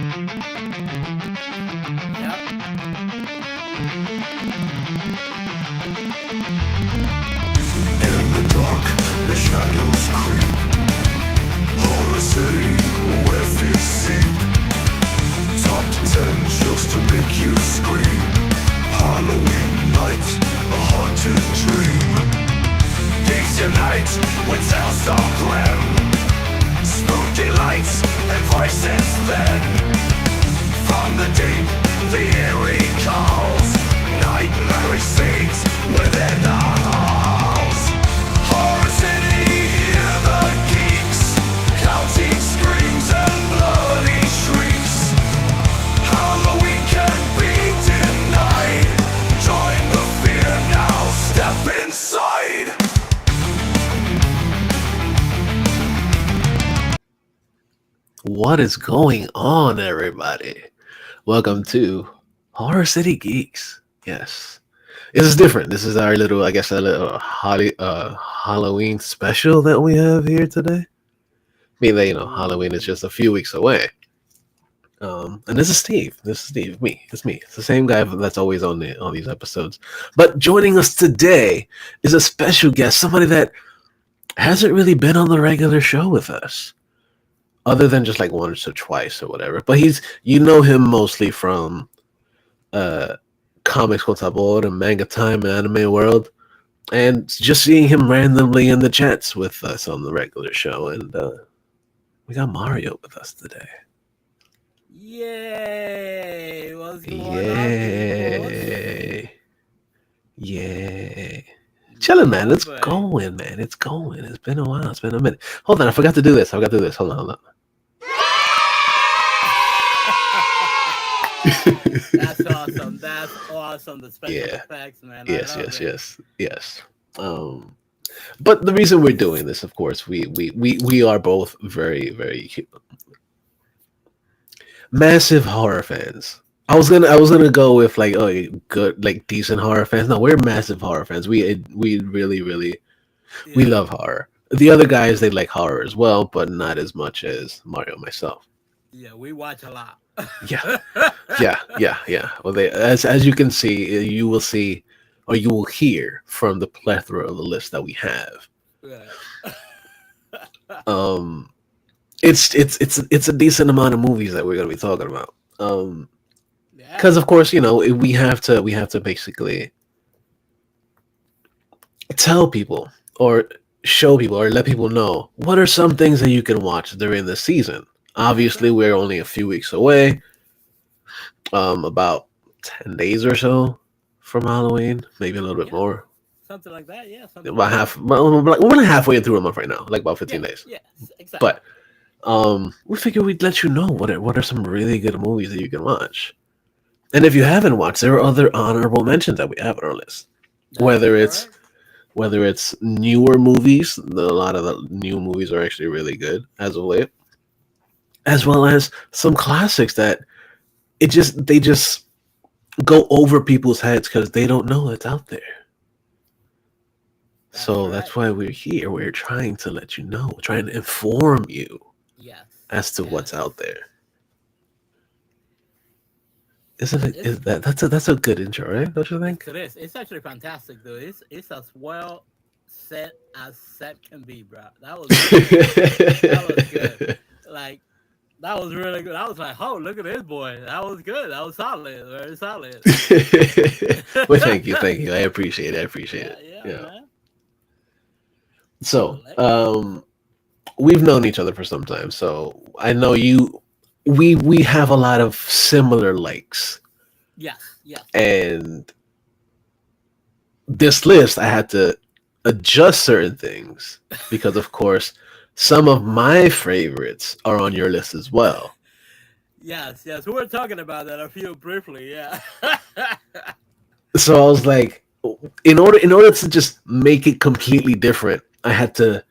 Yep. In the dark, the shadows creep. Horror City, where feet seep. Top 10 just to make you scream. Halloween night, a haunted dream. Days and nights with sounds of grim. Spooky lights and voices then. From the deep, the eerie calls. Nightmare scenes within the halls. Horror City, hear the geeks. Counting screams and bloody shrieks. Halloween can't be denied. Join the fear now, step inside. What is going on, everybody? Welcome to Horror City Geeks. Yes, this is different. This is our little, I guess, a little Halloween special that we have here today. Being that Halloween is just a few weeks away. And this is Steve. This is Steve. Me. It's me. It's the same guy that's always on these episodes. But joining us today is a special guest, somebody that hasn't really been on the regular show with us, other than just like once or twice or whatever. But you know him mostly from Comics con Sabor and Manga Time and Anime World, and just seeing him randomly in the chats with us on the regular show. And we got Mario with us today. Yay! What's going on, people? Yay! Yay! Chilling, man. It's going, man. It's going. It's been a while. It's been a minute. Hold on, I forgot to do this. Hold on. That's awesome. That's awesome. The special effects, man. Yes. But the reason we're doing this, of course, we are both very, very massive horror fans. I was gonna go with like good, like decent horror fans. No, we're massive horror fans. We really we love horror. The other guys, they like horror as well, but not as much as Mario and myself. Yeah, we watch a lot. Yeah. Well, as you can see, you will see, or you will hear from the plethora of the list that we have. Right. It's a decent amount of movies that we're gonna be talking about. Because of course, we have to basically tell people or show people or let people know what are some things that you can watch during the season. Obviously, we're only a few weeks away, about 10 days or so from Halloween, maybe a little bit more. Something like that, yeah. About we're halfway through a month right now, like about 15 days. Yeah, exactly. But we figured we'd let you know what are some really good movies that you can watch. And if you haven't watched, there are other honorable mentions that we have on our list. Whether it's newer movies, a lot of the new movies are actually really good as of late, as well as some classics that they just go over people's heads because they don't know it's out there. That's why we're here. We're trying to let you know, trying to inform you as to what's out there. That's a good intro, right? Don't you think? It is. It's actually fantastic, dude. It's as well set as set can be, bro. That was good. Like, that was really good. I was like, oh, look at this boy. That was good. That was solid. Very solid. Well, thank you. I appreciate it. Yeah. So, we've known each other for some time, so I know you. We have a lot of similar likes. Yes. And this list, I had to adjust certain things because, of course, some of my favorites are on your list as well. Yes. We were talking about that a few briefly, yeah. So I was like, in order to just make it completely different, I had to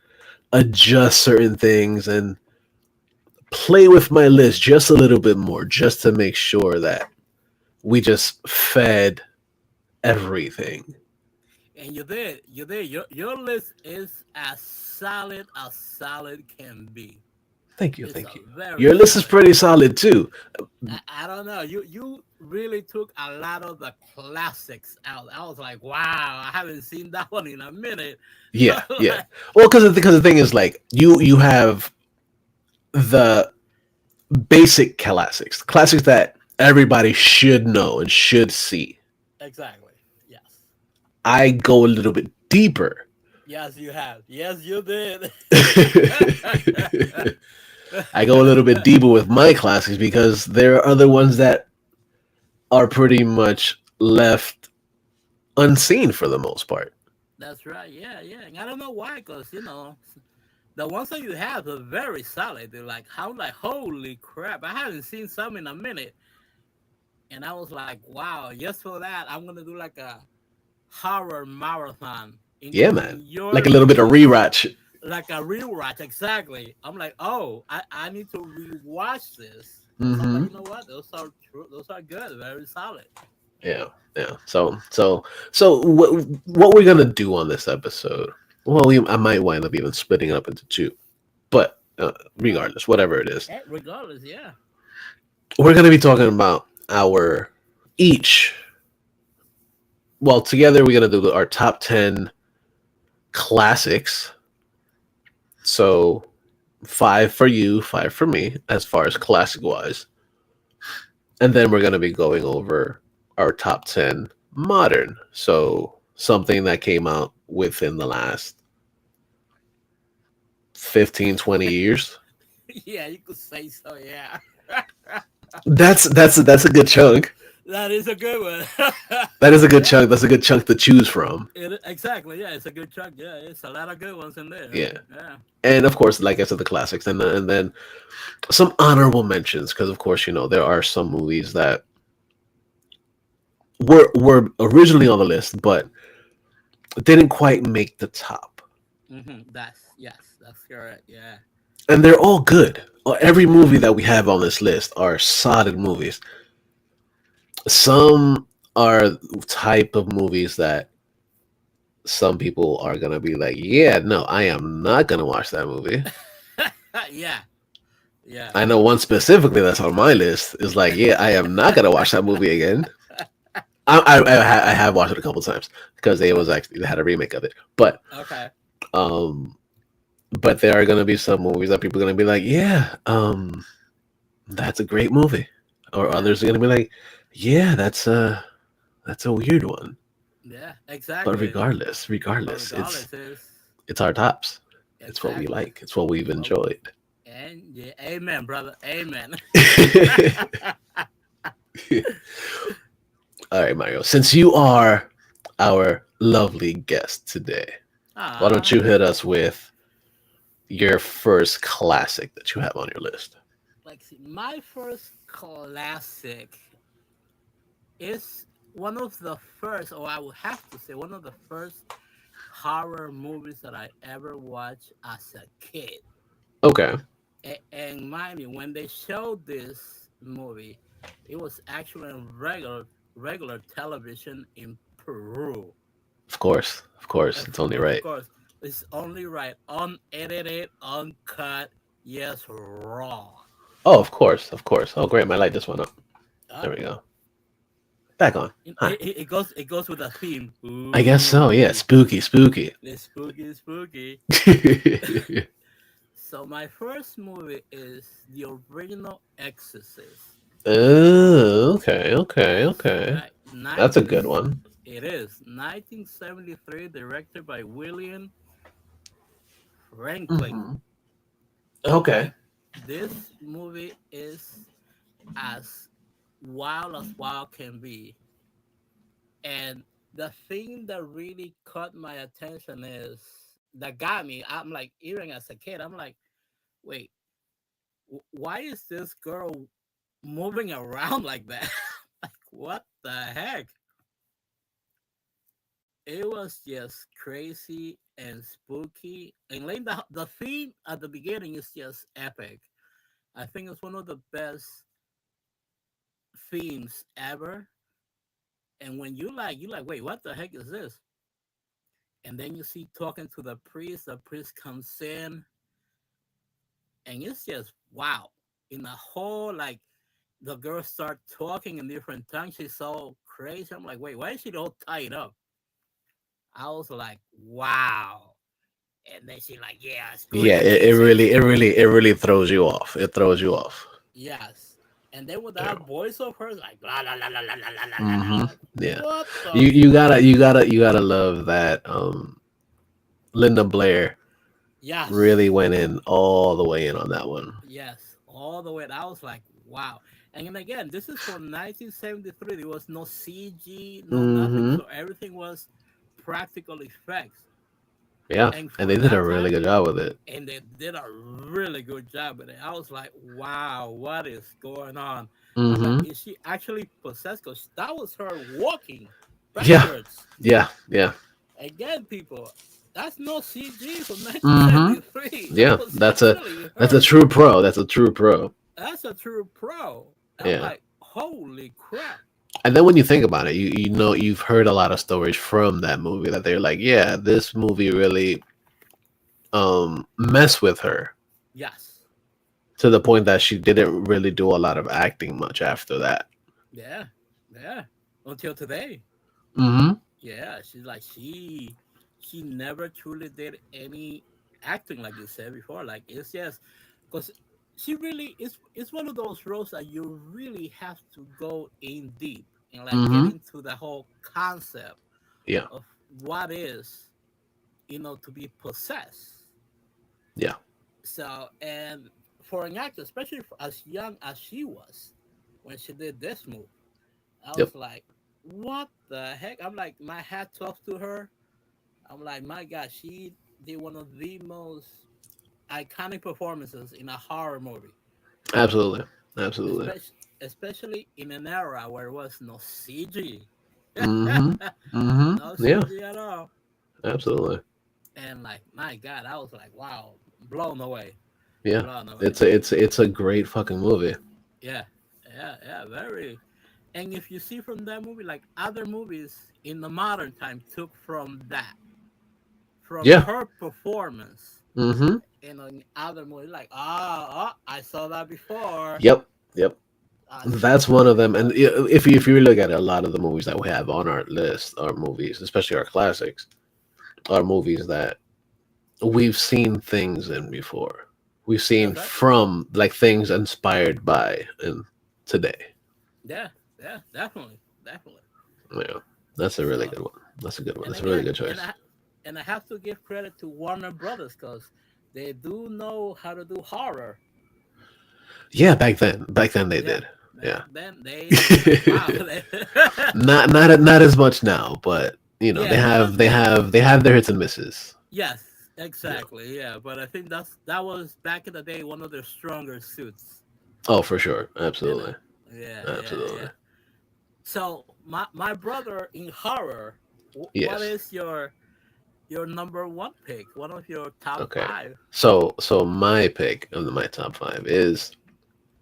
adjust certain things and play with my list just a little bit more, just to make sure that we just fed everything. And you did. Your list is as solid can be. Thank you, It's thank a you. very Your list is solid. pretty solid too. I don't know. You really took a lot of the classics out. I was like, wow, I haven't seen that one in a minute. Yeah, yeah. Like, Well, because the thing is, like, you have the basic classics that everybody should know and should see. exactly. Yes. I go a little bit deeper. Yes, you have. Yes, you did. I go a little bit deeper with my classics because there are other ones that are pretty much left unseen for the most part. That's right. Yeah, yeah. And I don't know why, because the ones that you have are very solid. They're like, how like holy crap! I haven't seen some in a minute, and I was like, wow. Just for that, I'm gonna do like a horror marathon, Yeah, man. including your Like a little bit of list, rewatch. like a rewatch. Exactly. I'm like, oh, I need to rewatch this because I'm like, Hmm. you know what? Those are true. Those are good. Very solid. Yeah, yeah. So what we're gonna do on this episode? Well, I might wind up even splitting it up into two, but Right. regardless, whatever it is, Regardless, yeah. we're gonna be talking about our each. Well, together we're gonna do our top 10 classics. So five for you, five for me, as far as classic wise, and then we're gonna be going over our top 10 modern. So something that came out within the last 15, 20 years. Yeah, you could say so. Yeah. That's a good chunk. That is a good one. That is a good chunk. That's a good chunk to choose from. Exactly. Yeah, it's a good chunk. Yeah, it's a lot of good ones in there. Yeah, Yeah. and of course, like I said, the classics, and then some honorable mentions because, of course, there are some movies that were originally on the list, but didn't quite make the top. That's yes, that's correct. Yeah. And they're all good. Every movie that we have on this list are solid movies. Some are type of movies that some people are gonna be like, yeah, no, I am not gonna watch that movie. Yeah. Yeah. I know one specifically that's on my list is like, yeah, I am not gonna watch that movie again. I have watched it a couple times because they had a remake of it, Okay. um, but there are gonna be some movies that people are gonna be like, yeah, that's a great movie, or Yeah. others are gonna be like, yeah, that's a weird one. Yeah. But Exactly. But regardless, regardless, is it's our tops. It's what we exactly. like. It's what we've It's what we enjoyed. and yeah. Amen, brother. Amen. All right, Mario. Since you are our lovely guest today, why don't Ah, you hit us with your first classic that you have on your list? like see, my first classic is one of the first, or I would have to say, one of the first horror movies that I ever watched as a kid. Okay, And mind me, when they showed this movie, it was actually on regular television in Peru. of course, it's only Of right. course, it's only right, unedited, uncut, yes, raw. Oh, of course, of course. Oh, great, my light just went up. Uh, There we go. Back on. Hi. it goes with a theme. I guess so. Yeah, Ooh, spooky, spooky. it's spooky, spooky. So my first movie is the original Exorcist. Oh, okay, okay, That's okay. right. That's a 19 good one. It is 1973, directed by William Franklin. Hmm. Okay. Okay, this movie is as wild can be, and the thing that really caught my attention is that got me. I'm like, even as a kid, I'm like, wait, why is this girl moving around like that? Like, what the heck? It was just crazy and spooky. And like the theme at the beginning is just epic. I think it's one of the best themes ever. And when you like, wait, what the heck is this? And then you see talking to the priest. The priest comes in, and it's just wow. In the whole like the girl start talking in different tongues. She's so crazy. I'm like, wait, why is she all tied up? I was like, wow. And then she like, yeah, screw Yeah, you, bitches. it really throws you off. It throws you off. Yes. And then with Yeah. that voice of hers, like la la la la la la la la la. Hmm. Like, Yeah. what the You fuck? gotta love that. Linda Blair really Yes. went in all the way in on that one. Yes. All the way. I was like, wow. And then again, this is from 1973. There was no CG, no nothing. Hmm. So everything was practical effects. Yeah, And and for they did a that really time, good job with it. and they did a really good job with it. I was like, wow, what is going on? I'm like, Hmm. is she actually possessed? Because that was her walking Yeah, backwards. yeah. Again, people, that's no CG from Hmm. 1973. That Yeah, was actually that's a her. true pro. That's a true pro. That's a true pro. I'm Yeah. like, holy crap. And then when you think about it, you know you've heard a lot of stories from that movie that they're like, yeah, this movie really mess with her Yes. to the point that she didn't really do a lot of acting much after that. Yeah. Yeah. Until today. Hmm. Yeah, she's like she never truly did any acting like you said before. Like it's just because she really it's one of those roles that you really have to go in deep and like get Hmm. into the whole concept Yeah. of what is to be possessed. Yeah. So and for an actor, especially as young as she was when she did this move, I Yep. was like, what the heck? I'm like, my hat off to her. I'm like, my God, she did one of the most iconic performances in a horror movie, Absolutely. Absolutely. especially in an era where it was no CG, Hmm. Hmm. no Yeah. CG at all. Absolutely. And like, my God, I was like, wow, blown away, Yeah. blown away. It's a great fucking movie. Yeah, yeah, yeah, very. And if you see from that movie, like other movies in the modern time took from that, from Yeah. her performance Hmm. in other movies, like, I saw that before. Yep. Yep. I saw That's that one of them. And before. if you look at a lot of the movies that we have on our list, our movies, especially our classics, are movies that we've seen things in before. We've seen That's right. from like things inspired by and today. Yeah, yeah, definitely, definitely. Yeah, that's a really So, good one. That's a good one. and That's a really again, good choice. and I have to give credit to Warner Brothers because they do know how to do horror. Yeah, back then they Yeah, did. back Yeah, then they wow. not as much now, but you know Yeah, not as much. they have their hits and misses. Yes, Yeah. exactly. Yeah, but I think that was back in the day one of their stronger suits. Oh, for sure, You know. absolutely, Yeah, yeah, absolutely. yeah. So my brother in horror, what Yes. is your number one pick? One of your top Okay. five? So my pick of my top five is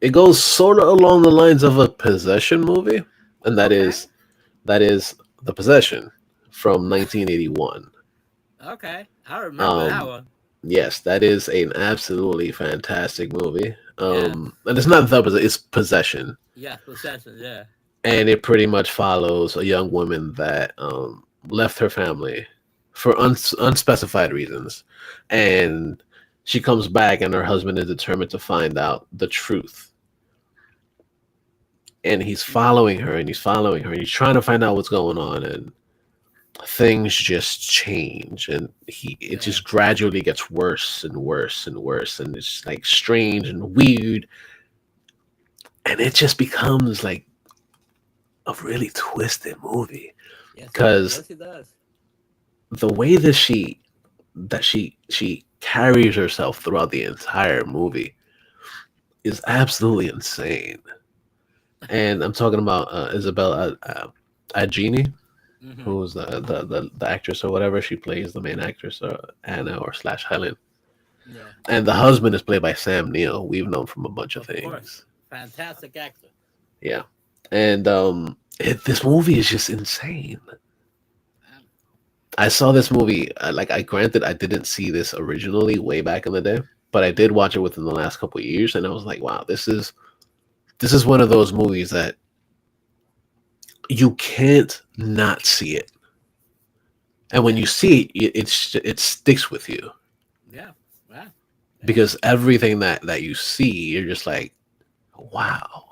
it goes sort of along the lines of a possession movie, and Okay, that is The Possession from 1981. okay, I remember that Um, one. yes, that is an absolutely fantastic movie. Yes, And it's not it's Possession, yes, possession. Yeah, and it pretty much follows a young woman that left her family for unspecified reasons, and she comes back, and her husband is determined to find out the truth, and he's yeah, following her, and he's following her, and he's trying to find out what's going on, and things just change, and it yeah, just gradually gets worse and worse and worse, and it's like strange and weird, and it just becomes like a really twisted movie yes, it does. because Yes, it does. the way that she carries herself throughout the entire movie is absolutely insane. And I'm talking about Isabella Adjini, Mm-hmm. who's the actress or whatever. She plays the main actress, Anna or slash Helen. Yeah, And the husband is played by Sam Neill. We've known from a bunch of of course, things. fantastic actor. Yeah. And this movie is just insane. Um, I saw this movie. Like, I granted, I didn't see this originally way back in the day. but I did watch it within the last couple of years, and I was like, wow, this is one of those movies that you can't not see it, and when Yeah, you see it, it sticks with you yeah, yeah, yeah, because everything that you see, you're just like, wow.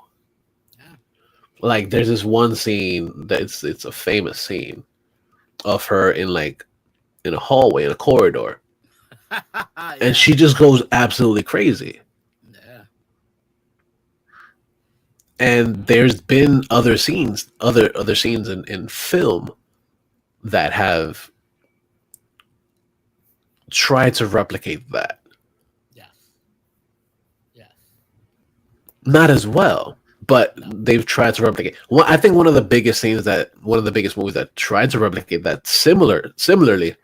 yeah. Like there's this one scene that it's a famous scene of her in like in a hallway in a corridor, and Yeah, she just goes absolutely crazy. yeah. And there's been other scenes in film that have tried to replicate that. Yes, yes. Not as well, but No. they've tried to replicate. Well, I think one of the biggest movies that tried to replicate that similarly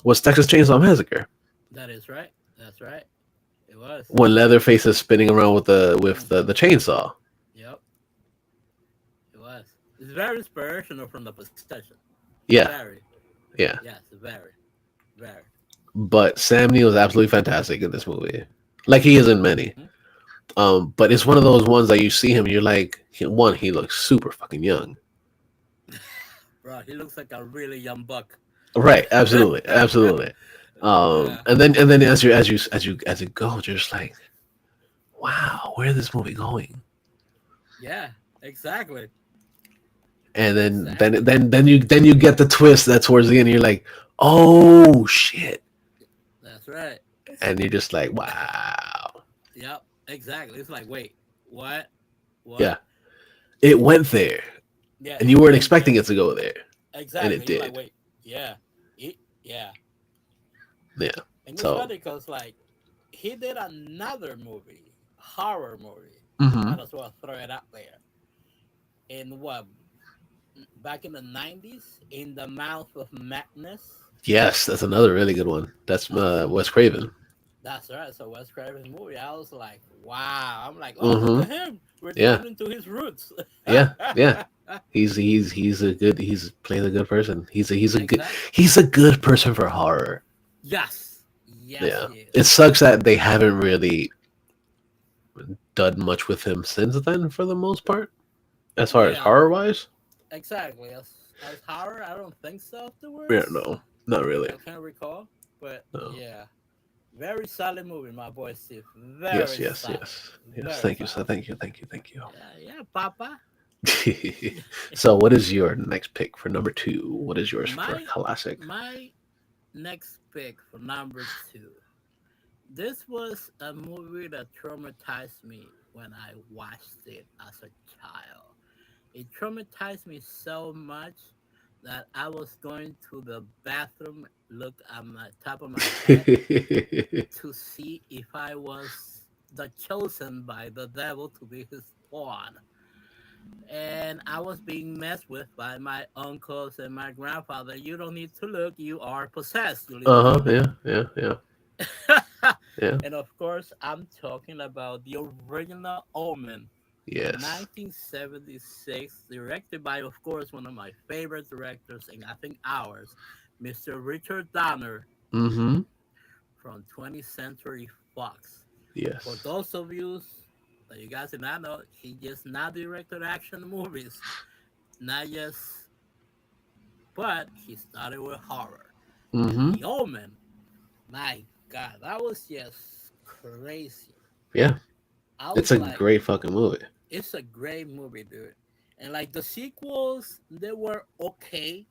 was Texas Chainsaw Massacre. That is right. That's right. It was. When Leatherface is spinning around with Mm, the chainsaw. yep, it was. It's very inspirational from the possession. Yeah, Very. yeah. Yes, very. Very. But Sam Neill is absolutely fantastic in this movie, like he is in many. Hmm. But it's one of those ones that you see him, you're like, one, he looks super fucking young. Bro, he looks like a really young buck. Right, absolutely, absolutely. Yeah. And then as it goes, you're just like, wow, where is this movie going? Yeah, exactly. And Exactly. then you get the twist that towards the end, you're like, oh shit, That's right. and you're just like, wow, Yep, exactly. It's like, wait, what? yeah, What? it went there, Yeah, and you it weren't went expecting there. it to go there, and it Exactly. You're like, did. wait, yeah, yeah. Yeah. And it's So, funny because, like, he did another movie, horror movie. hmm Might as well throw it out there. In what, back in the 90s? In the Mouth of Madness? yes, that's another really good one. That's That's Wes Craven. That's right. So Wes Craven's movie, I was like, wow. I'm like, oh, look hmm at him Yeah, returning to his roots. yeah. He's playing a good person. Exactly. He's a good person for horror. Yes. Yes, Yeah. he It is. sucks that they haven't really done much with him since then, for the most part, as far as Yeah, horror wise. exactly. As horror, I don't think so Yeah, afterwards. no, not really. I can't recall. But No. yeah. Very solid movie, my boy Steve. Yes, Very yes, solid. yes, yes. Very Thank you, sir. solid. Thank you, thank you, thank you. Yeah, yeah, Papa. So, what is your next pick for number two? What is yours for my classic? my next pick for number two. This was a movie that traumatized me when I watched it as a child. It traumatized me so much that I was going to the bathroom, look at my top of my head to see if I was the chosen by the devil to be his pawn. And I was being messed with by my uncles and my grandfather. You don't need to look, you are possessed, you little Uh huh. demon. Yeah. Yeah. Yeah. Yeah. And of course, I'm talking about the original Omen from Yes. 1976, directed by, of course, one of my favorite directors, and I think ours, Mr. Richard Donner Mm-hmm. from 20th Century Fox. For Yes. those of you that you guys did not know, he just not directed action movies, not just, but he started with horror. And Mm-hmm. The Omen, my God, that was just crazy. Yeah. I It's was a like, great fucking movie. it's a great movie, dude. And like the sequels, they were okay,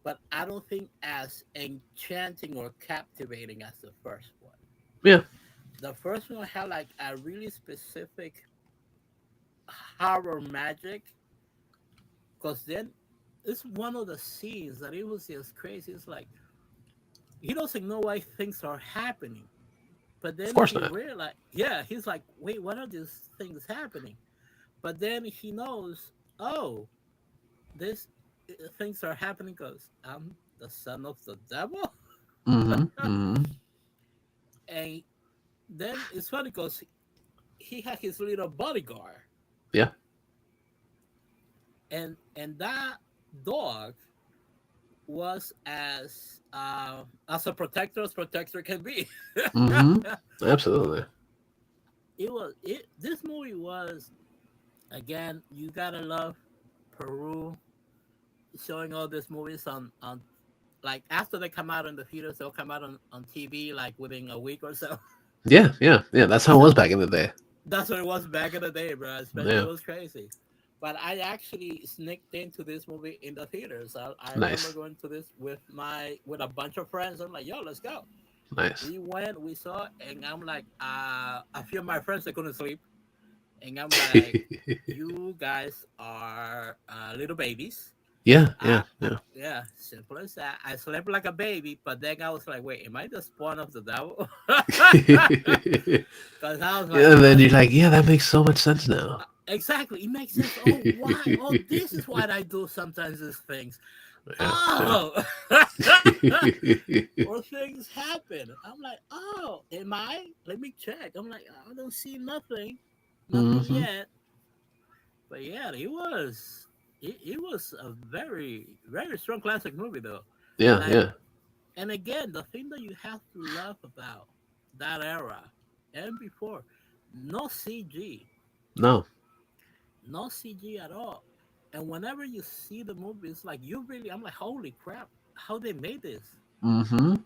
but I don't think as enchanting or captivating as the first one. Yeah. The first one had like a really specific horror magic, because then it's one of the scenes that it was just crazy. It's like he doesn't know why things are happening, but Of then course he not. realized, yeah, he's like, wait, what are these things happening? But then he knows, oh, this things are happening because I'm the son of the devil. Mm-hmm. Mm-hmm. And then it's funny because he had his little bodyguard, Yeah. and that dog was as a protector as protector can be. Mm-hmm. Absolutely. This movie was, again, you gotta love Peru showing all these movies on like after they come out in the theaters, they'll come out on TV like within a week or so. Yeah, yeah, yeah. That's how it was So back in the day. that's what it was back in the day, bro. Especially, it Yeah. was crazy. But I actually sneaked into this movie in the theaters. I remember Nice. going to this with a bunch of friends. I'm like, yo, let's go. Nice. We went, we saw, and I'm like, a few of my friends they couldn't sleep, and I'm like, you guys are little babies. Yeah, yeah, yeah. Yeah, simple as that. I slept like a baby, but then I was like, wait, am I the spawn of the devil? Because I was like, Yeah, and then you're like, yeah, that makes so much sense now. exactly, it makes sense. Oh, why? Oh, this is what I do sometimes. These things. Yeah, yeah. Oh, or things happen. I'm like, oh, am I? Let me check. I'm like, I don't see nothing, nothing Hmm. yet. But yeah, it was a very very strong classic movie though. Yeah, Like, yeah. and again, the thing that you have to love about that era and before, no CG, No. no CG at all. And whenever you see the movie, it's like you really, I'm like, holy crap, how they made this? Hmm.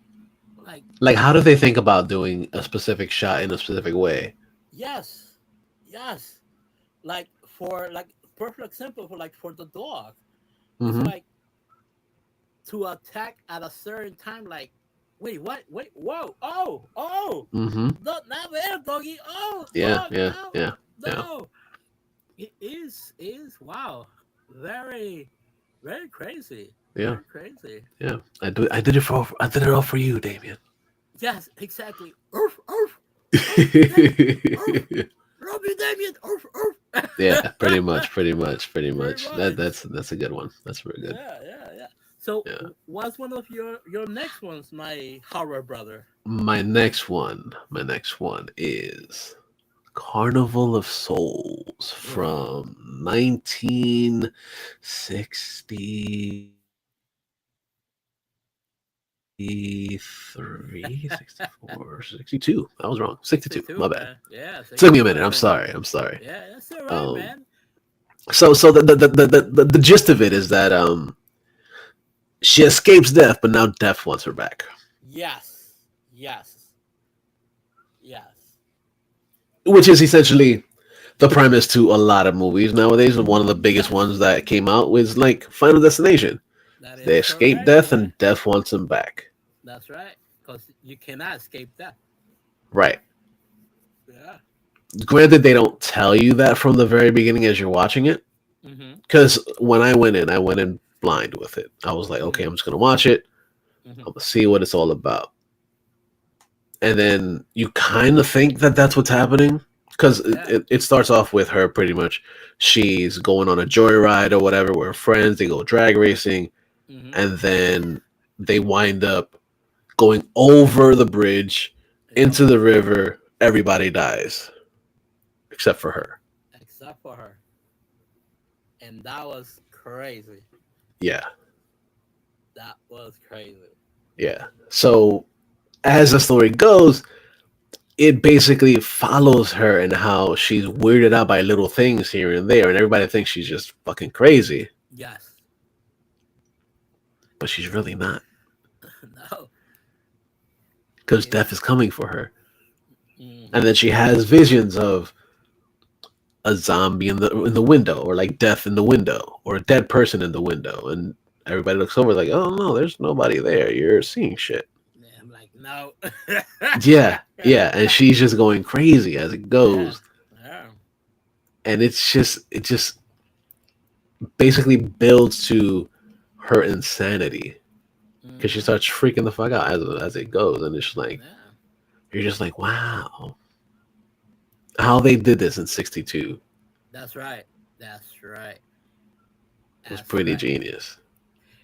Like, Like, how do they think about doing a specific shot in a specific way? yes, yes. Like for like perfect example for like for the dog, it's Hmm. like to attack at a certain time. Like, wait, what? Wait, whoa, oh, Hmm. not there, doggy. Oh, Yeah, dog, yeah, no, yeah, yeah, no. It is wow, very very crazy, yeah, very crazy. yeah. I did it all for you, Damien. Yes, exactly. Oof, oof, oof, Damien, oof, rub you, Damien, oof, Yeah, oof. pretty much, pretty much, pretty Very much. That much. that's a good one. That's very good. Yeah. So, Yeah. what's one of your next ones, my horror brother? My next one is Carnival of Souls Ooh, from 1963, 64, 62. I was wrong. 62. My 62, bad. man. Yeah, Took me a 62, minute. my I'm man. sorry. I'm sorry. Yeah, that's all right, Um, man. so the gist of it is that she escapes death, but now death wants her back, Yes, yes, yes. which is essentially the premise to a lot of movies nowadays. And one of the biggest Yes, ones that came out was like Final Destination. that They is escape correct, death, man. and death wants them back. That's right. Because you cannot escape death. Right. Yeah. Granted, they don't tell you that from the very beginning as you're watching it. Mm-hmm. Because when I went in blind with it. I was like, okay, Mm-hmm. I'm just gonna watch it. Mm-hmm. I'm gonna see what it's all about. And then you kind of think that that's what's happening because Yeah. it starts off with her pretty much. She's going on a joyride or whatever with her friends. They go drag racing, Mm-hmm. and then they wind up going over the bridge Yep. into the river. Everybody dies except for her. Except for her, and that was crazy. Yeah, That was crazy. yeah. So as the story goes, it basically follows her and how she's weirded out by little things here and there, and everybody thinks she's just fucking crazy, Yes. but she's really not No. because death It's. is coming for her. And Mm-hmm. then she has visions of a zombie in the window, or like death in the window, or a dead person in the window, and everybody looks over like, oh no, there's nobody there. You're seeing shit. Yeah, I'm like, no. Yeah, yeah, and she's just going crazy as it Yeah. goes, Yeah. and it just basically builds to her insanity because she Mm-hmm. starts freaking the fuck out as it goes, and it's like Yeah. you're just like, wow, how they did this in '62 That's right. That's right. was That's pretty right. genius.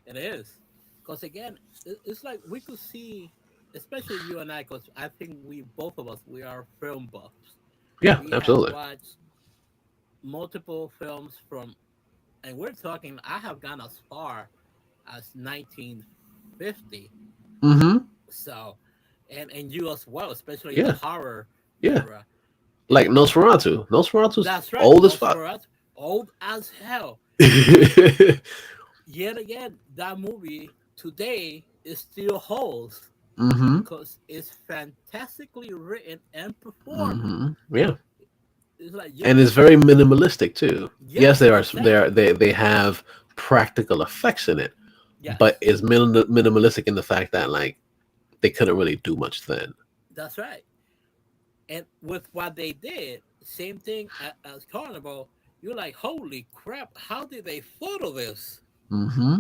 It is. Because again, it's like we could see, especially you and I, because I think we, both of us, we are film buffs. Yeah, We have absolutely. watched multiple films from, and we're talking, I have gone as far as 1950. Mm-hmm. So, and you as well, especially in the Yeah. horror Yeah. genre. Like And Nosferatu. Nosferatu's that's right, old as fuck. Nosferatu, old as hell. And yet again, that movie today is still holds Mm-hmm. because it's fantastically written and performed. Mm-hmm. Yeah. It's like you And it's can, very minimalistic too. Yes, yes, exactly, they have practical effects in it, but yes, it's minimalistic in the fact that like they couldn't really do much then. that's right. And with what they did, same thing as Carnival. You're like, holy crap! How did they photo this? Mm-hmm.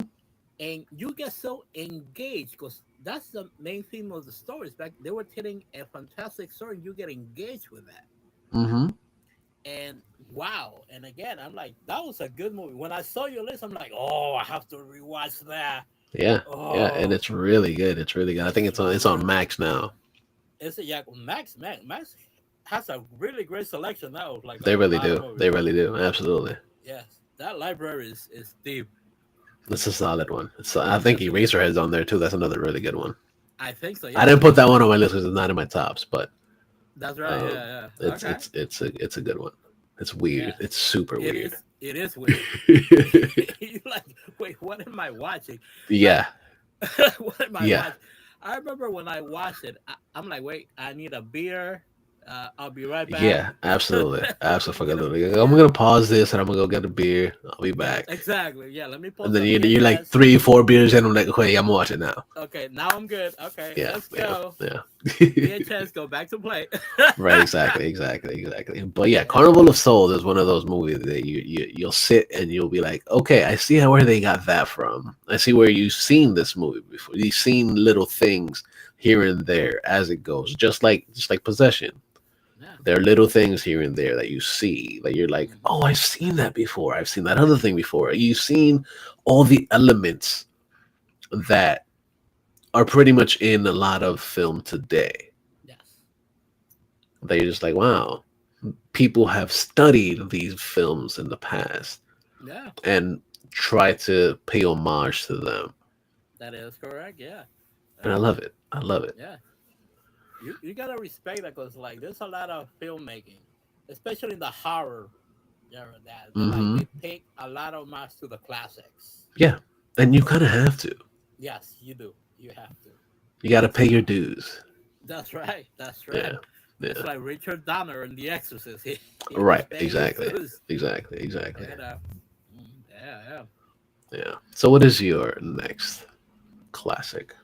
And you get so engaged because that's the main theme of the stories. Back they were telling a fantastic story, and you get engaged with that. Mm-hmm. And wow! And again, I'm like, that was a good movie. When I saw your list, I'm like, oh, I have to rewatch that. Yeah. Yeah. And Oh, it's really good. It's really good. I think it's it's on real. Max now. It's a yeah, Max has a really great selection now of like a They really lot of do. movies. They really do. Absolutely. Yes, that library is deep. It's a solid one. I think Yes, it is. Eraserhead's on there too. That's another really good one. I think so. I Yeah, didn't put that one on my list because it's not in my tops, but that's right. um, Yeah, yeah. it's Okay. it's it's a it's a good one. It's weird. Yeah, It's super it weird. is. It is weird. You're like, wait, what am I watching? Like, Yeah, what am I yeah, watching? I remember when I watched it, I'm like, wait, I need a beer. I'll be right back. yeah. Absolutely, Get a absolutely. I'm yeah, gonna pause this and I'm gonna go get a beer. I'll be yes, back. exactly. Yeah, let me pull And then some you're like VHS. 3, 4 beers in. I'm like, okay, I'm watching now. Okay, now I'm good. Okay, Yeah, let's yeah, go. yeah. VHS, go back to play. Right, exactly, exactly, exactly. But yeah, Yeah, Carnival of Souls is one of those movies that you'll sit and you'll be like, okay, I see how where they got that from. I see where you've seen this movie before. You've seen little things here and there as it goes, just like Possession. yeah. There are little things here and there that you see that you're like, Hmm. oh, I've seen that before. I've seen that other thing before. You've seen all the elements that are pretty much in a lot of film today. Yes. That you're just like, wow, people have studied these films in the past Yeah, and try to pay homage to them. that is correct. Yeah. And I Uh, love it. I love it. yeah. You gotta respect that because like there's a lot of filmmaking, especially in the horror genre that they like Hmm. they take a lot of homage to the classics. Yeah. And you kind of have to. Yes, you do. You have to. You got to pay So your dues. that's right. That's Yeah. right. It's Yeah. like Richard Donner in The Exorcist. He was Right. paying his Exactly. dues. Exactly. Exactly. And yeah, yeah. Yeah. So, what is your next classic?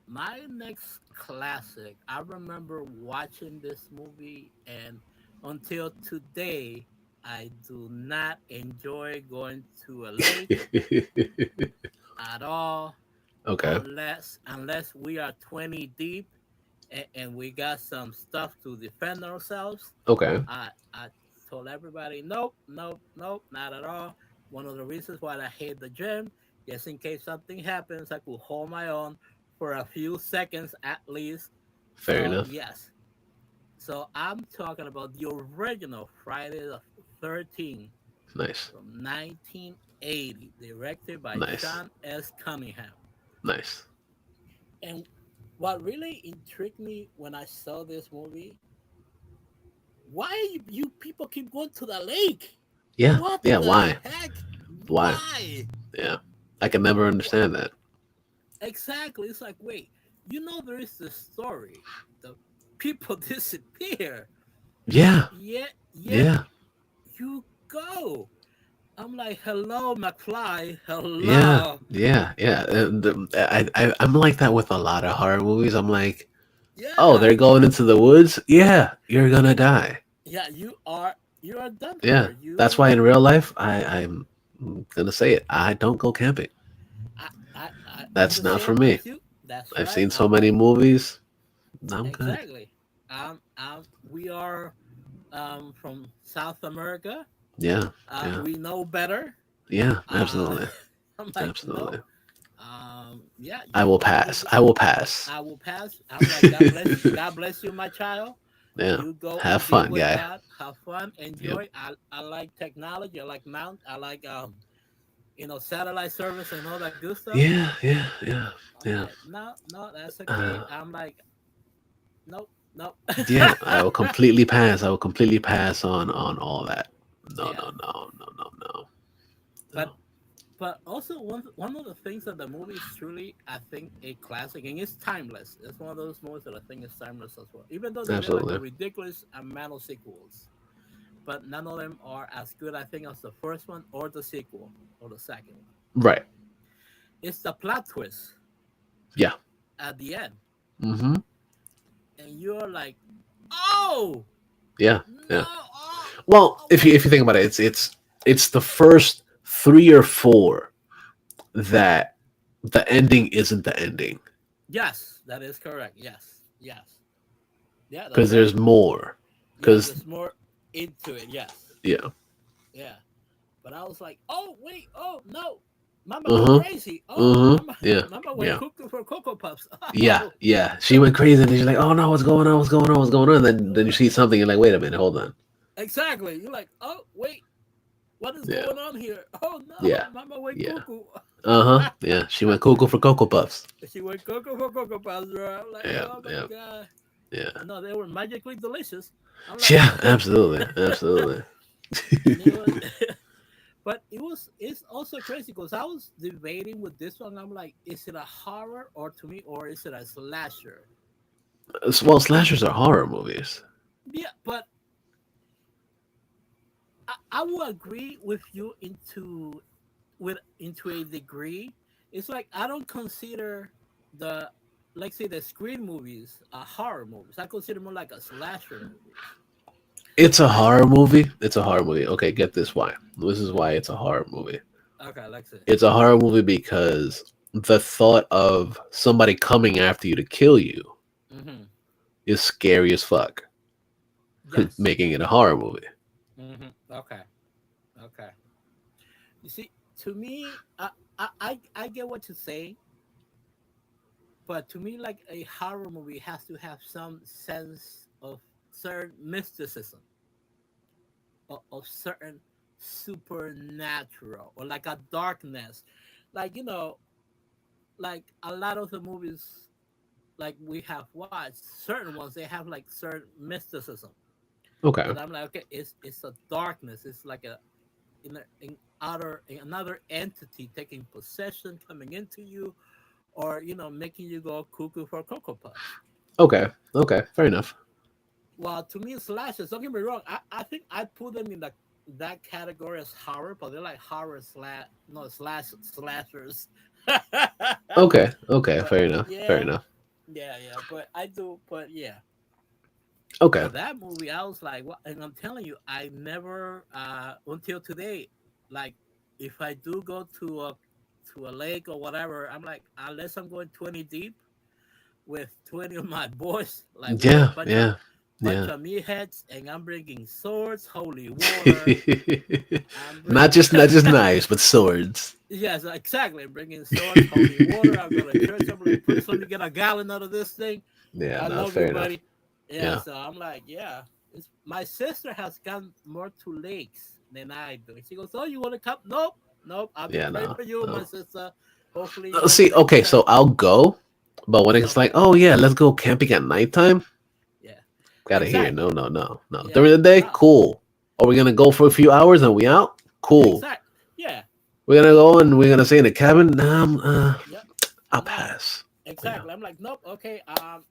My next classic. I remember watching this movie, and until today, I do not enjoy going to a lake at all, Okay. unless we are 20 deep and we got some stuff to defend ourselves. Okay. I told everybody, nope, nope, nope, not at all. One of the reasons why I hate the gym, just in case something happens, I could hold my own for a few seconds at least. Fair So enough. yes. So I'm talking about the original Friday the 13th Nice. from 1980, directed by Nice. Sean S. Cunningham. Nice. And what really intrigued me when I saw this movie, why you people keep going to the lake? Yeah. What Yeah. the Why? heck? Why? Why? Yeah. I can never What? understand that. Exactly. It's like, wait, there is this story. The people disappear. Yeah. Yet Yeah. you go. I'm like, hello, McFly. Yeah, Hello. yeah, yeah. I'm like that with a lot of horror movies. I'm like, oh, Yeah. they're going into the woods. Yeah, you're gonna die. Yeah, you are done for. Yeah, that's why in real life, I'm gonna say it. I don't go camping. I'm That's the not for same me. as you. That's I've right. seen so many movies. I'm good. Exactly. We are from South America. Yeah, yeah, We know better. yeah. Uh, Absolutely, I'm like, absolutely. no. Yeah, I will pass. I will pass. I will pass. I'm like, God bless you, my child. Yeah. You go Have and be fun, with guy. God. Have fun. Yep. Enjoy. I like technology. I like mount. I like satellite service and all that good stuff. Yeah, yeah, yeah, I'm yeah. like, no, no, that's okay. Uh, I'm like, nope, nope. yeah, I will completely pass. I will completely pass on all that. No, Yeah, no, no, no, no, no, but no. also one of the things that the movie is truly, I think, a classic, and it's timeless. It's one of those movies that I think is timeless as well. Even though they made like a Absolutely. ridiculous amount of sequels, but none of them are as good, I think, as the first one or the sequel or the second one. Right. It's the plot twist Yeah. at the end, Mm-hmm. and you're like, oh Yeah. no, Yeah. oh, Well, oh wait, if you think about it, it's the first three or four that the ending isn't the ending yes, that is correct. Yes, yes, yeah, that's because right. there's more. Yeah, Because there's more into it. Yes, yeah. yeah. But I was like, oh wait, oh no, Mama Uh go huh. crazy. Uh Oh, huh. Mama, Yeah. Mama went Yeah. cuckoo for Cocoa Puffs. Yeah. Oh, Yeah. She went crazy and then she's like, "Oh no, what's going on? What's going on? What's going on?" And then you see something and like, "Wait a minute, hold on." exactly. You're like, oh wait, what is Yeah. going on here? Oh no, Yeah. Mama went Yeah. cuckoo. Uh huh. Yeah. She went cuckoo for cocoa puffs. She went cuckoo for Cocoa Puffs, bro. I'm like, Yeah. oh my Yeah. god. Yeah. I know they were magically delicious. I'm like, Yeah. Absolutely. Absolutely. and it was, but it's also crazy because I was debating with this one. I'm like, is it a horror or to me, or is it a slasher? Well, slashers are horror movies. Yeah, but I will agree with you into a degree. It's like I don't consider the like say the Scream movies horror movies. I consider more like a slasher movies. It's a Like, horror movie. It's a horror movie. Okay, get this why. This is why mhm. it's a horror movie. Okay, like I said, It's a horror movie because the thought of somebody coming after you to kill you hmm, is scary as fuck, yes, making it a horror movie. okay, okay. You see, to me, I get what you say, but to me, like a horror movie has to have some sense of certain mysticism of certain supernatural or like a darkness, like like a lot of the movies like we have watched, certain ones they have like certain mysticism Okay. that I'm like, okay, it's a darkness, it's like a in other in another entity taking possession, coming into you, or making you go cuckoo for Cocoa Puffs. Okay. Okay. Fair enough. Well, to me, slashers. Don't get me wrong. I think I put them in that category as horror, but they're like horror slashers. Okay. Okay. But Fair enough. Fair yeah, enough. yeah, yeah. But I do. But yeah. Okay. But that movie, I was like, what? And I'm telling you, I never until today, like, if I do go to a lake or whatever, I'm like, unless I'm going 20 deep with 20 of my boys, like we are a Yeah. Yeah. bunch Yeah. of meatheads, and I'm bringing swords, holy water. I'm not bringing just not just knives, but swords. yes, exactly. I'm bringing swords, holy water. I'm gonna church. I'm like, please let me get a gallon out of this thing. Yeah. I No. love you, Fair enough. buddy. Yeah, Yeah. so I'm like, yeah. My sister has gone more to lakes than I do. She goes, "Oh, you want to come?" Nope, nope. I'll be Yeah. praying No. for you, my No. sister. Hopefully, See. you Okay. guys. So I'll go, but when it's like, Okay, oh yeah, let's go camping at nighttime. yeah, Gotta hear. No. exactly. No. No. No. Yeah, During the day, no, cool. Are we gonna go for a few hours and we out? Cool. exact. Yeah, We're gonna go and we're gonna stay in a cabin. Nah, yep. I'll No, pass. Yeah. exactly. I'm like, nope. Okay,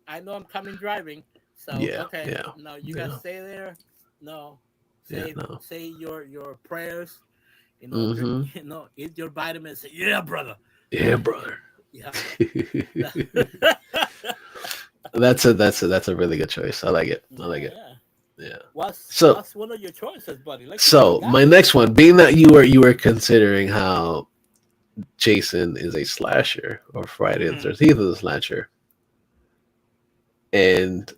I know I'm coming driving, so Yeah. okay. Yeah. No, you guys Yeah. stay there. No, Yeah. No. say your prayers. Drink. Mm-hmm. Eat your vitamins. Say, yeah, brother. Yeah, brother. Yeah. That's a really good choice. I like it. I like Yeah, it. yeah. Yeah. What's one of your choices, buddy? Let's see what you So got. my next one, being that you were considering how Jason is a slasher or Friday the Hmm. 13th is a slasher, and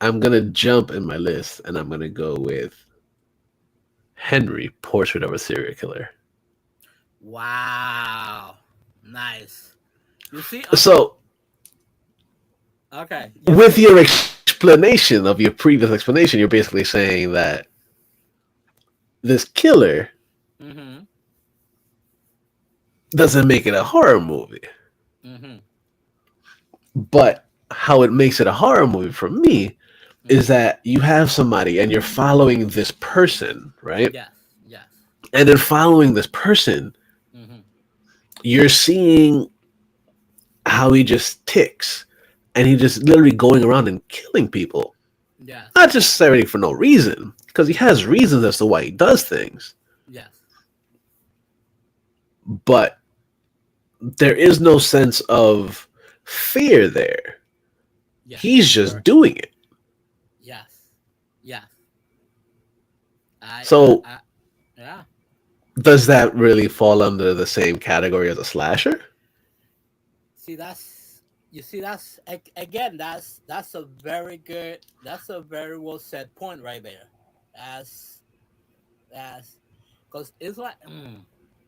I'm gonna jump in my list and I'm gonna go with Henry, Portrait of a Serial Killer. Wow. Nice. You see? Okay. So Okay. You with see? your explanation of your previous explanation, you're basically saying that this killer Mm-hmm. doesn't make it a horror movie. Mm-hmm. But how it makes it a horror movie for me is Mm-hmm. that you have somebody and you're following this person, right? Yes. Yes. And then following this person, Mm-hmm. you're seeing how he just ticks and he just literally going around and killing people. Yes. Not necessarily for no reason, because he has reasons as to why he does things, Yes. but there is no sense of fear there. Yes. He's just Correct. doing it. Yes. Yes. I. I. So I. Yeah. does that really fall under the same category as a slasher? See, that's you see again. That's a very good. That's a very well said point right there. That's that's because it's like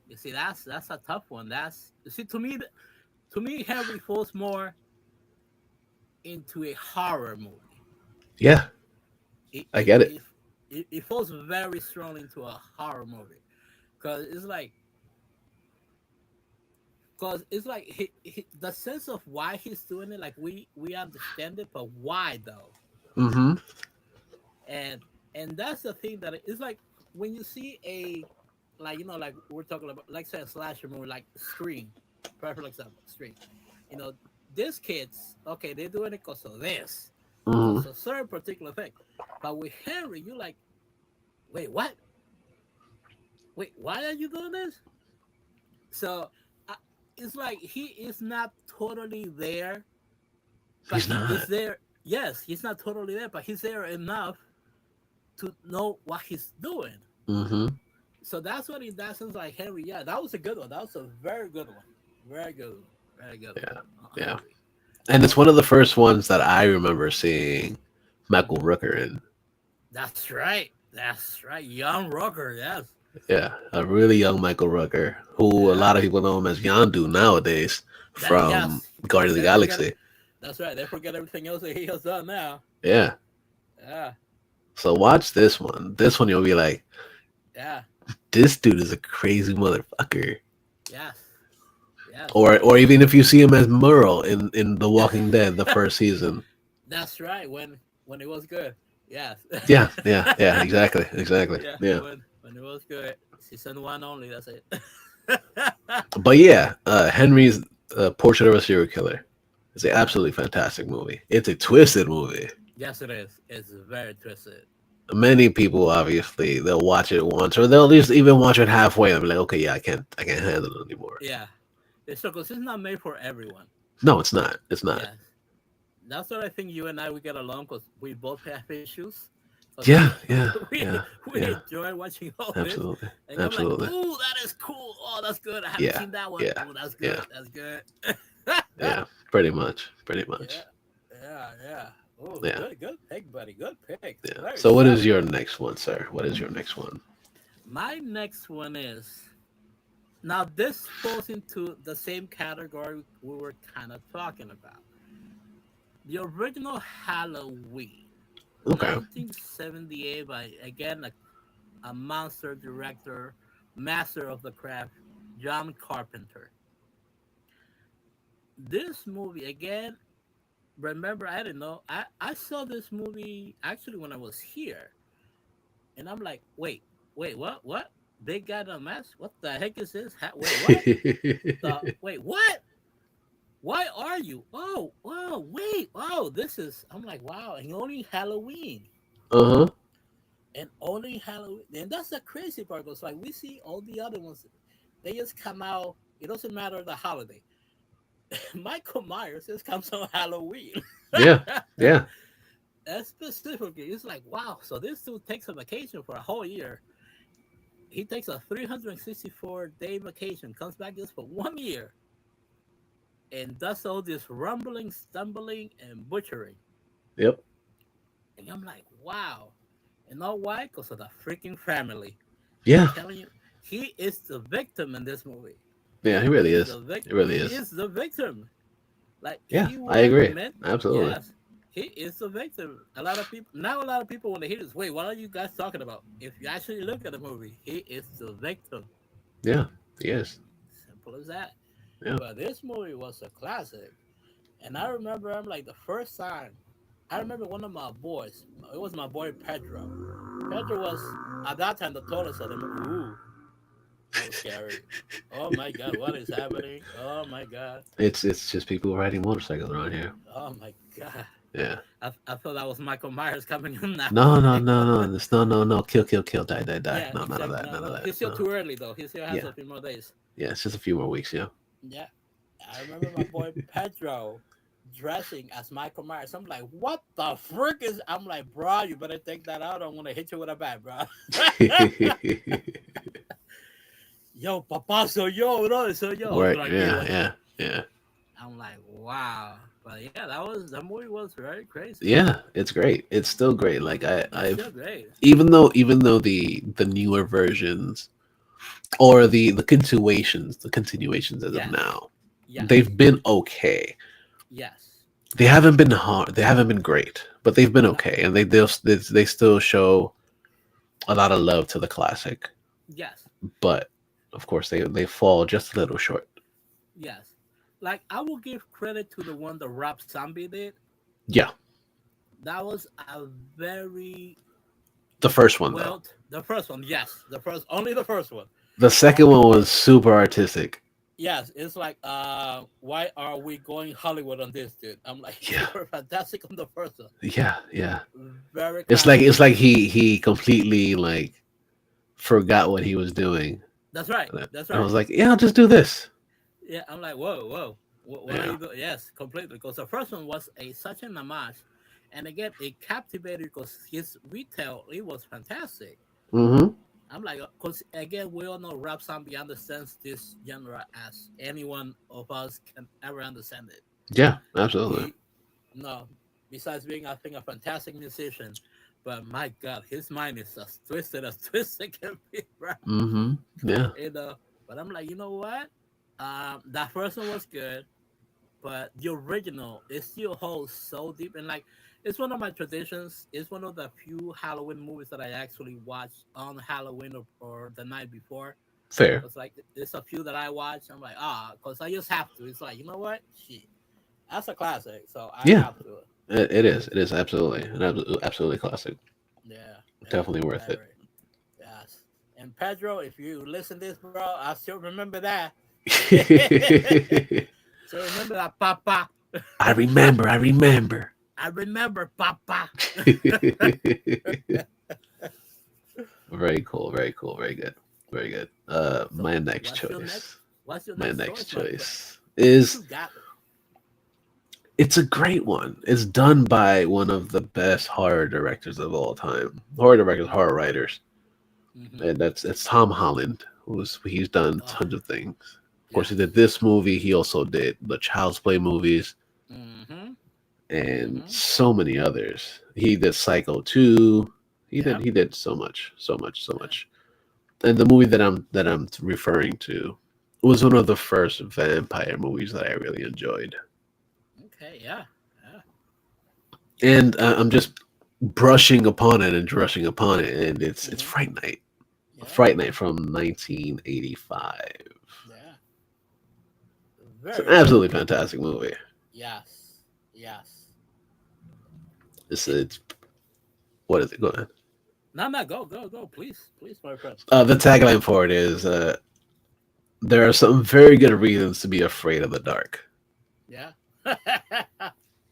you see that's a tough one. That's you see to me Henry falls more into a horror movie. Yeah, It I it get it. it, it falls very strong into a horror movie because it's like the sense of why he's doing it. Like we understand it, but why though? Mm-hmm. and and that's the thing that it's like when you see a like like we're talking about like say a slasher movie like Scream, perfect example, Scream. You know, these kids, okay, they're doing it because of this, Mm-hmm. because of certain particular thing. But with Henry, you're like, wait, what? Wait, why are you doing this? So uh, it's like he is not totally there, but He's he is not. there. Yes, he's not totally there, but he's there enough to know what he's doing. Mm-hmm. So that's what in that sense, like Henry, yeah, that was a good one. That was a very good one. Very good one. Very good one. Yeah, yeah. Henry. And it's one of the first ones that I remember seeing Michael Mhm. Rooker in. That's right. That's right. Young rocker, yes. Yeah, a really young Michael Rooker, who a Yeah. lot of people know him as Yondu nowadays That from yes. Guardians of the They forget it. Galaxy. That's right. They forget everything else that he has done now. Yeah. Yeah. So watch this one. This one you'll be like, Yeah. this dude is a crazy motherfucker. Yes. Yes. Or even if you see him as Merle in The Walking Dead, the first season. That's right. When it was good. Yes. Yeah, yeah, yeah, exactly, exactly. Yeah. Yeah. When it was good. Season one only. That's it. But yeah, Henry's Portrait of a Serial Killer is an absolutely fantastic movie. It's a twisted movie. Yes, it is. It's very twisted. Many people obviously they'll watch it once or they'll just even watch it halfway and be like, okay, yeah, I can't handle it anymore. Yeah. It's because it's not made for everyone. No, it's not. It's not. Yes. That's what I think you and I we get along because we both have issues. Because Yeah, yeah, we yeah, we yeah. enjoy watching all this, Absolutely. and you're like, Absolutely. "Ooh, that is cool! Oh, that's good! I haven't Yeah, seen that one. yeah, Oh, that's yeah, good! That's good." yeah. Pretty much. Pretty Yeah, much. yeah. Oh, Yeah. good pick, buddy. Good pick. Yeah. Very So what is solid. your next one, sir? What is your next one? My next one is now this falls into the same category we were kind of talking about. The original Halloween, Okay. 1978, by again a monster director, master of the craft, John Carpenter. This movie again, remember I didn't know. I saw this movie actually when I was here, and I'm like, wait, what? Big guy in a mask? What the heck is this? Wait, what? Wait, what? Why are you? Wait, this is. I'm like, wow, and only Halloween. Uh-huh. And only Halloween. And that's the crazy part. Because like we see all the other ones, they just come out. It doesn't matter the holiday. Michael Myers just comes on Halloween. Yeah. Yeah. And specifically, it's like wow. So this dude takes a vacation for a whole year. He takes a 364-day vacation, comes back just for 1 year, and does all this rumbling, stumbling, and butchering. Yep. And I'm like, wow. You know why? Because of the freaking family. I'm Yeah. telling you, he is the victim in this movie. Yeah, he really He's is. the It victim. really He is. is the victim. Like Yeah, he I was agree. meant. Absolutely. Yes, he is the victim. A lot of people now. A lot of people when they hear this, wait, what are you guys talking about? If you actually look at the movie, he is the victim. Yeah, he is. simple as that. Yeah. But this movie was a classic. And I remember, I'm like, the first time, I remember one of my boys, it was my boy Pedro. Pedro was, at that time, the tallest of them. Ooh, that was scary. Oh my God, what is happening? Oh my God. It's just people riding motorcycles around here. Oh my God. Yeah. I thought that was Michael Myers coming in now. No, no, no, no. It's no. Kill, kill, kill. Die, die, die. Yeah, No, none of exactly. that. No, None of no, that. he's still No. too early though. He still has Yeah. a few more days. Yeah. It's just a few more weeks. Yeah. Yeah, I remember my boy Pedro dressing as Michael Myers. I'm like, what the frick is? I'm like, bro, you better take that out. I'm gonna hit you with a bat, bro. Yo, papa, so yo, no, so yo, Right. Yeah. tranquilo. Yeah. Yeah. I'm like, wow. But yeah, that movie was very crazy. Yeah. It's great. It's still great. Like It's I've still great. even though the newer versions or the continuations as of Yes, now, yes, they've been okay. yes. They haven't been hard. They haven't been great, but they've been No, okay, and they still show a lot of love to the classic. yes, But of course, they fall just a little short. yes. Like I will give credit to the one the Rap Zombie did. Yeah, That was a very the first one though. well, the first one, yes, the first, only the first one. The second Only one the was first. super artistic. Yes, it's like, why are we going Hollywood on this, dude? I'm like, you Yeah, were fantastic on the first one, yeah. very It's classic. like he completely like forgot what he was doing. That's right, And that's I right. was like, yeah, I'll just do this. Yeah, I'm like, whoa, whoa, what are Yeah. you doing? Yes, completely. Because the first one was a such an homage, and again, it captivated because his retail it was fantastic. Mm-hmm. I'm like, because again, we all know Rap Zombie understands this genre as anyone of us can ever understand it. Yeah, absolutely. He, no, besides being, I think, a fantastic musician, but my God, his mind is as twisted can be, right? Mm-hmm. Yeah. You know, but I'm like, you know what? That first one was good, but the original it still holds so deep, and like, it's one of my traditions. It's one of the few Halloween movies that I actually watch on Halloween or the night before. Fair. It's like it's a few that I watch. I'm like, because I just have to. It's like, you know what? Shit, that's a classic, so I Yeah, have to. it is. It is absolutely absolutely classic. Yeah, yeah, Definitely worth it. very. Yes. And Pedro, if you listen to this, bro, I still remember that. So remember that, Papa. I remember. I remember. I remember, Papa. Very cool. Very cool. Very good. Very good. So, My next what's your next? choice. What's your My next next choice, my friend? choice What you is got? it's a great one. It's done by one of the best horror directors of all time. Horror directors, horror writers, Mm-hmm. and that's it's Tom Holland. He's done Oh, tons of things. Of course, he did yes. this movie. He also did the Child's Play movies Mm-hmm. and Mm-hmm. so many others. He did Psycho 2. Yep. He did so much, so much, so Yeah. much. And the movie that I'm referring to was one of the first vampire movies that I really enjoyed. Okay. Yeah. Yeah. And I'm just brushing upon it and brushing upon it, and it's Mm-hmm. Fright Night. Yeah. Fright Night from 1985. Yeah. It's an Very good absolutely movie. fantastic movie. Yes. Yes. It, It's what is it? Go ahead. no, no, go, please, please, my friend. The tagline for it is there are some very good reasons to be afraid of the dark. Yeah.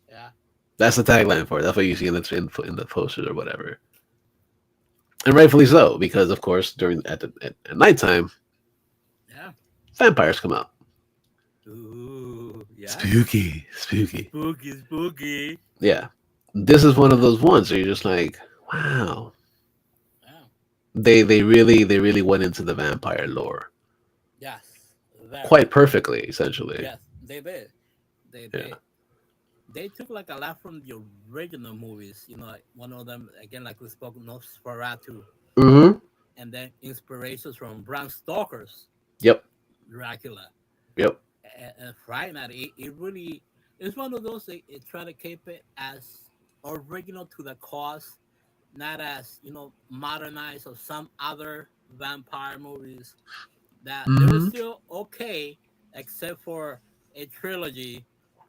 Yeah. That's the tagline for it. That's what you see in the posters or whatever. And rightfully so, because of course during at nighttime, Yeah. vampires come out. Ooh. Yes. Spooky, spooky. Spooky, spooky. Yeah, this is one of those ones where you're just like, wow. Yeah. They really went into the vampire lore Yes. Very. quite perfectly, essentially. Yes. They did. They Yeah. did. They took like a lot from the original movies. You know, like one of them again, like we spoke, Nosferatu, Mm-hmm. and then inspirations from Bram Stoker's Yep. Dracula Yep. and Friday Night. It really it's one of those. It try to keep it as original to the cause, not as modernized or some other vampire movies. that they were Hmm. still okay, except for a trilogy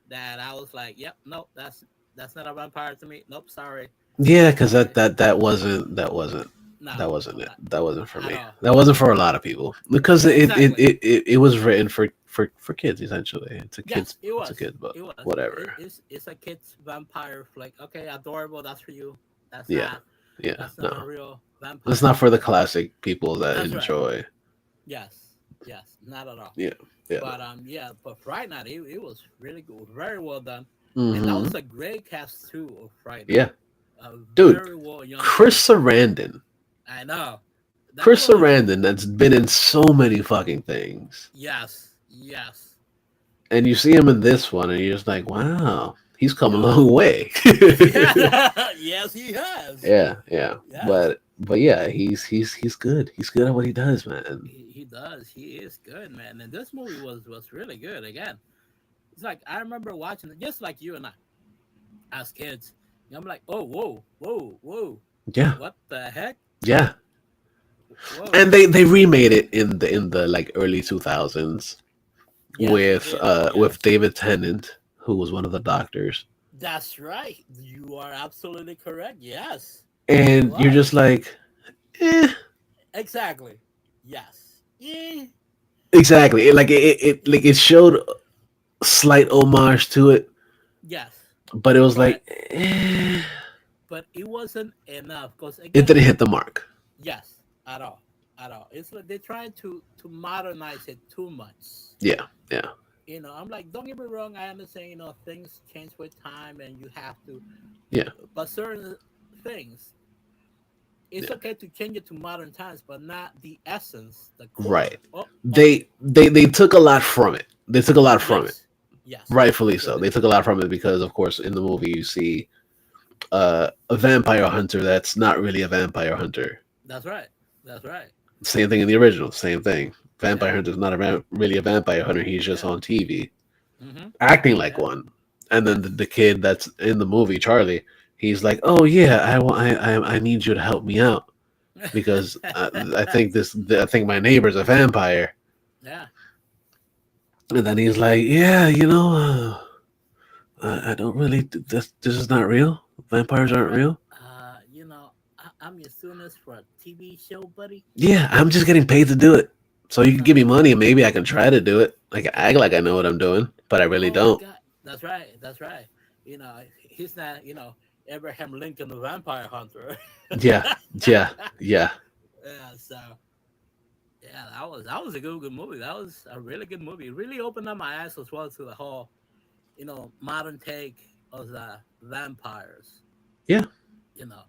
that I was like, yep, nope, that's not a vampire to me. Nope, sorry, Yeah, because sorry, that no, wasn't it. not That wasn't for at me. all. That wasn't for a lot of people because Exactly. it was written for kids essentially. Yes, it It's a was. kid's book. It was. Whatever. It's a kid's vampire flick. Okay, adorable. That's for you. That's Yeah, not. yeah. That's not a No, real it's vampire. not for the classic people that That's right. enjoy. Yes. Yes. Not at all. Yeah, yeah. But yeah. But Fright Night, it was really good. Very well done, and that Hmm. was a great cast too of Fright Night. Yeah, A dude. very well young Chris cast. Sarandon. I know. That Chris was Sarandon. That's been in so many fucking things, yes. Yes. and you see him in this one, and you're just like, wow, he's come a Yep. long way. Yeah. Yes, he has. Yeah, yeah. Yes. But yeah, he's good. He's good at what he does, man. He does. He is good, man. And this movie was really good. Again, it's like I remember watching it just like you and I as kids. And I'm like, oh, whoa, whoa, whoa, Yeah, what the heck? yeah. Whoa. And they remade it in the like early 2000s Yes, they did. with Yes, David Tennant, who was one of the doctors. that's right. You are absolutely correct. Yes, it And you're just was like, eh. exactly. Yes. Yeah. Exactly. Like it showed slight homage to it, Yes, but it was but like, eh. it wasn't enough because It again, didn't hit the mark. yes, at all, at all. It's like they're trying to modernize it too much. Yeah, yeah, I'm like, don't get me wrong, I understand, things change with time and you have to, yeah. but certain things, it's Yeah. okay to change it to modern times, but not the essence, the core Right. of it. They took a lot from it. They took a lot from it. Yes, yes, Rightfully they so. They did. took a lot from it because, of course, in the movie you see a vampire hunter that's not really a vampire hunter. That's right. That's right. Same thing in the original. Same thing. Vampire Yeah, hunter is not really a vampire hunter. He's just yeah. on TV Mm-hmm. acting like Yeah. one. And then Yes. the kid that's in the movie, Charlie, he's like, "Oh yeah, I need you to help me out because I think my neighbor's a vampire." Yeah. And then he's like, "Yeah, you know, I don't really. This is not real. Vampires That's aren't right. real. I'm your student for a TV show, buddy. Yeah, I'm just getting paid to do it. So you can give That's me right. money and maybe I can try to do it. I can act like I know what I'm doing, but I really Oh my don't." God. That's right. That's right. He's not, Abraham Lincoln, the vampire hunter. Yeah, yeah, yeah, Yeah. So yeah, that was a good movie. That was a really good movie. It really opened up my eyes as well to the whole, modern take of the vampires. yeah. You know,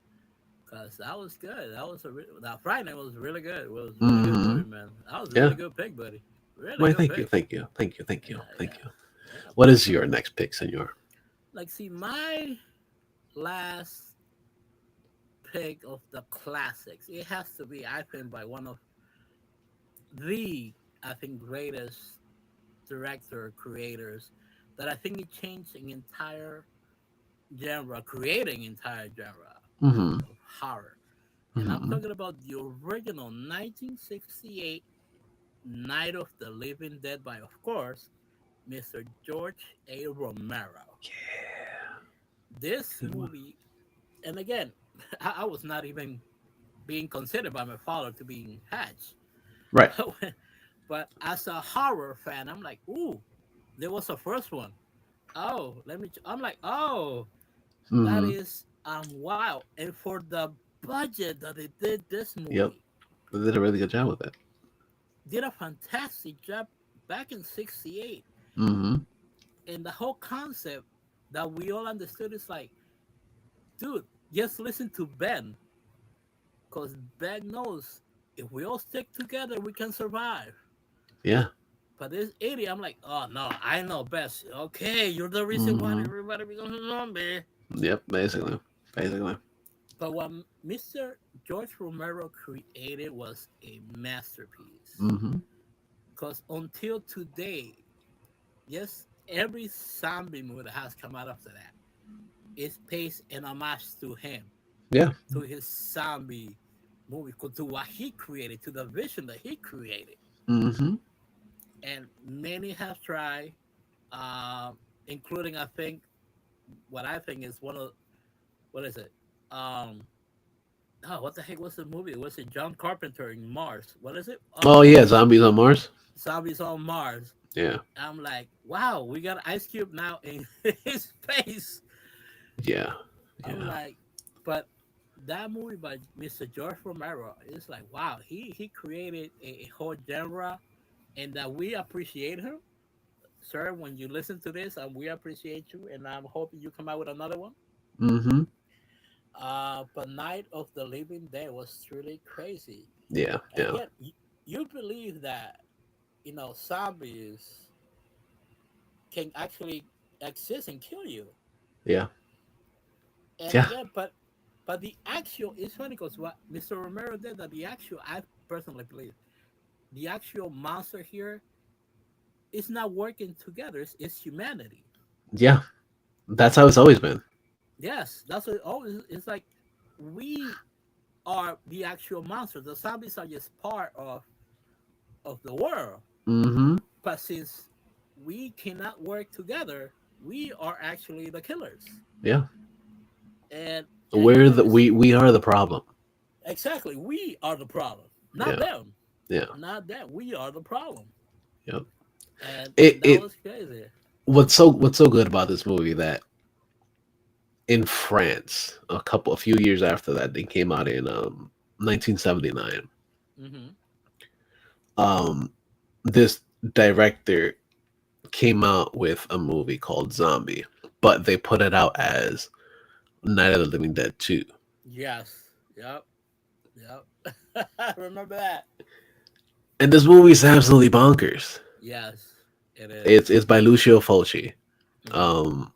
because that was good. That Friday was really good. It was a really good Hmm. movie, man. That was a Yeah. really good pick, buddy. Really Why? good Thank you, pick. thank you, thank you, thank you, Yeah, thank yeah, you. yeah, What is your next pick, Senor? like, see, my last pick of the classics, it has to be, I think, by one of the, I think, greatest director creators that I think it changed an entire genre, creating entire genre Mm-hmm. of horror. And I'm Mm-hmm. talking about the original 1968 Night of the Living Dead by, of course, Mr. George A. Romero. This Good one. movie, and again, I was not even being considered by my father to be hatched. Right. But as a horror fan, I'm like, ooh, there was a first one. Oh, I'm like, oh, that Mm-hmm. is wow. And for the budget that they did this Yep. movie, They did a really good job with it. did a fantastic job back in '68. Mm-hmm. And the whole concept that we all understood is like, dude, just listen to Ben, because Ben knows if we all stick together, we can survive. Yeah. But this idiot, I'm like, oh no, I know best. Okay, you're the reason why Mm-hmm. everybody becomes a zombie. Yep. Basically. Basically. But what Mr. George Romero created was a masterpiece. Mm-hmm. Because until today, yes, every zombie movie that has come out after that is pays an homage to him, Yeah. to his zombie movie, to what he created, to the vision that he created. Mm-hmm. and many have tried, including I think what I think is one of what is it? Um, oh, what the heck was the movie? Was it John Carpenter in Mars? What is it? Oh yeah, Zombies on Mars. Zombies on Mars. Yeah, I'm like, wow, we got Ice Cube now in his face. yeah, I'm yeah, like, but that movie by Mr. George Romero is like, wow, he created a whole genre, and that we appreciate him, sir. When you listen to this, and we appreciate you, and I'm hoping you come out with another one. mm-hmm. But Night of the Living Dead was truly crazy. Yeah, yeah, Again, you believe that zombies can actually exist and kill you, yeah, and yeah, again, but the actual it's funny because what Mr. Romero did that the actual I personally believe the actual monster here is not working together. It's humanity. yeah. That's how it's always been. Yes, that's what it always. It's like we are the actual monsters. The zombies are just part of the world. Mm-hmm. But since we cannot work together, we are actually the killers. Yeah, And we're again, the it's we are the problem. exactly we are the problem, not Yeah, them, yeah, not them. We are the problem, yeah. and that It was crazy. what's so good about this movie that in France, a few years after that, they came out in 1979. Hmm. Um, this director came out with a movie called Zombie, but they put it out as Night of the Living Dead 2. Yes. Yep. Yep. I remember that. And this movie is absolutely bonkers. Yes, it is. It's by Lucio Fulci. Hmm. Um,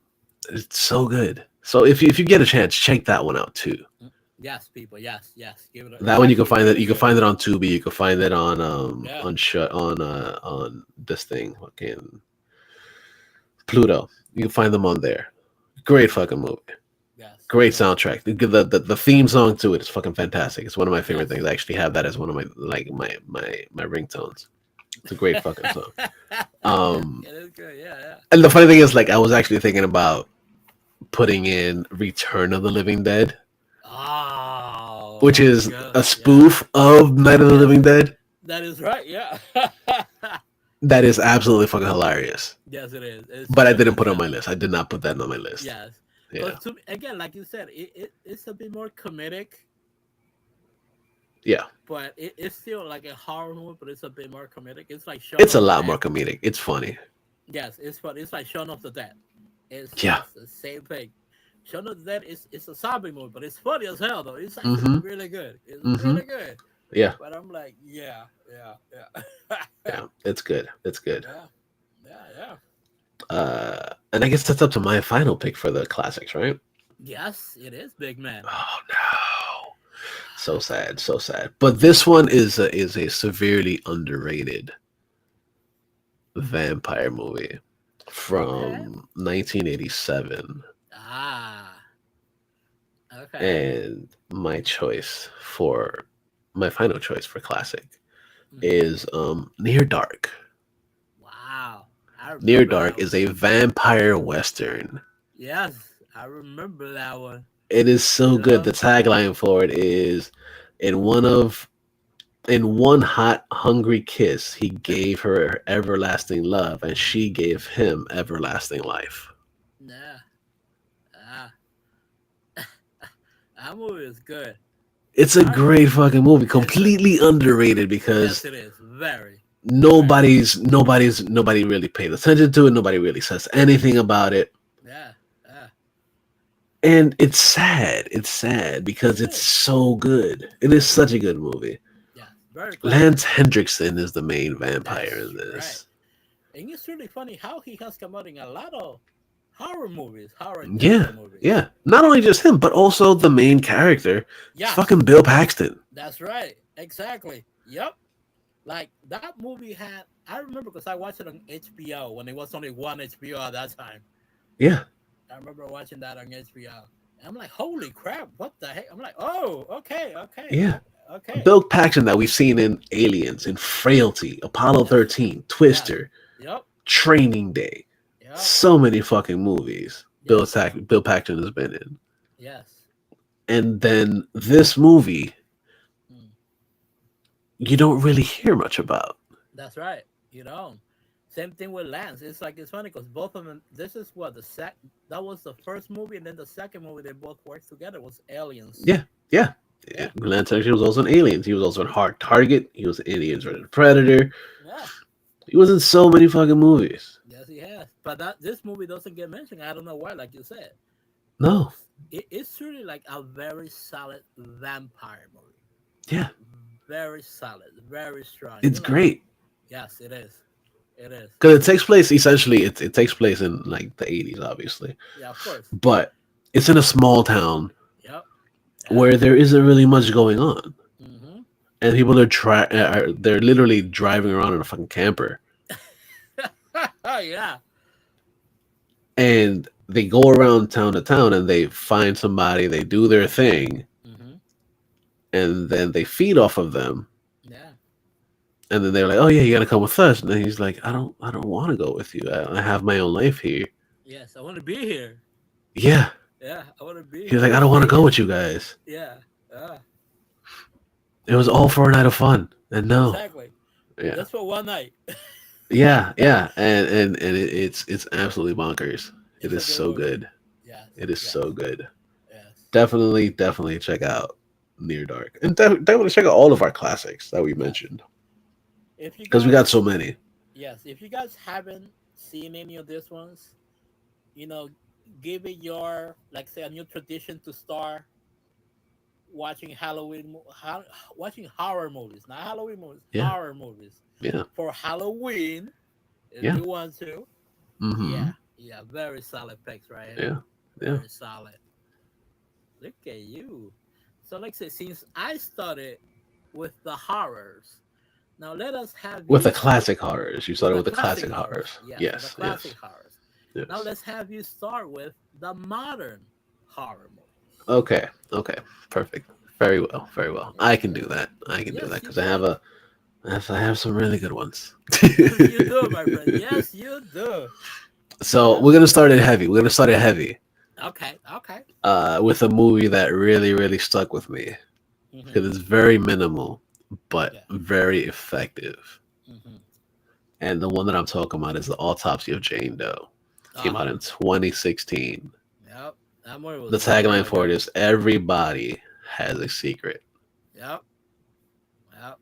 it's so good. So if you get a chance, check that one out too. Yes, people. Yes, yes. Give it. That It's one you can actually find it. really You can good. find it on Tubi. You can find it Yeah. on this thing, fucking Pluto. You can find them on there. Great fucking movie. Yes. Great Yes. soundtrack. The theme song to it is fucking fantastic. It's one of my favorite things. Yes. I actually have that as one of my ringtones. It's a great fucking song. Um, It is good. Yeah. Yeah. and the funny thing is, like, I was actually thinking about putting in Return of the Living Dead, Oh, which is good. a Yeah. spoof of Night of the Yes, Living Dead. that is right. Yeah. That is absolutely fucking hilarious. Yes, it is. It's But I good. didn't put It's it on good. my list. I did not put that on my list. Yes, Yeah. because again, like you said, it's a bit more comedic, Yeah. but it's still like a horror movie, but it's a bit more comedic. It's like Shaun It's a of the lot more Dead. comedic. It's funny. Yes, it's fun. It's like Shaun of the Dead. Yeah. It's the same thing. Shaun of the Dead is it's a zombie movie, but it's funny as hell though. It's actually Mm-hmm. really good. It's Mm-hmm. really good. Yeah. But I'm like, yeah, yeah, yeah, Yeah. It's good. It's good. yeah, yeah, yeah. And I guess that's up to my final pick for the classics, right? Yes, it is, big man. Oh no. So sad, so sad. But this one is a severely underrated vampire movie Okay. from 1987, Ah. Okay. and my final choice for classic Hmm. is Near Dark. Wow. I Near remember Dark that is one. a vampire western. Yes, I remember that one. It is so You good. know? The tagline for it is in one of in one hot, hungry kiss, he gave her everlasting love, and she gave him everlasting life. Yeah. Ah. That movie is good. It's a I great fucking movie, it's a completely underrated yes, because it is. Very, very. nobody really paid attention to it. Nobody really says anything about it, Yeah. Yeah. and it's sad. It's sad because It it's is. so good. It is such a good movie. Yeah. Very classic. Lance Hendrickson is the main vampire That's in right. this. And it's really funny how he has come out in a lot of horror movies, horror genre Yeah, movies. yeah. Not only just him, but also the main character. It's fucking Yes, Bill Paxton. that's right. Exactly. Yep. Like that movie had. I remember because I watched it on HBO when it was only one HBO at that time. Yeah, I remember watching that on HBO. I'm like, holy crap, what the heck? I'm like, oh, okay, okay. yeah. Okay. Bill Paxton that we've seen in Aliens, in Frailty, Apollo Yes. 13, Yes. Twister, Yep. Training Day. Yep. So many fucking movies Yes. Bill Paxton has been in. Yes. And then this movie, Mm. you don't really hear much about. That's right. You know, same thing with Lance. It's like it's funny because both of them. This is what the sec. That was the first movie, and then the second movie they both worked together was Aliens. Yeah, yeah. Yeah. Lance actually was also in Aliens. He was also in Hard Target. He was in Aliens vs. Predator. Yeah. He was in so many fucking movies. Yes, he has. But that this movie doesn't get mentioned. I don't know why. Like you said, No. because it's really like a very solid vampire movie. Yeah, Very solid. Very strong. it's You like. great. Yes, it is. It is. Because it takes place essentially, it takes place in like the 80s, obviously. Yeah. Of course. But it's in a small town Yep. Yeah. where there isn't really much going on. Mm-hmm. And people they're literally driving around in a fucking camper. Oh yeah. And they go around town to town and they find somebody, they do their thing, Mm-hmm. and then they feed off of them. Yeah. And then they're like, "Oh yeah, you gotta come with us." And then he's like, I don't want to go with you. I have my own life here." Yes, I want to be here. Yeah, Yeah, I want to be he's here. like, "I don't want to go with you guys." Yeah. It was all for a night of fun, and no, Exactly. yeah, Just for one night. yeah, and it's absolutely bonkers. It It's a is good so movie. good. Yes. It is Yes. so good. Yes. Definitely check out Near Dark, and definitely check out all of our classics that we Yes. mentioned If you because we got guys, so many. yes, if you guys haven't seen any of these ones, you know, give it your like say a new tradition to start watching watching horror movies, not Halloween movies, Yeah, horror movies yeah, for Halloween if yeah. you want to. Mm-hmm. Yeah, yeah, very solid picks right here. Yeah, yeah. Very solid. Look at you. So, like I said, since I started with the horrors, now let us have With you the classic horrors, you with started the with the classic classic horrors. horrors. Yes, with the Yes, classic yes, horrors. Now yes. let's have you start with the modern horror movies. Okay, okay, perfect. Very well, very well. Yeah, I can do yeah. that. I can do that Yes, you because I have can. a I have some really good ones. Yes, you do, my friend. Yes, you do. So Yep. we're gonna start it heavy. We're gonna start it heavy. Okay. Okay. With a movie that really stuck with me Mm-hmm. because it's very minimal but Yeah. very effective. Mm-hmm. And the one that I'm talking about is The Autopsy of Jane Doe. Came Ah. out in 2016. Yep. That movie The was tagline really for it good. is "Everybody has a secret," Yep. Yep.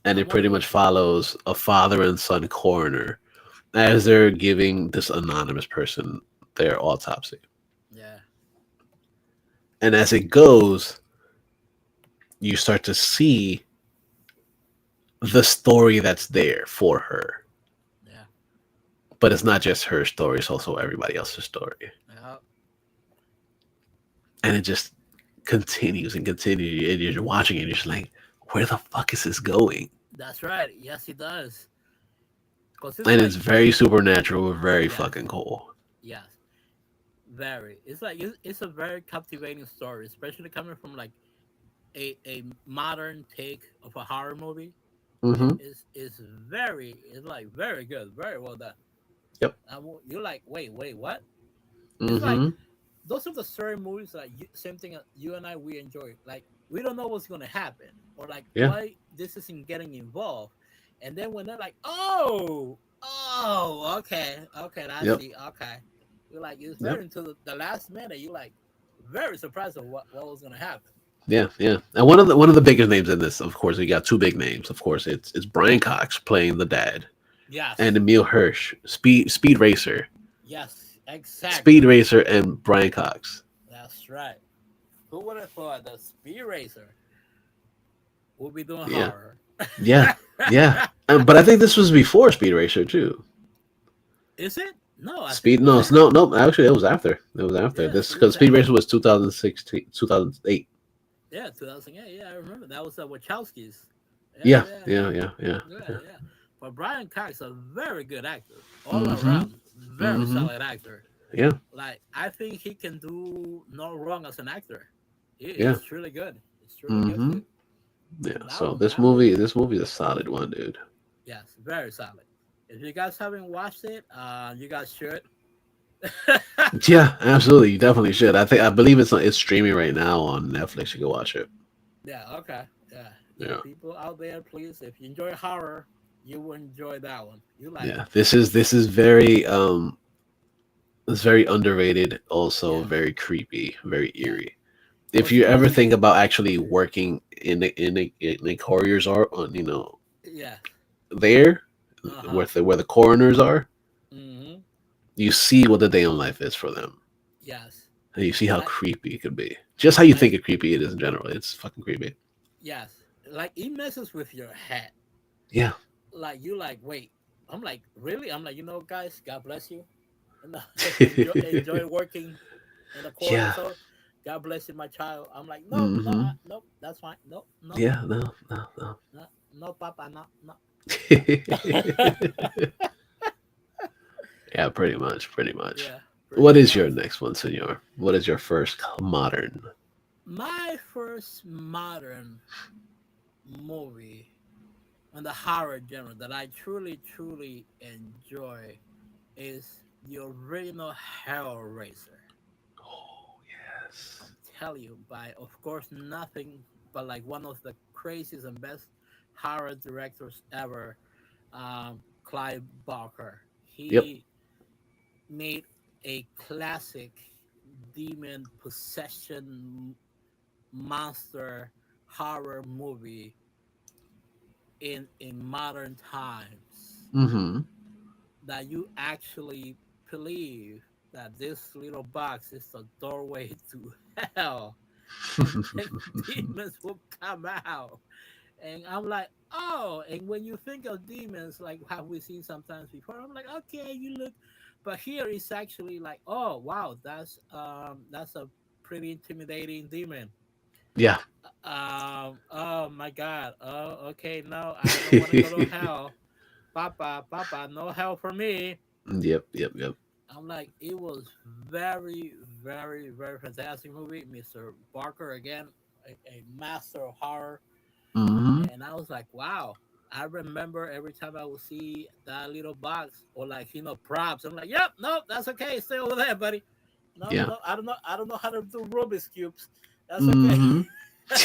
and That it movie pretty much was good. follows a father and son coroner as they're giving this anonymous person their autopsy. Yeah. And as it goes, you start to see the story that's there for her. Yeah. But it's not just her story, it's also everybody else's story. Yep. And it just continues and continues. And you're watching it, and you're just like, where the fuck is this going? That's right. Yes, he does. Cause it's And it's like very supernatural, very yes, fucking cool. yes, very. It's like it's a very captivating story, especially coming from like a modern take of a horror movie. Mm-hmm. Is very it's like very good, very well done. Yep. You're like, wait, what? It's like Mm-hmm. those are the certain movies that same thing you and I we enjoy. Like we don't know what's gonna happen or like Yeah. why this isn't getting involved, and then when they're like, oh, okay, I Yep. see, okay. You're like it's Yep. very into the last minute. You're like very surprised of what was gonna happen. Yeah, yeah. And one of the biggest names in this, of course, we got two big names. Of course, it's Brian Cox playing the dad, and Yes, Emil Hirsch, Speed Racer, yes, Speed exactly. Racer, and Brian Cox. That's right. Who would have thought the Speed Racer will be doing Yeah, horror? yeah, yeah. But I think this was before Speed Racer too. Is it? No, I think Speed it was no after. no Actually, it was after. It was after this Yes, it because was Speed after. Racer was 2016, 2008. Yeah, 2008. Yeah, I remember that was the Wachowskis. Yeah, Yeah, yeah, yeah, yeah, yeah, yeah, yeah, yeah. yeah. But Brian Cox, a very good actor, all Mm-hmm. around, very Mm-hmm. solid actor. Yeah, Like I think he can do no wrong as an actor. yeah. It's really good. It's really good Mm-hmm. too. Yeah. That So was that was this movie is a solid one, dude. yes, very solid. If you guys haven't watched it, you guys should. Yeah, absolutely. You definitely should. I believe it's streaming right now on Netflix. You can watch it. Yeah, okay. Yeah. Yeah. Yeah. People out there, please, if you enjoy horror, you will enjoy that one. You like Yeah. This is very it's very underrated, also yeah, very creepy, very yeah. eerie. If What's you ever crazy think about actually working in a courier's art on yeah. there Uh-huh. where the coroners are, Mm-hmm. you see what the day in life is for them. Yes. And you see how Like creepy it could be. Just how you like think it creepy it is in general. It's fucking creepy. yes. Like it messes with your head. Yeah. Like you like, wait. I'm like, really? I'm like, guys, God bless you. And enjoy working in the corner. Yeah. So God bless you, my child. I'm like, no, no, Hmm. nope, that's fine. No, no, Yeah. No. No. No. no, no, Papa, no, no. Yeah. Pretty much. Pretty much. Yeah, What pretty is your much. next one, Senor? What is your first modern? My first modern movie on the horror genre that I truly, truly enjoy is the original Hellraiser. Oh I'm yes. telling you, by of course nothing but like one of the craziest and best horror directors ever, Clive Barker. Yep. He made a classic demon possession monster horror movie in modern times Mm-hmm. that you actually believe that this little box is the doorway to hell and then demons will come out. And I'm like, oh, and when you think of demons, like how we seen sometimes before, I'm like, okay, you look, but here it's actually like, oh wow, that's a pretty intimidating demon. Yeah. Oh my God. Oh, okay. No, I don't want to go to hell. Papa, Papa, no hell for me. Yep. Yep. Yep. I'm like, it was very, very, very fantastic movie. Mr. Barker again, a master of horror, Mm-hmm. and I was like, wow. I remember every time I would see that little box or like props. I'm like, yep, no, that's okay. Stay over there, buddy. No, Yeah. no, I don't know how to do Rubik's cubes. That's okay. Mm-hmm.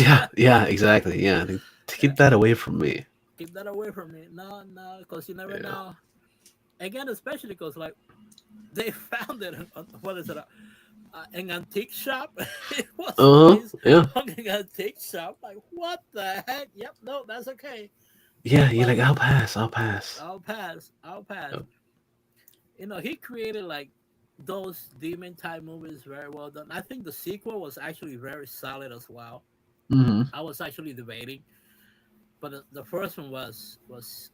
Yeah. Yeah. Exactly. Yeah. To keep that away from me. Keep that away from me. No, no, because you never Yeah. know. Again, especially because like they found it what is it? An antique shop. It was Uh huh. placed Yeah. on an antique shop. Like what the heck? Yep, no, that's okay. Yeah. You're But like, I'll pass. I'll pass. I'll pass. I'll pass. Yep. He created like those demon type movies very well done. I think the sequel was actually very solid as well. Mm-hmm. I was actually debating, but the first one was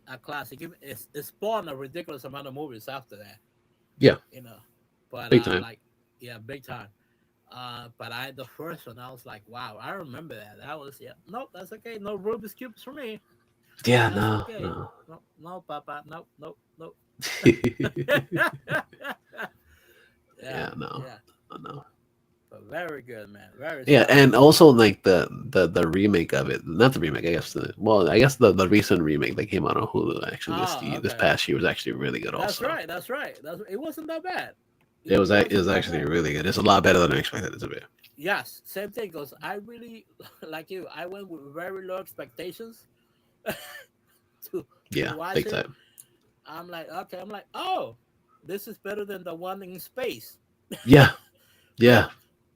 a classic. It spawned a ridiculous amount of movies after that, Yeah. you know. But Big time. like, yeah, big time. But the first one, I was like, wow, I remember that. That was yeah. Nope, that's okay. No Rubik's cubes for me. Yeah. That's No. okay. No. No, no, Papa. Nope, nope, nope. Yeah, Yeah. No. yeah. No. But very good, man. Very Yeah, solid. and also like the remake of it, not the remake, I guess I guess the recent remake that came out on Hulu actually Oh, this okay. past year was actually really good That's also. right. That's right. It wasn't that bad. It was Wasn't that actually bad. really good. It's a lot better than I expected it to be. Yes, same thing. Because I really like you. I went with very low expectations to Yeah, watch big it. time. I'm like, okay. I'm like, oh, this is better than the one in space. Yeah, More, yeah,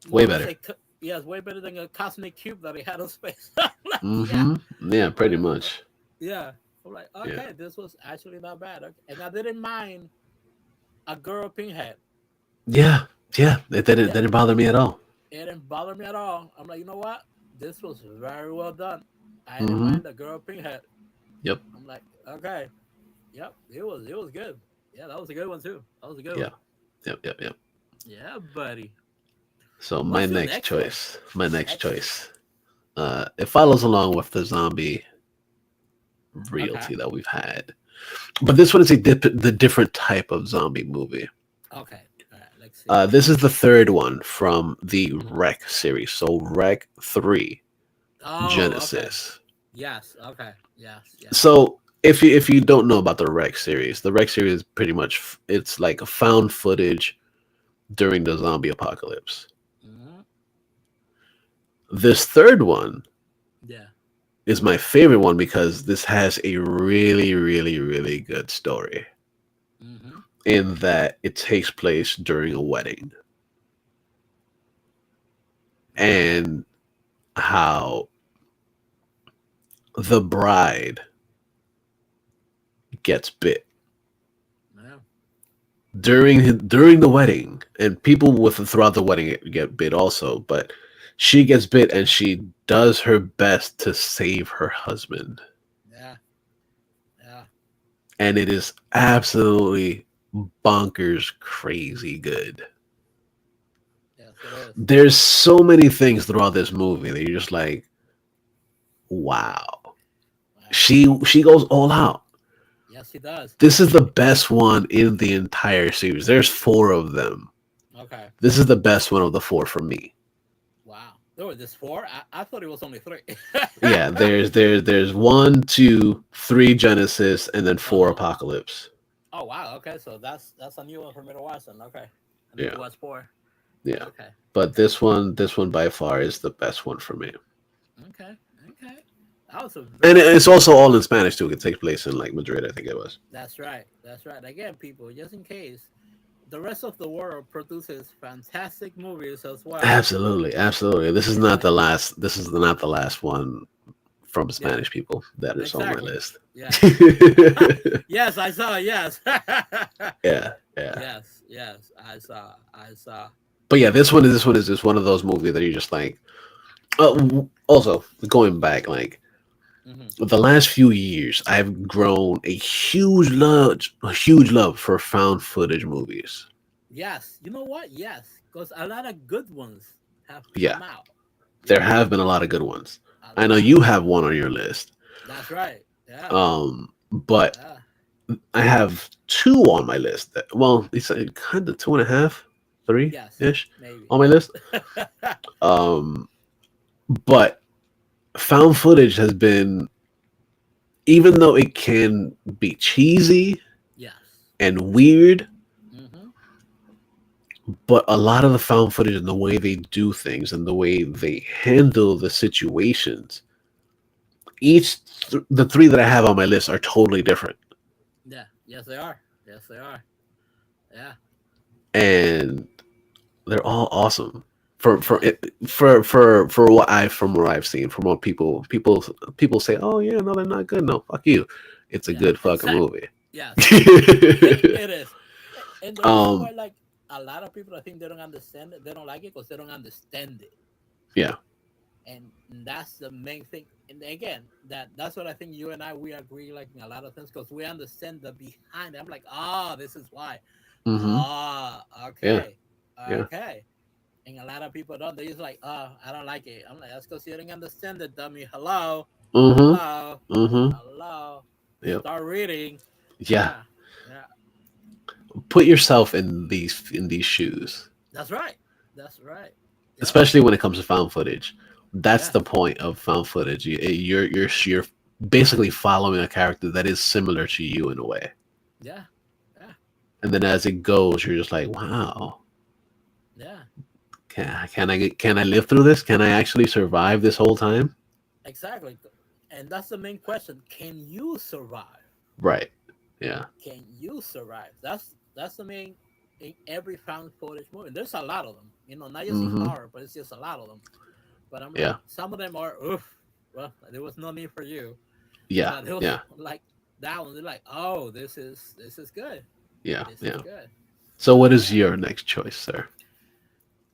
way more as better. yes, way better than a cosmic cube that he had in space. I'm like, yeah, Mm-hmm. Yeah, pretty much. yeah. I'm like, Yeah. okay, this was actually not bad. Okay. And I didn't mind a girl pinhead. Yeah, yeah. It Yeah, didn't bother me at all. it didn't bother me at all. I'm like, you know what? This was very well done. I didn't Mm-hmm. mind the girl pinhead. Yep. I'm like, okay, yep, it was good. Yeah, that was a good one too. That was a good Yeah. one. Yep. Yep. Yep. Yeah, buddy. So What's your next one? my next Next. choice, it follows along with the zombie Okay. realty that we've had. But this one is the different type of zombie movie. Okay. All right. Let's see. This is the third one from the Wreck series. So Wreck 3 Oh, okay. Genesis. Yes. Okay. Yes. Yes. So if you don't know about the Rex series is pretty much it's like a found footage during the zombie apocalypse. Hmm. This third one Yeah. is my favorite one because this has a really, really, really good story Hmm. in that it takes place during a wedding Okay. and how the bride gets bit Yeah. during the wedding, and people with throughout the wedding get bit also, but she gets bit and she does her best to save her husband, Yeah. Yeah. and it is absolutely bonkers crazy good. Yes, it is. There's so many things throughout this movie that you're just like, wow. Wow. She goes all out. Yes, he does. This is the best one in the entire series. There's four of them. Okay. This is the best one of the four for me. Wow. There were this four. I thought it was only three. Yeah, there's one, two, three Genesis, and then four Uh-huh. Apocalypse. Oh wow. Okay, so that's a new one for me to watch. Then okay, I need Yeah, to watch four. yeah. Okay. But Okay. this one by far is the best one for me. Okay. Okay. That was a And very it's good also all choice. in Spanish too. It takes place in like Madrid, I think it was. That's right. That's right. Again, people, just in case, the rest of the world produces fantastic movies as well. Absolutely, absolutely. This is not Yeah. the last. This is not the last one from Yeah. Spanish people that is on my Exactly. list. Yeah. Yes, I saw. Yes. Yeah, yeah. Yes. Yes, I saw. I saw. But yeah, this one is just one of those movies that you're just like. Also, going back, like Hmm. the last few years, I've grown a huge love for found footage movies. Yes. You know what? Yes, because a lot of good ones have Yeah, come out. there Yeah, have been a lot of good ones. a I know lot you of good have ones. one on your list. That's right. Yeah. But Yeah. I have two on my list. Well, it's kind of two and a half, three Yes. ish Maybe. on my list. Um, but found footage has been, even though it can be cheesy Yes. and weird, Hmm. but a lot of the found footage and the way they do things and the way they handle the situations, the three that I have on my list are totally different, Yeah. Yes, they are. Yes, they are. Yeah. and they're all awesome. For for Yeah. it, for what I from what I've seen, from what people say, oh yeah, no, they're not good. No, fuck you. It's a Yeah. good fucking Exactly. movie. Yes. It is. And the reason why, um, like, a lot of people, I think they don't understand it. They don't like it because they don't understand it. yeah. And that's the main thing. And again, that's what I think you and I we agree like in a lot of things because we understand the behind. I'm like, oh, this is why. Hmm. Oh, Yeah. okay, Yeah. okay. And a lot of people don't. They just like, oh, I don't like it. I'm like, that's because you didn't understand it, dummy. Hello, Hmm. hello, Hmm. hello. Yep. Start reading. Yeah. Yeah, yeah. Put yourself in these shoes, That's right. That's right. Yep. especially when it comes to found footage. That's Yeah. the point of found footage. You're basically following a character that is similar to you in a way, Yeah. Yeah. and then as it goes, you're just like, wow, Yeah. can I live through this? Can I actually survive this whole time? Exactly. And that's the main question. Can you survive? Right. Yeah. Can you survive? That's the main in every found footage movie. There's a lot of them, not just in Hmm. horror, but it's just a lot of them. But I'm like, Yeah. some of them are, oof, well, there was no need for you. Yeah. But there was Yeah. like that one. They're like, oh, this is good. Yeah. This is Yeah. good. So, what is Yeah. your next choice, sir?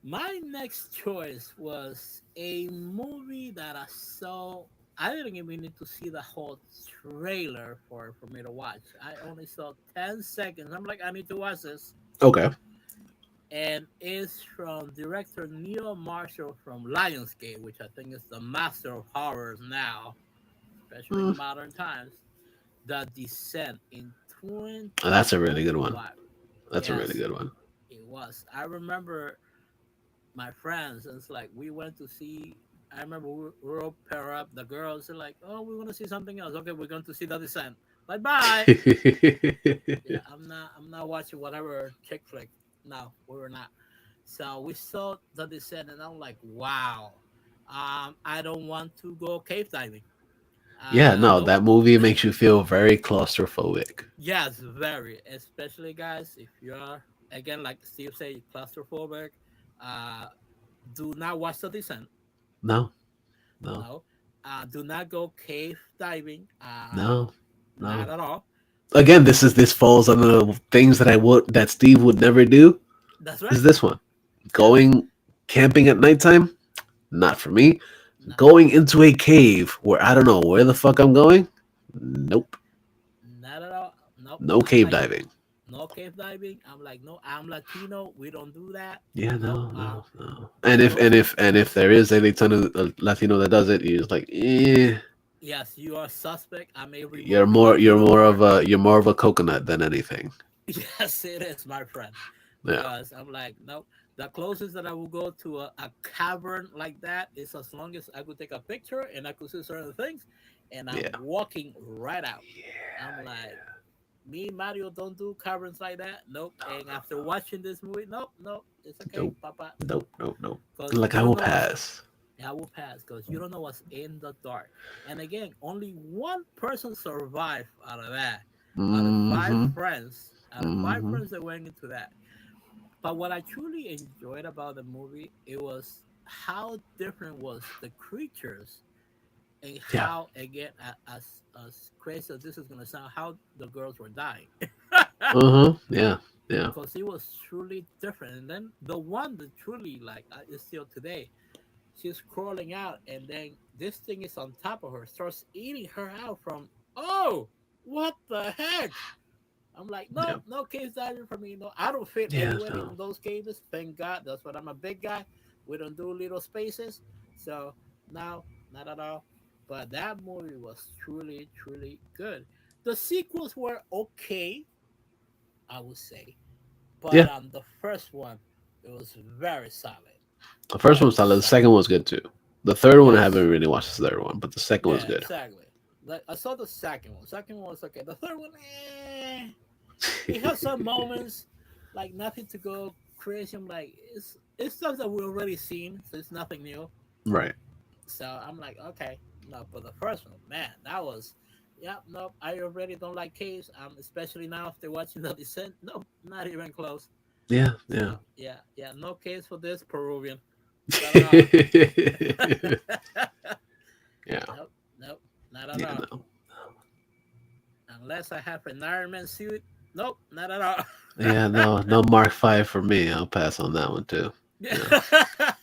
My next choice was a movie that I saw. I didn't even need to see the whole trailer for me to watch. I only saw 10 seconds. I'm like, I need to watch this. Okay. And it's from director Neil Marshall from Lionsgate, which I think is the master of horrors now, especially Mm, in modern times. The Descent in that's a really good one. 2025. That's a really Yes, good one. it was. I remember my friends, and it's like we went to see. I remember we were all pair up. The girls are like, "Oh, we want to see something else. Okay, we're going to see the Descent. Bye bye." Yeah, I'm not watching whatever chick flick. No, we were not. So we saw the Descent, and I'm like, wow. I don't want to go cave diving. Yeah, no, Nope. that movie makes you feel very claustrophobic. Yes, very. Especially guys, if you are again like Steve said, claustrophobic. Uh, do not watch the Descent. No, no, No. Do not go cave diving. no, Not no. at all. Again, this falls under the things that Steve would never do. That's Is right. this one Yes. going camping at nighttime? Not for me. No, Going into a cave where I don't know where the fuck I'm going? Nope. not at all. Nope. No I'm cave like, diving. no cave diving. I'm like, no, I'm Latino. We don't do that. Yeah, Nope. no, no, no. The closest, And if there is any ton of Latino that does it, you're just like, yes, you are suspect. I may remove you from the board. you're more of a coconut than anything. Yes, it is, my friend. Yeah, Because I'm like, no. The closest that I will go to a cavern like that is as long as I could take a picture and I could see certain things, and I'm yeah, walking right out. I'm yeah, like, me, Mario, don't do caverns like that. Nope. And after watching this movie, nope, nope, it's okay, nope, Papa. nope, nope, nope. Because Like you I don't will know what's pass. I will pass because you don't know what's in the dark. And again, only one person survived out of that. Out of five Mm-hmm. friends, out of five Mm-hmm. friends that went into that. But what I truly enjoyed about the movie, it was how different was the creatures and Yeah. how again as crazy as this is gonna sound, how the girls were dying. Uh-huh. Yeah. Yeah. Because it was truly different. And then the one that truly like is still today, she's crawling out, and then this thing is on top of her, starts eating her out from. Oh, what the heck! I'm like, Yeah. no, no cave diving for me. No, I don't fit Yeah. anywhere No. in those caves. Thank God. That's what I'm a big guy. We don't do little spaces. So now, not at all. But that movie was truly, truly good. The sequels were okay, I would say. But Yeah. the first one, it was very solid. The first one was Very solid. The solid. second one was good too. The third one I Yes. haven't really watched the third one, but the second one's Yeah, good. exactly. Like I saw the second one. Second one was okay. The third one, it has some moments like nothing to go crazy. I'm like, it's stuff that we already seen, so it's nothing new. Right. So I'm like, okay, no. But the first one, man, that was, yeah, no. I already don't like caves. Especially now after watching the Descent. No, not even close. Yeah. Yeah. So yeah, yeah, no caves for this Peruvian. Not at all. Yeah. Nope, nope, not at Yeah. all. No. Unless I have an Iron Man suit. Nope, not at all. Yeah. No. No Mark Five for me. I'll pass on that one too. Yeah. Yeah.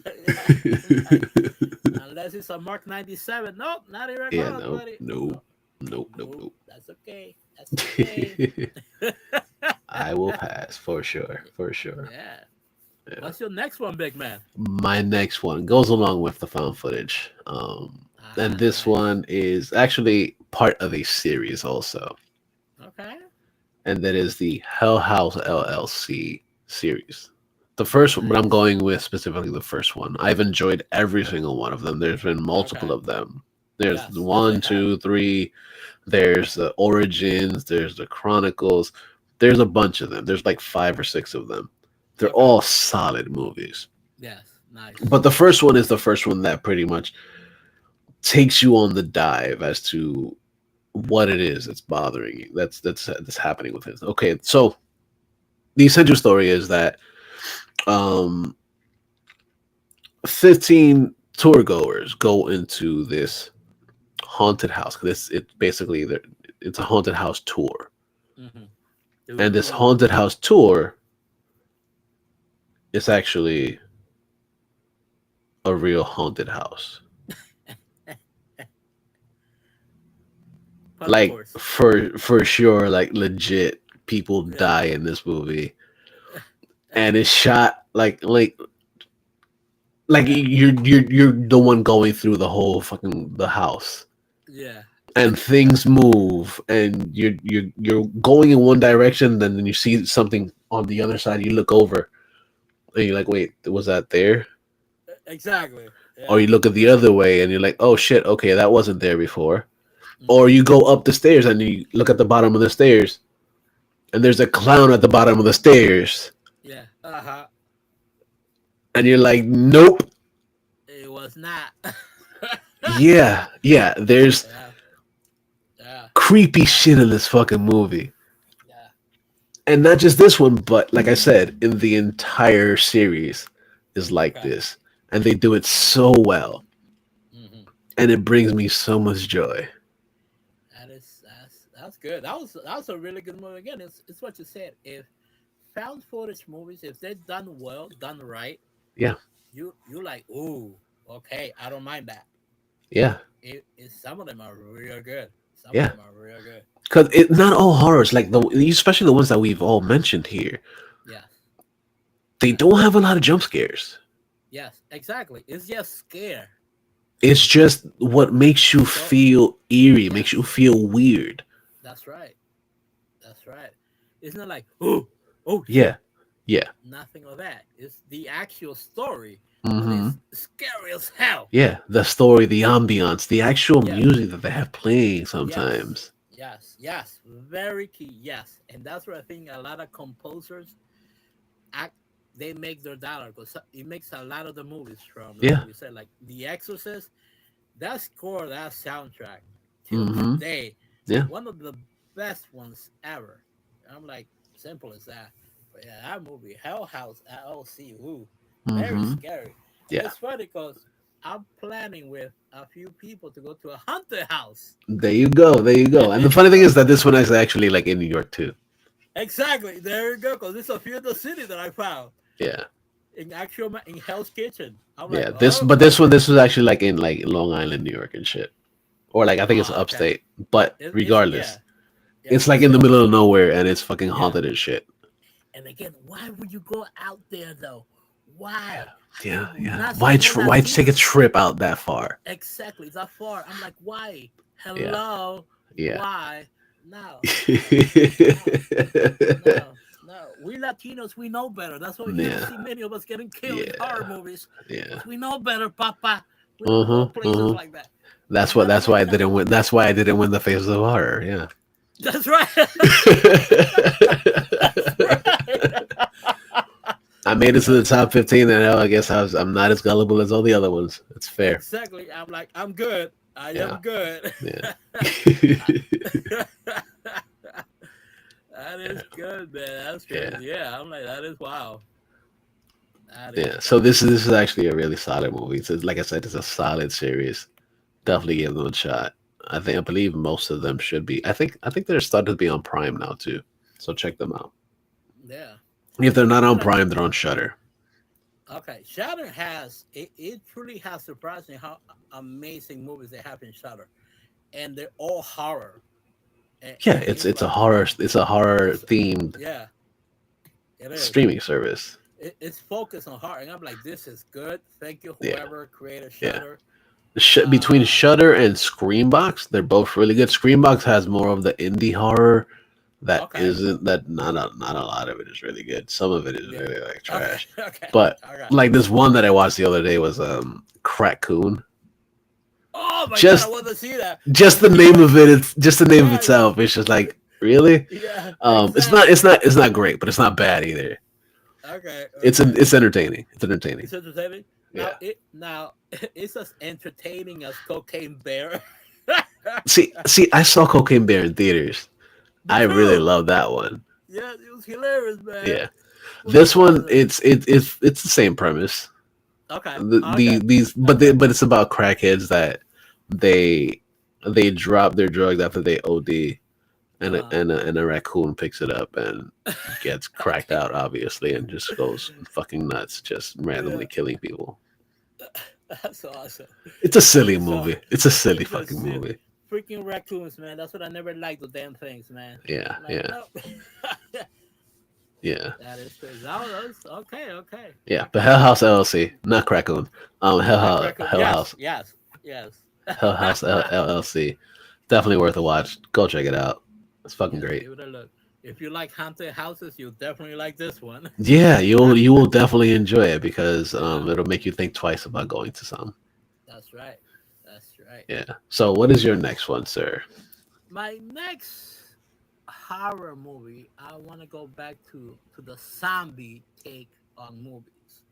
Yeah, like, unless it's a Mark 97. Nope, not even Yeah. close, No. buddy. No. Nope, Nope. Nope. nope. Nope. That's okay. That's okay. I will pass for sure. For sure. Yeah. Yeah. What's your next one, big man? My next one goes along with the found footage. And Ah, this nice. one is actually part of a series also, Okay. and that is the Hell House LLC series. The first one, but I'm Nice. going with specifically the first one. I've enjoyed every single one of them. There's been multiple Okay. of them. There's the Yes. Yes, I one, have. two, three. There's the Origins. There's the Chronicles. There's a bunch of them. There's like five or six of them. They're Okay. all solid movies. Yes. But Nice. the first one is the first one that pretty much takes you on the dive as to what it is that's bothering you. That's happening with it. Okay, so the essential story is that um 15 tour goers go into this haunted house. This it basically it's a haunted house tour, Mm-hmm. and this Ooh. haunted house tour is actually a real haunted house. But of Like course. for sure, like legit people Yeah. die in this movie, and it's shot like you're the one going through the whole fucking the house, Yeah. and things move, and you're going in one direction, then you see something on the other side, you look over, and you're like, wait, was that there? Exactly. or you Yeah. look at the other way and you're like, oh shit, okay, that wasn't there before. Or Hmm. you go up the stairs and you look at the bottom of the stairs and there's a clown at the bottom of the stairs Yeah. Uh-huh. and you're like, nope. It was not. Yeah, yeah, there's Yeah. Yeah. creepy Yeah. shit in this fucking movie. Yeah. And not just this one, but like I said, in the entire series is like Okay. this. And they do it so well. Hmm. And it brings me so much joy. That's good. That was a really good movie. Again, it's what you said. If found footage movies, if they're done well, done right, Yeah, you like, ooh, okay, I don't mind that. yeah, Some of them are real good. Some of yeah. them are real good. Because it not all horrors, like especially the ones that we've all mentioned here, Yes, they yes, don't have a lot of jump scares. yes, exactly. It's just scare. It's just what makes you So feel eerie, makes you yes, feel weird. that's right. That's right. It's not like, oh Yeah, shit. yeah, Nothing of that. It's the actual story that hmm, is scary as hell. yeah. The story, the ambiance, the actual Yeah. music that they have playing Yes. sometimes. Yes. Very key. Yes. And that's where I think a lot of composers act. They make their dollar because it makes a lot of the movies from, like Yeah, we said, like The Exorcist. That score, that soundtrack, till hmm, today, yeah, one of the best ones ever. I'm like, simple as that. But yeah, that movie, Hell House at OC, ooh, very hmm, scary. And yeah. it's funny because I'm planning with a few people to go to a haunted house. There you go, there you go. And the funny thing is that this one is actually like in New York too. Exactly, there you go. Because it's a few in the city that I found Yeah, in Hell's Kitchen. I'm like, yeah. This, oh, but this one, this was actually like in like Long Island, New York, and shit. Or like I think it's oh, okay. upstate. But It's regardless, yeah, yeah. it's like in the So middle of nowhere and it's fucking yeah. haunted as shit. And again, why would you go out there though? Why? Yeah, yeah. Not Why no why take a Latinos. trip out that far? Exactly, that far. I'm like, why? Yeah, Hello, yeah. why? No, no, no, Yeah, no. We Latinos, we know better. That's why you don't yeah, see many of us getting killed in horror yeah, movies. yeah. Because we know better, Papa. We don't go Uh-huh, places uh-huh. like that. That's And what. then That's again, why I didn't win. That's why I didn't win the Faces of Horror. Yeah. that's right. That's right. I made it to the That's top right. 15, and hell, I guess I'm not as gullible as all the other ones. It's fair. Exactly. I'm like, I'm good. I Yeah, am good. yeah, That is good, man. That's yeah, crazy. Yeah, I'm like, that is wow. That is yeah. So wow. this is actually a really solid movie. So like I said, it's a solid series. Definitely give them a shot. I believe most of them should be. I think they're starting to be on Prime now too. So check them out. Yeah. If they're not You on know, Prime, they're on Shutter. okay. Shutter has it truly has surprised me how amazing movies they have in Shutter, and they're all horror. Yeah, And it's it's a like, horror. It's a horror it's themed yeah, it is. streaming service. It's focused on horror, and I'm like, this is good. Thank you, Yeah, whoever created yeah. Shutter. Between Uh, Shutter and Screambox, they're both really good. Screambox has more of the indie horror that okay. isn't that not a lot of it is really good. Some of it is Yeah. really like Okay. trash. Okay. But Okay. like this one that I watched the other day was Crackcoon. Oh my god, I Just want to see that. just the name of it, it's just the name of Right. itself. It's just like really? Yeah. It's not Exactly. it's not great, but it's not bad either. Okay. Okay. It's entertaining. It's entertaining. It's entertaining. Yeah. Now it's as entertaining as Cocaine Bear. See, I saw Cocaine Bear in theaters. Me I really too. love that one. Yeah, it was hilarious, man. It Yeah. was This one, awesome. it's the same premise. Okay. The Okay. these Okay. but it's about crackheads that they they drop their drugs after they OD, and Uh a raccoon picks it up and gets cracked okay. out, obviously, and just goes fucking nuts, just Yeah, randomly killing people. that's awesome. It's a silly It's a movie. It's a silly it's a fucking silly movie. freaking raccoons, man. That's what I never liked the damn things, man. Yeah, I'm like, yeah, no. yeah, That is crazy. That was okay. Okay. yeah. But Hell House LLC, not Crackcoon. Not cracker. Hell Yes. House Yes. Yes. Hell House LLC. Definitely worth a watch. Go check it out. It's fucking Yes. great. Give it a look. If you like haunted houses, you'll definitely like this one. Yeah, you will definitely enjoy it because Yeah. it'll make you think twice about going to some. That's right. That's right. Yeah. So what is your next one, sir? My next horror movie, I want to go back to the zombie take on movies,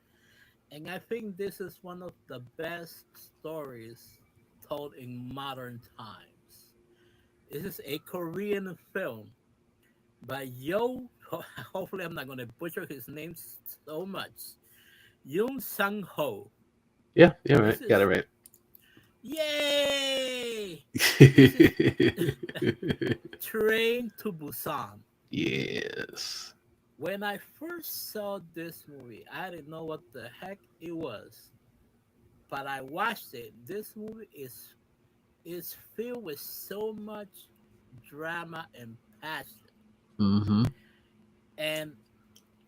and I think this is one of the best stories told in modern times. This is a Korean film by Yo. Hopefully, I'm not going to butcher his name so much. Yoon Sang Ho. Yeah, yeah, This right. Got it is right. yay. This is Train to Busan. Yes. When I first saw this movie, I didn't know what the heck it was, but I watched it. This movie is filled with so much drama and passion. Mm-hmm. And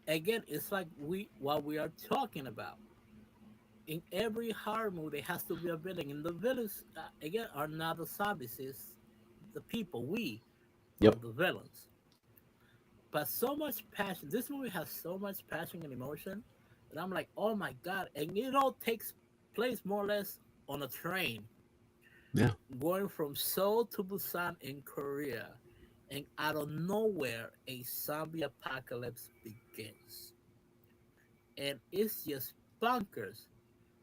again, it's like we what we are talking about. In every horror movie, there has to be a villain. And the villains, again, are not the zombies. It's the people. We are Yep. the villains. But so much passion. This movie has so much passion and emotion that I'm like, oh my god! And it all takes place more or less on a train Yeah. going from Seoul to Busan in Korea, and out of nowhere, a zombie apocalypse begins, and it's just bonkers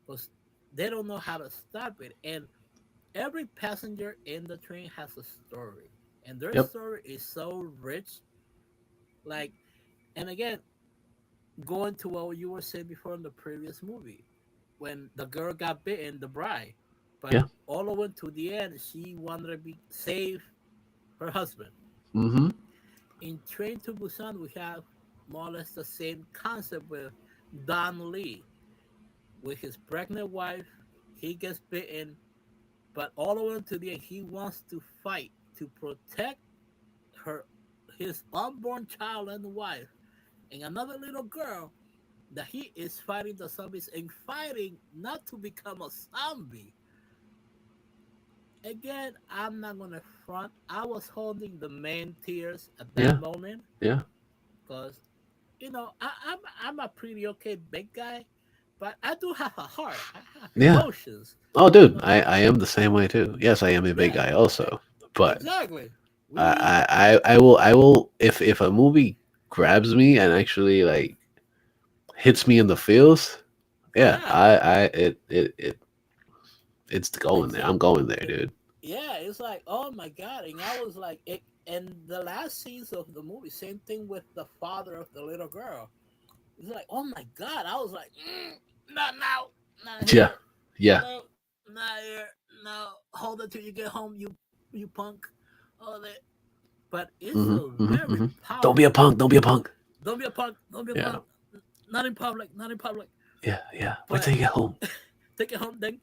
because they don't know how to stop it, and every passenger in the train has a story, and their Yep. story is so rich, like, and again, going to what you were saying before in the previous movie, when the girl got bitten, the bride, but Yeah. all the way to the end, she wanted to be save her husband. Mm-hmm. In Train to Busan, we have more or less the same concept with Don Lee, with his pregnant wife. He gets bitten, but all the way to the end, he wants to fight to protect her, his unborn child and wife, and another little girl that he is fighting the zombies and fighting not to become a zombie. Again, I'm not gonna front. I was holding the main tears at that Yeah. moment Yeah. because I'm a pretty okay big guy, but I do have a heart. I have Yeah. emotions. Oh, dude, No, I am the same way too. Yes, I am a big yeah, guy also, but exactly. We I will if a movie grabs me and actually like hits me in the feels, yeah, yeah, it's going there. I'm exactly. going there, dude. Yeah, it's like, oh my god, and I was like, it, and the last scenes of the movie, same thing with the father of the little girl. It's like, oh my god, I was like, not now, not Yeah, here, yeah. no, not here, no, hold it till you get home, you punk, all that. But it's Hmm, a hmm, very hmm. Don't be a powerful punk. Don't movie. be a punk. Don't be a punk, don't be a Yeah, punk, not in public, not in public. yeah, yeah. Wait But till you get home. take it home, then.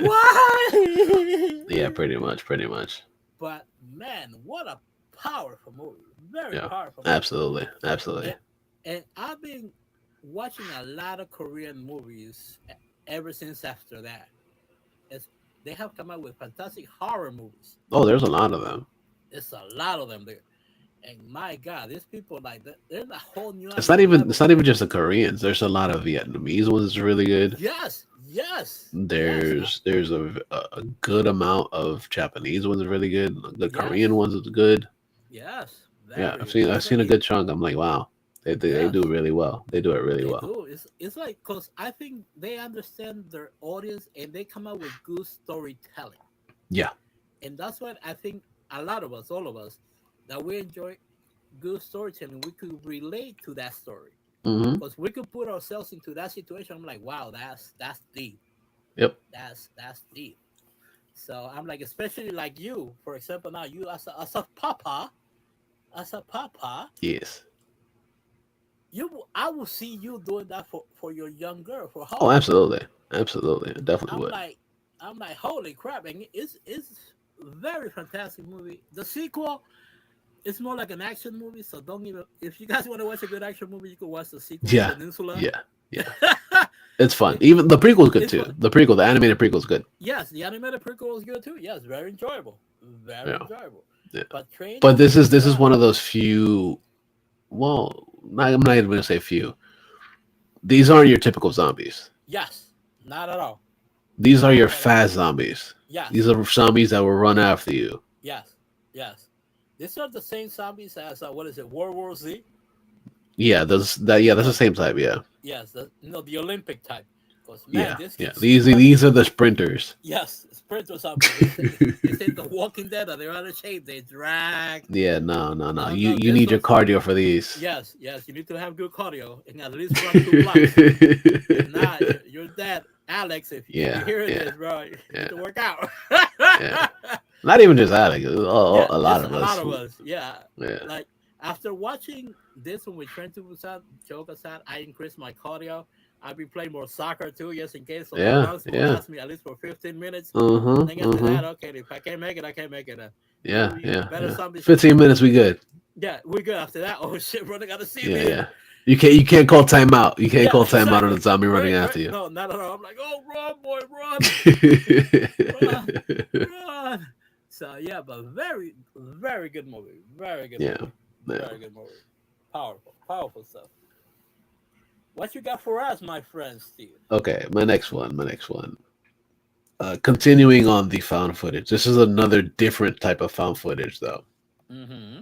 Why? Yeah, pretty much, pretty much. But man, what a powerful movie! Very Yeah, powerful movie. absolutely, absolutely. And, and I've been watching a lot of Korean movies ever since after that. It's, they have come out with fantastic horror movies. Oh, there's a lot of them. It's a lot of them there. And my God, these people like there's a whole new It's not even it's level. not even just the Koreans. There's a lot of Vietnamese ones that's really good. Yes, yes, yes, There's a good amount of Japanese ones that are really good. The Korean yes, ones is good. yes. Yeah, Very. I've It's seen like a good chunk. I'm like, wow, they do yes. really well. They do it really They well. do. It's like because I think they understand their audience and they come up with good storytelling, Yeah. and that's what I think a lot of us, all of us, that we enjoy good storytelling. We could relate to that story Hmm. because we could put ourselves into that situation. I'm like, wow, that's deep. Yep. That's deep. So I'm like, especially like you, for example, now you as a papa, Yes. I will see you doing that for your young girl for Oh, Halloween. absolutely, absolutely. I definitely I'm would. like, I'm like, holy crap! And it's very fantastic movie. The sequel is more like an action movie, so don't even. If you guys want to watch a good action movie, you can watch the sequel, Yeah. Peninsula. Yeah. Yeah. It's fun. It- Even the prequel's good it's too. fun. The prequel, the animated prequel's good. Yes, the animated prequel was good too. Yes, very enjoyable, very Yeah. enjoyable. Yeah. But Train But to this is one Busan, of those few. Well, I'm not even gonna say few. These aren't your typical zombies. Yes, not at all. These are your Not at all. fast zombies. These Yes, are zombies that will run after you. yes, yes. These are the same zombies as what is it, World War Z? Yeah, that's the Yes, same type. Yeah, yes. The Olympic type. Because man, yeah, this yeah. gets These are the sprinters. yes, sprinter zombies. This ain't the Walking Dead. Or they're out of shape. They drag. Yeah, no, no, no. No, You no. you This need your was cardio for these. yes, yes. You need to have good cardio and at least run 2 blocks. If not, you're dead, Alex. If you're Yeah, hearing yeah, this, bro, you need yeah, to work out. yeah. Not even just Alex. Yeah, A lot just of a lot us. of us. Yeah, Yeah, like after watching this one with Trent to Busan, Joker said, I increased my cardio. I'll be playing more soccer too, just in case. So the yeah, runs will yeah. last me at least for 15 minutes. Uh-huh, And then after uh-huh. that, okay, if I can't make it, I can't make it. Yeah, You yeah, better yeah. zombies show 15 up. minutes, we good. Yeah, we're good after that. Oh shit, running out of Yeah, CV. yeah. You can't call timeout. You can't Yeah, call timeout on exactly. the zombie running Right, after right. you. No, not at all. I'm like, oh, run, boy, run, run, run. So yeah, but very, very good movie. Very good Yeah, movie. yeah. Very good movie. Powerful, powerful stuff. What you got for us, my friend Steve? Okay, my next one. My next one. Continuing on the found footage. This is another different type of found footage, though. Mm-hmm.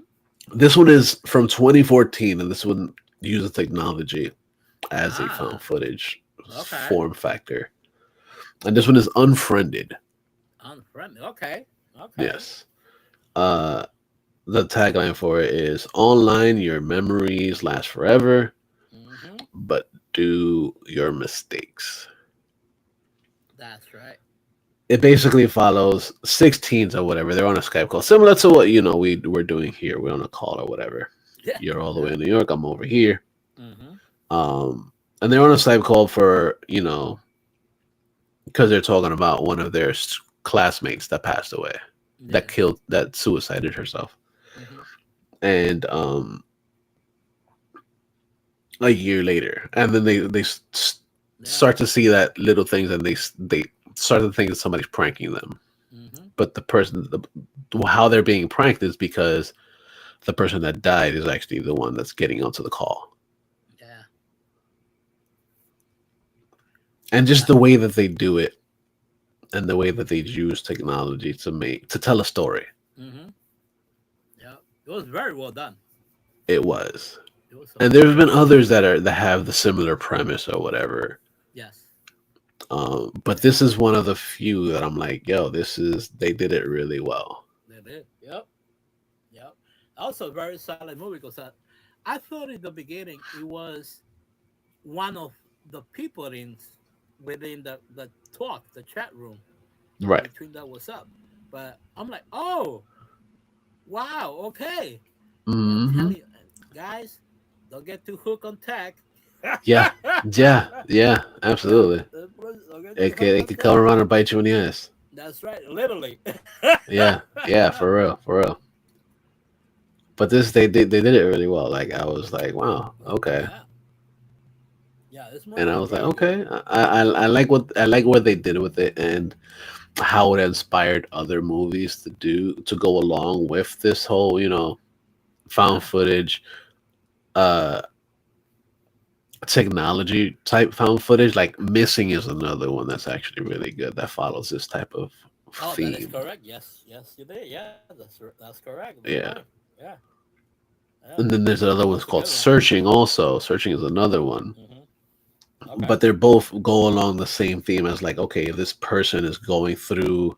This one is from 2014, and this one uses technology as a found Ah, footage okay. form factor. And this one is unfriended. Unfriendly. Okay. Okay. Yes. Uh, the tagline for it is online, your memories last forever, Mm-hmm. but do your mistakes. That's right. It basically follows 16s or whatever. They're on a Skype call, similar to what we're doing here. We're on a call or whatever. Yeah. You're all the way Yeah. in New York. I'm over here. Mm-hmm. And they're on a Skype call for because they're talking about one of their classmates that passed away, Yes. that suicided herself, Mm-hmm. and a year later, and then they Yeah. start to see that little things, and they start to think that somebody's pranking them. Mm-hmm. But how they're being pranked is because the person that died is actually the one that's getting onto the call, Yeah. and just Yeah. the way that they do it, and the way that they use technology to tell a story. Mm-hmm. Yeah. It was very well done. It was. It was a And there's very been well done. others that have the similar premise or whatever. Yes. But this is one of the few that I'm like, yo, they did it really well. They did. Yep. Yep. Also, a very solid movie because I thought in the beginning it was one of the people within the talk, the chat room Right. between that was up. But I'm like, oh, wow, okay. I'm Hmm. telling you, guys, don't get too hooked on tech. Yeah. Yeah. Yeah. Yeah, Absolutely. don't get too It hooked it on could come tech. around and bite you in the ass. That's right, literally. Yeah. Yeah. For real. For real. But this they did it really well. Like I was like, wow, okay. Yeah, yeah, this And movie I was was like, very good. okay, I like what they did with it, and how it inspired other movies to go along with this whole found Yeah, footage uh technology type found footage. Like Missing is another one that's actually really good that follows this type of oh, that is theme. correct. Yes, yes, you did. Yeah, that's correct. That's right. Yeah. Yeah, yeah. And then there's That another was one a called good one. Searching also. Searching is another one. Hmm. Okay. But they're both go along the same theme as like, okay, this person is going through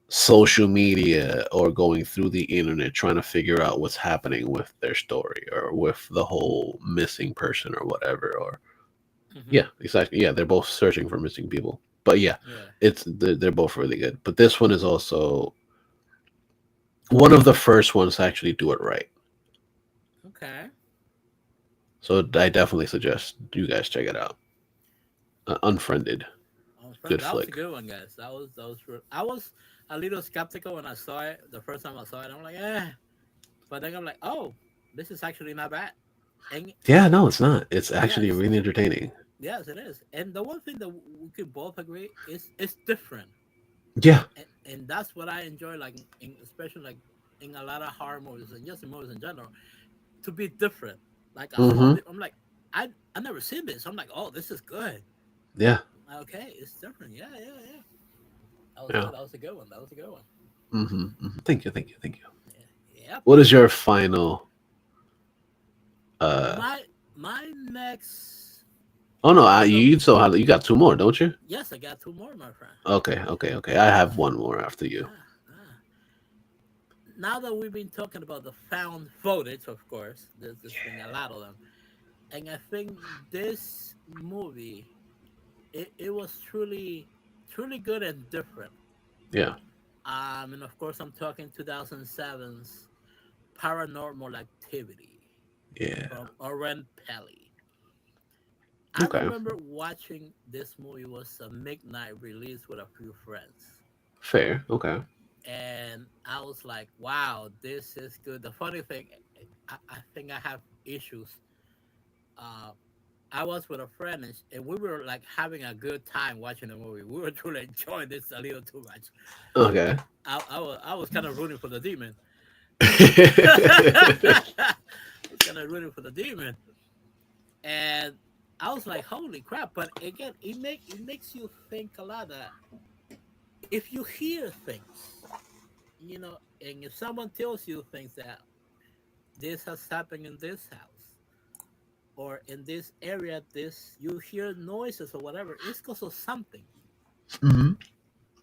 social media or going through the internet trying to figure out what's happening with their story or with the whole missing person or whatever. Or Hmm. yeah, exactly. Yeah, they're both searching for missing people. But yeah, Yeah. they're both really good. But this one is also one of the first ones to actually do it right. Okay. So I definitely suggest you guys check it out. Unfriended, Friend, good that was a flick. good one, guys. I was a little skeptical when I saw it the first time I saw it. I'm like, eh, but then I'm like, oh, this is actually not bad. And Yeah, no, it's not. It's actually yes, really entertaining. yes, it is. And the one thing that we could both agree is it's different, Yeah. and that's what I enjoy, like especially like in a lot of horror movies and just in movies in general, to be different, like a whole. Mm-hmm. I'm like, I never seen this. I'm like, oh, this is good. Yeah. Okay, it's different. Yeah, yeah, yeah. That was Yeah. good. That was a good one. That was a good one. Thank you. Thank you. Thank you. Yeah. Yep. What is your final? Uh. My next Oh no. random. You still have. You got two more, don't you? Yes, I got two more, my friend. Okay. Okay. Okay. I have one more after you. Ah, ah. Now that we've been talking about the found footage, of course, there's been a lot of them, and I think this movie it was truly good and different. Yeah. And of course, I'm talking 2007's Paranormal Activity Yeah. from Oren Peli. I Okay. remember watching this movie was a midnight release with a few friends, Fair. Okay. and I was like, "Wow, this is good." The funny thing, I think I have issues. Uh, I was with a friend, and we were like having a good time watching the movie. We were truly enjoying this a little too much, but Okay. I was kind of rooting for the demon. I was kind of rooting for the demon, and I was like, "Holy crap!" But again, it makes you think a lot that if you hear things, and if someone tells you things that this has happened in this house or in this area, this you hear noises or whatever, it's because of something. hmm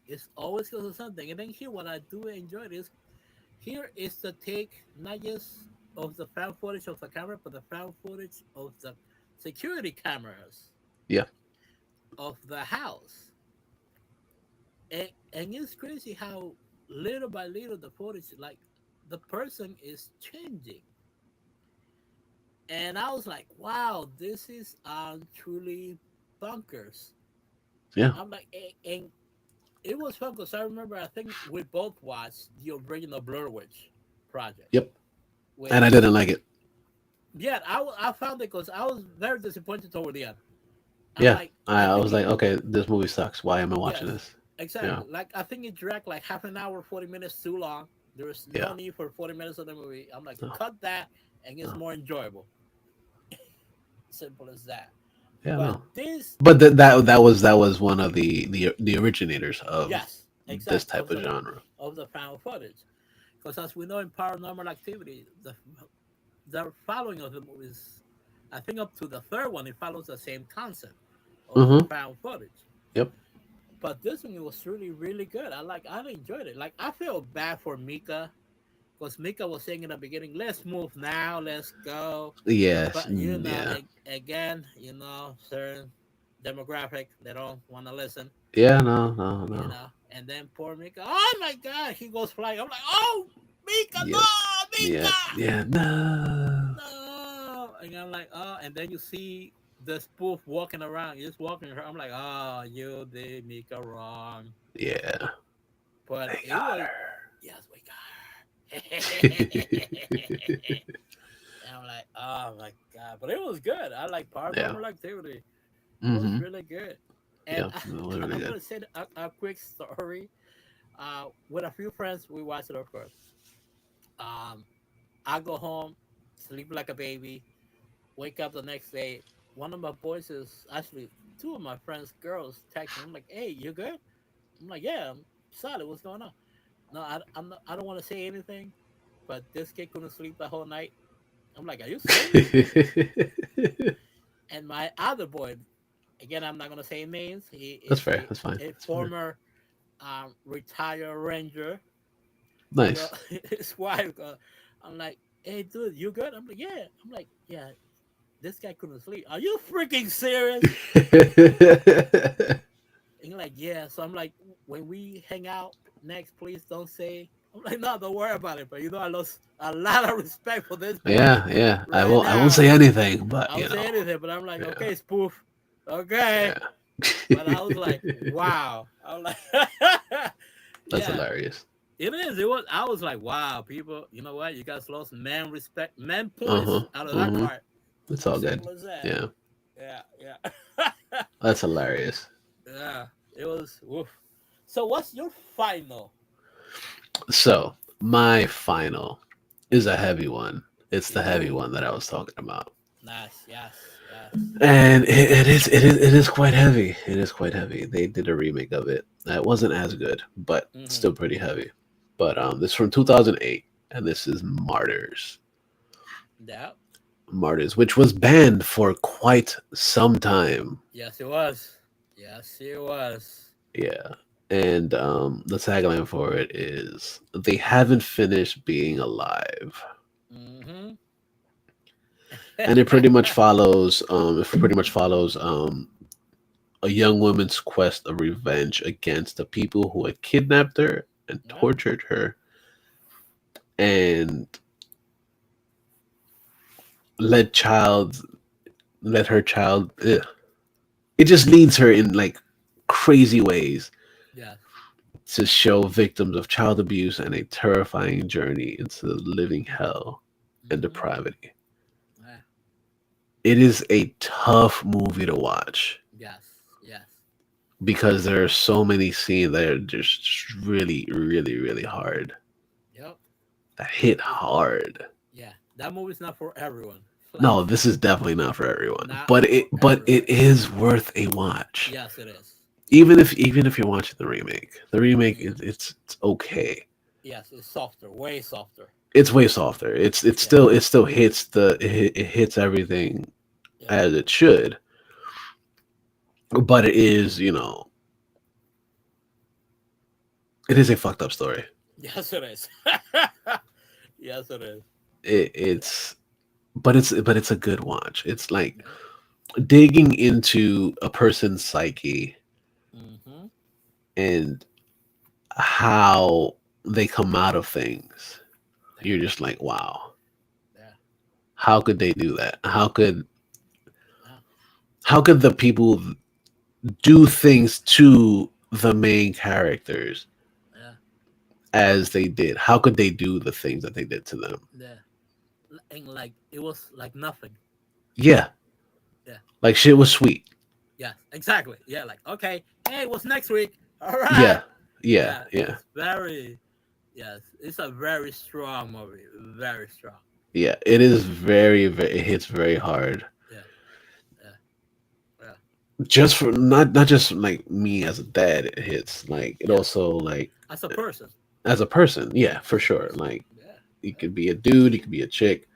It's always because of something. And then here, what I do enjoy is here is the take not just of the found footage of the camera, but the found footage of the security cameras Yeah. of the house. And it's crazy how little by little the footage, like the person is changing. And I was like, wow, this is truly bunkers. Yeah. I'm like, and it was fun because I remember I think we both watched the original Blur Witch project, Yep. And I which didn't like it. yeah, I found it because I was very disappointed toward the end. I'm Yeah. like, I I think was it, like, okay, this movie sucks. Why am I watching yes, this? Yeah. exactly. Like I think it dragged like half an hour, 40 minutes too long. There was no Yeah. need for 40 minutes of the movie. I'm like, No. cut that, and it's No. more enjoyable. Simple as that. Yeah. But No. this, But that was one of the originators of yes, this exactly, type of genre. of the found footage, because as we know in Paranormal Activity, the following of the movies, I think up to the third one, it follows the same concept of the Mm-hmm. found footage. Yep. But this one, it was really good. I enjoyed it. Like I feel bad for Mika because Mika was saying in the beginning, "Let's move now, let's go." Yes. But Yeah. again, certain demographic they don't want to listen. Yeah. No. No. No. And then poor Mika, oh my god, he goes flying. I'm like, oh, Mika, Yep. no, Yeah. Mika, Yeah. No. no. And I'm like, oh, and then you see the spoof walking around, he's walking around. I'm like, oh, you did Mika wrong. Yeah. But They it got was, her. yes, we got her. And I'm like, oh my god. But it was good. I like Yeah. Paranormal Activity. It was Mm-hmm. really good. And Yeah. It was really I'm good. gonna say a quick story. With a few friends, we watched it, of course. Um, I go home, sleep like a baby, wake up the next day. One of my boys is actually two of my friends' girls text me. I'm like, "Hey, you good?" I'm like, "Yeah, I'm solid. What's going on?" No, I'm not, I don't want to say anything, but this kid couldn't sleep the whole night. I'm like, "Are you serious?" And my other boy, again, I'm not gonna say names. He That's is fair. That's fine. a That's fair. former retired ranger. Nice. His wife. I'm like, "Hey, dude, you good?" I'm like, "Yeah." I'm like, "Yeah." This guy couldn't sleep. Are you freaking serious? And you're like, "Yeah." So I'm like, when we hang out next, please don't say. I'm like, "No, don't worry about it." But I lost a lot of respect for this boy Yeah, yeah. I right will. I won't say now. anything, but I don't say anything, but I'm like, yeah, "Okay, spoof, okay." yeah. But I was like, "Wow." I was like, That's "Yeah, hilarious. it is." It was. I was like, "Wow, people. You know what? You guys lost man respect, man Uh huh. points out of that hmm part." It's all good. Simple as that. Yeah, Yeah, yeah, that's hilarious. yeah. It was. Woof. So, what's your final? So my final is a heavy one. It's the heavy Ooh, one that I was talking about. nice. Yes, Yes. and it is quite heavy. It is quite heavy. They did a remake of it. It wasn't as good, but still Hmm. pretty heavy. But this is from 2008, and this is Martyrs. Yeah. Martyrs, which was banned for quite some time. Yes, it was. Yes, it was. Yeah. And the tagline for it is "They haven't finished being alive," Hmm. and it pretty much follows a young woman's quest of revenge against the people who had kidnapped her and Yeah. tortured her and led child let her child. Ugh. It just leads her in like crazy ways Yes. to show victims of child abuse and a terrifying journey into the living hell and Hmm. depravity. Yeah. It is a tough movie to watch Yes. Yes. because there are so many scenes that are just really, really, really hard. Yep. That hit It, hard. yeah. That movie's not for everyone. Like, No, this is definitely not for everyone, not but for it everyone. is worth a watch. Yes, it is. Yes. Even if you're watching the remake Hmm. it's okay. Yes, it's softer, way softer. It's way softer. Yeah. It still hits it hits everything Yeah. as it should, but it is, it is a fucked up story. Yes, it is. Yes, it is. Yeah. It's but it's a good watch. It's like Yeah. digging into a person's psyche Hmm. and how they come out of things. Yeah. You're just like, wow, Yeah. how could they do that? Yeah. How could the people do things to the main characters Yeah. as they did? How could they do the things that they did to them? Yeah. And like it was like nothing. Yeah, Yeah. like shit was sweet. Yeah. Exactly. Yeah. Like okay. Hey, what's next week? All right. Yeah, yeah, Yeah. yeah, It's very. Yes. It's a very strong movie. Very strong. yeah. It is very, very. It hits very hard. Yeah. Yeah. Yeah. Just for not just like me as a dad, it hits like it Yes. also like As a person. as a person. Yeah, for As a sure. person. Like Yeah. you Yeah. could be a dude, you could be a chick.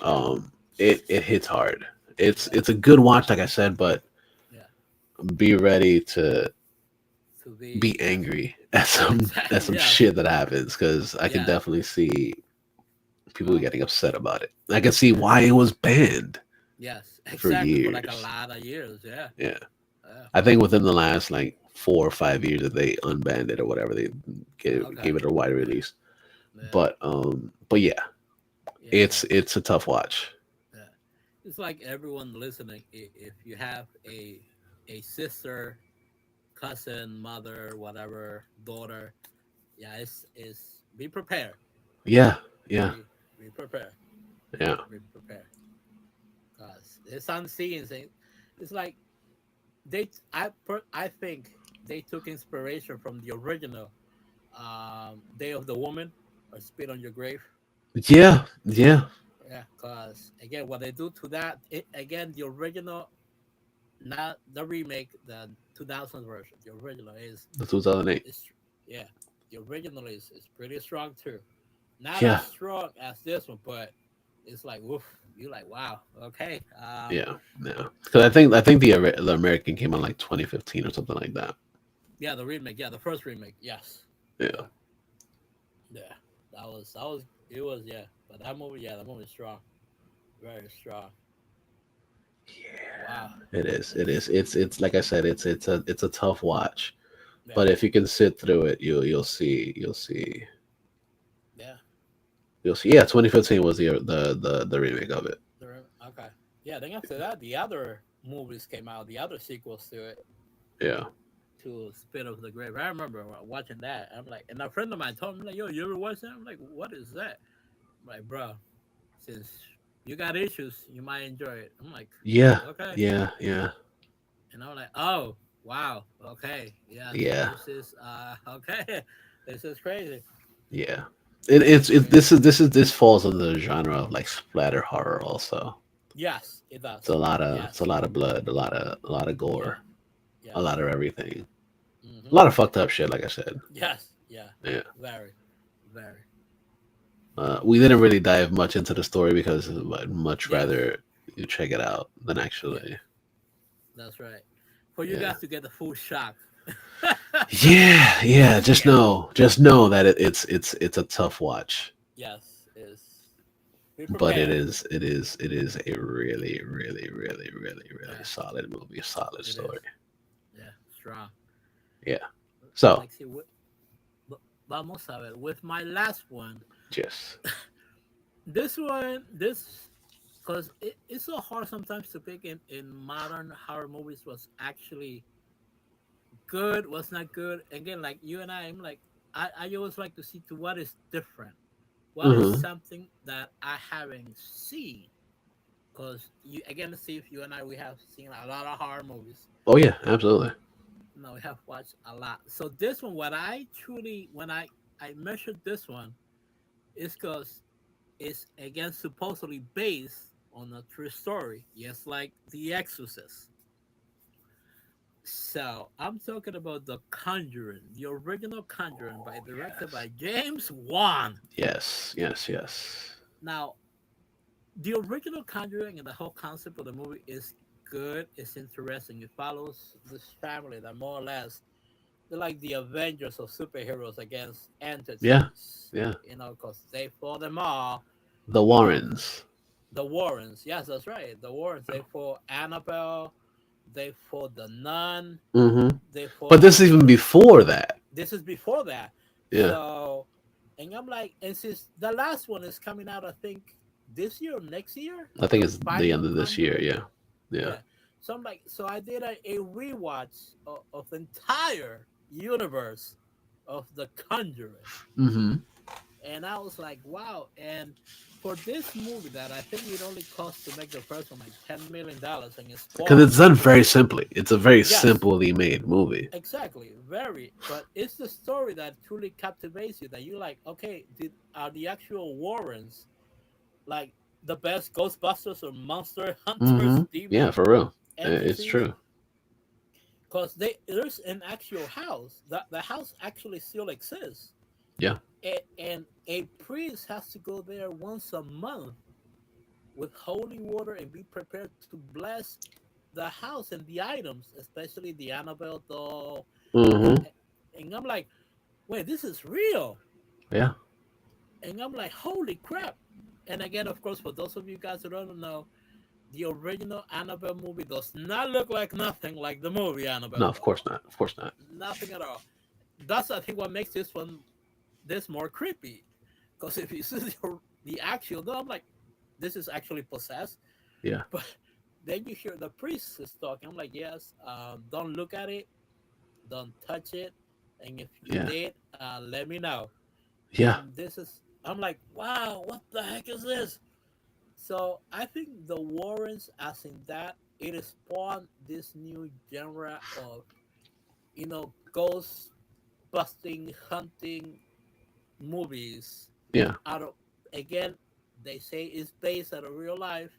Yeah. It hits hard. It's Yeah. it's a good watch, like I said, but Yeah. be ready to To be. be angry at Exactly. some Yes. shit that happens because I can Yeah. definitely see people Oh. getting upset about it. I can see Yeah. why it was banned Yes. for Exactly. For like a years. lot of years. Yeah. Yeah, Yeah. I think within the last like 4 or 5 years that they unbanned it or whatever, they Okay. gave it a wide Yeah. release. Yeah. But yeah, Yeah. it's a tough watch. Yeah. It's like everyone listening. If you have a sister, cousin, mother, whatever, daughter, yeah, it's be prepared. Yeah, yeah, Be prepared. yeah, Be prepared. Cause there's some scenes. It's like I think they took inspiration from the original Day of the Woman or Spit on Your Grave. yeah, yeah. Yeah, cause again, what they do to that, again, the original, not the remake, the 2000 version. The original The 2008. is yeah, the original is pretty strong too. Not as Yeah, strong as this one, but it's like woof. You're like wow, okay. yeah, yeah. Because I think the American came out like 2015 or something like that. Yeah, the remake, yeah, the first remake, yes, Yeah, yeah, yeah. That was it was yeah, but that movie, yeah, that movie is strong, very strong. Wow, it is. It it's is. It's like I said. It's a tough watch. yeah, But if you can sit through it, yeah. you'll see. Yeah, 2015 was the remake of it. Okay, yeah. Then after that, the other movies came out, the other sequels to it, Yeah, to Spit of the Grave. I remember watching that. I'm like, and a friend of mine told me like, "Yo, you ever watch that?" I'm like, "What is that?" I'm like, "Bro, since you got issues, you might enjoy it." I'm like, yeah, "Okay," yeah, yeah, and I'm like, "Oh, wow, okay, yes, yeah, this is okay, this is crazy, yeah. this is crazy." This falls under the genre of like splatter horror also. Yes, It It's a does. lot of it's a Yes. lot of blood, a lot of Yeah. gore, a lot Yes. of everything, a Mm-hmm. lot of fucked up shit. Like I said, Yes. Yeah. yeah. Very. Very. We didn't really dive much into the story because I'd much Yes. rather you check it out than Yes. actually. That's right. For you Yeah. guys to get the full shock. Yeah, yeah. Once again, Just know that it's a tough watch, yes, is be but prepared. it is a really, really, really, really, really Yeah, solid movie, solid it is. story. Yeah, strong. Yeah. So, Like, see, vamos a ver. With my last one, just this, because it's so hard sometimes to pick in modern horror movies what's actually good, what's not good. Again, like you and I'm like, I always like to see to what is different. What is hmm. something that I haven't seen? Because you again, Steve, you and I, we have seen a lot of horror movies. Oh yeah, absolutely. No, we have watched a lot. So this one, what I truly, when I measured this one, is because it's again supposedly based on a true story. Yes, like The Exorcist. So I'm talking about The Conjuring, the original Conjuring, by directed Yes. by James Wan. Yes, yes, yes. Now, the original Conjuring and the whole concept of the movie is good. It's interesting. It follows this family that more or less they're like the Avengers of superheroes against Yeah, entities. yeah. You know, because they fought them all. The Um, Warrens. the Warrens, yes, that's right. The Warrens. They fought Annabelle. They fought the Nun. Hmm. They But fought this is even before that. this is before that. Yeah, So, and I'm like, and since the last one is coming out, I think this year or next year, I think the it's the final end of this year. Conjuring. Yeah, yeah. Yeah. So I'm like, so I did a rewatch of the entire universe of the Conjuring, Hmm. and I was like, wow. And for this movie that I think it only cost to make the first one like $10 million, and it Because spawned it's done to very simply. It's a very yes, simply made movie. exactly, very. But it's the story that truly captivates you. That you like, okay, are the actual Warrens like the best Ghostbusters or monster Hmm. hunters, Yeah, demon for real. It's entities? true. Because there's an actual house that the house actually still exists, Yeah. and a priest has to go there once a month with holy water and be prepared to bless the house and the items, especially the Annabelle doll. Hmm. And I'm like, wait, this is real. Yeah. And I'm like, holy crap. And again, of course, for those of you guys who don't know, the original Annabelle movie does not look like nothing like the movie No, Annabelle of doll. course not. Of course not. Nothing at all. That's I think what makes this one this more creepy. Because if you see the actual doll, I'm like, this is actually possessed. Yeah. But then you hear the priest is talking. I'm like, yes, don't look at it, don't touch it, and if you Yeah. did, let me know. Yeah. And this is, I'm like, wow, what the heck is this? So I think the Warrens, as in that, it has spawned this new genre of ghost busting, hunting movies. Yeah. Out of again, they say it's based out of real life.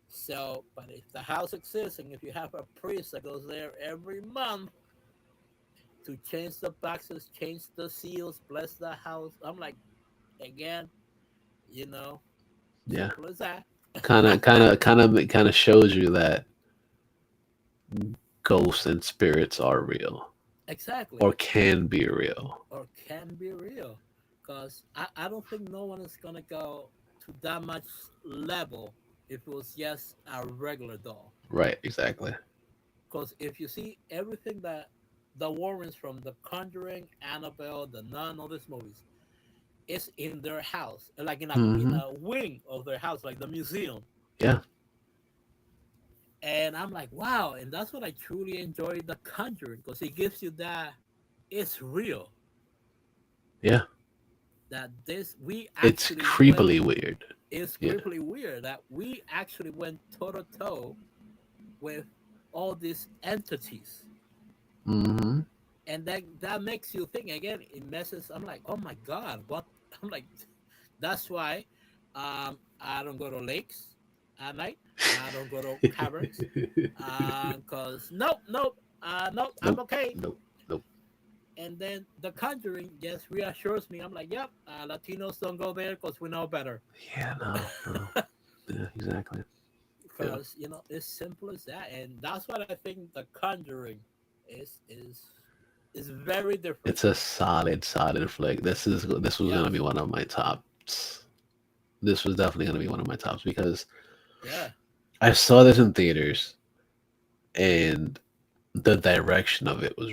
So, but if the house exists and if you have a priest that goes there every month to change the boxes, change the seals, bless the house, I'm like, again, you know, Yeah. simple as that. Kind of shows you that ghosts and spirits are real Exactly. or can be real. Or can be real. Because I don't think no one is going to go to that much level if it was just a regular doll. Right. Exactly. Because if you see everything that the Warrens from The Conjuring, Annabelle, The Nun, all these movies, it's in their house, like in Hmm. a wing of their house, like the museum. Yeah. And I'm like, wow, and that's what I truly enjoy The Conjuring because it gives you that it's real. Yeah. That this we It's actually went creepily weird. it's Yeah. cripply weird that we actually went toe to toe with all these entities. Hmm. And that makes you think again, it messes. I'm like, oh my god, what? I'm like, that's why I don't go to lakes. at night. I don't go to caverns. Cause nope, I'm Nope, okay. nope, nope. And then The Conjuring just reassures me. I'm like, yep, Latinos don't go there because we know better. Yeah, no, no. Yeah, exactly. Yeah. Because it's simple as that, and that's what I think The Conjuring is very different. It's a solid flick. This was gonna Yes, be one of my tops. This was definitely gonna be one of my tops because yeah, I saw this in theaters and the direction of it was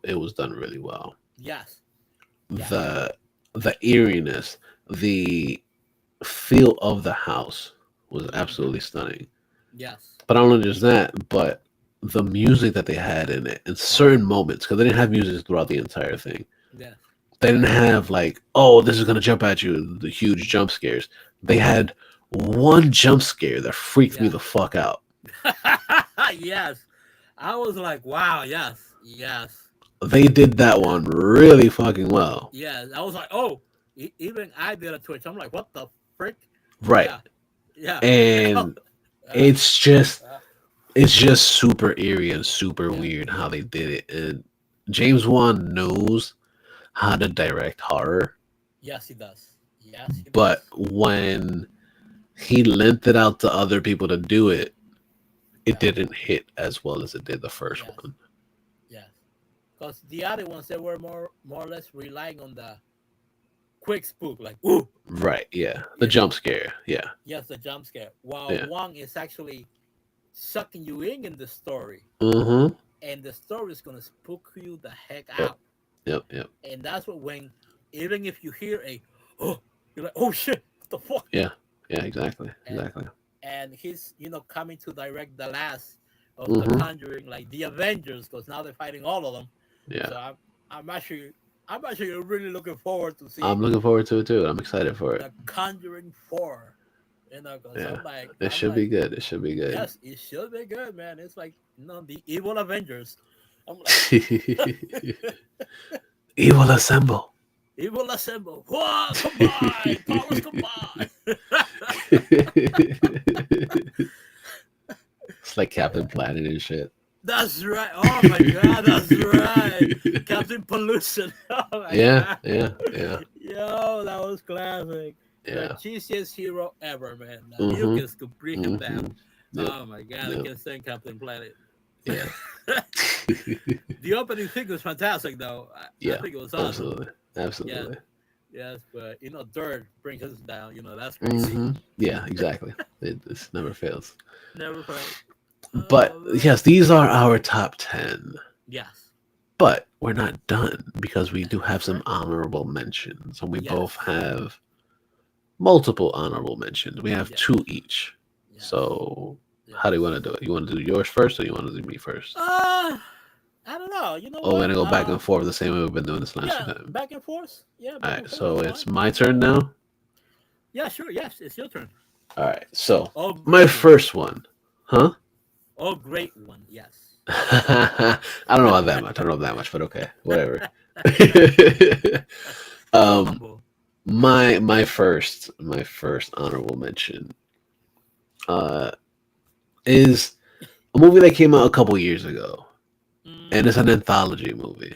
it was done really well. yes, yes, The the eeriness, the feel of the house was hmm, absolutely stunning. yes, But not only just that, but the music that they had in it in oh, certain moments, because they didn't have music throughout the entire thing. yes, They didn't have like, oh, this is gonna jump at you, the huge jump scares. They had one jump scare that freaked me yeah, the fuck out. yes. I was like, wow, yes, yes, They did that yeah, one really fucking well. yeah. I was like, oh, even I did a twitch. I'm like, what the frick? Right. Yeah, yeah, And uh, it's just uh, it's just super eerie and super yeah, weird how they did it. And James Wan knows how to direct horror, yes, he does. Yes, he but does. when he lent it out to other people to do it, it Yeah, didn't hit as well as it did the first yes, one. yes. Because the other ones they were more or less relying on the quick spook, like ooh, Right, yeah. The you jump know, scare, yeah. yes, the jump scare. While Yeah. one is actually sucking you in the story, Mm-hmm. and the story is gonna spook you the heck Yep. out. Yep. Yep. And that's what when even if you hear a oh, you're like oh shit, what the fuck? Yeah. Yeah, exactly. And Exactly. he's coming to direct the last of the Mm-hmm. Conjuring, like the Avengers, because now they're fighting all of them. Yeah. So I'm actually I'm actually really looking forward to I'm seeing looking forward to it too. I'm excited for it. the Conjuring 4. Because Yeah. It I'm should be like, good. It should be good. yes, it should be good, man. It's like the evil Avengers. I'm like, Evil assemble. evil assemble. Whoa, combine, powers combine. It's like Captain Planet and shit. That's right. Oh my god, that's right. Captain Pollution. Oh my Yeah, god. yeah, yeah, Yo, that was classic. The yeah. cheesiest hero ever, man. The Mm-hmm. mucus could bring him down. Mm-hmm. Yep. Oh my god, I Yep. can stand Captain Planet. Yeah. The opening thing was fantastic, though. I Yeah. think it was awesome. Absolutely. Yes, Absolutely. yes, but Dirt brings us down. That's crazy. Mm-hmm. Yeah. Exactly. It this never fails. Never fails. But Oh man. yes, these are our top 10. Yes, But we're not done because we do have that's some right. honorable mentions, and we both Yes, have multiple honorable mentions. We have yes, two each. yes, So, how do you want yes. to do it? You want to do yours first, or you want to do me first? Uh, I don't know. You know Oh, we're what? gonna go back and forth the same way we've been doing this last Yeah, time. back and forth. Yeah, All back right, and forth. so That's it's fine. my turn now. Yeah, sure. Yes, it's your turn. All right, so Oh, my great one. first one, huh? Oh, great one. Yes. I don't know about that much. I don't know that much, but okay, whatever. So um, humble. my first honorable mention uh is a movie that came out a couple years ago, and it's Mm, an anthology movie.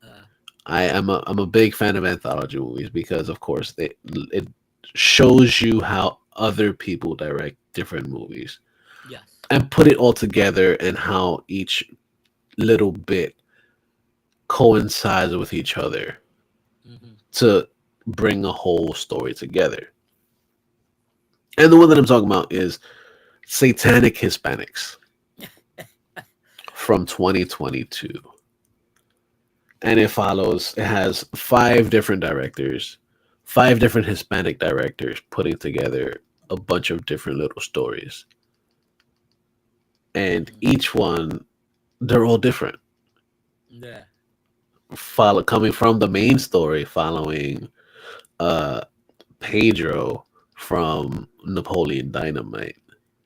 uh, I'm a big fan of anthology movies because, of course, it shows you how other people direct different movies yes. and put it all together and how each little bit coincides with each other Hmm. to bring a whole story together. And the one that I'm talking about is Satanic Hispanics from 2022. And it has five different directors, five different Hispanic directors putting together a bunch of different little stories. And Hmm. each one, they're all different. Yeah. Coming from the main story, following uh Pedro from Napoleon Dynamite.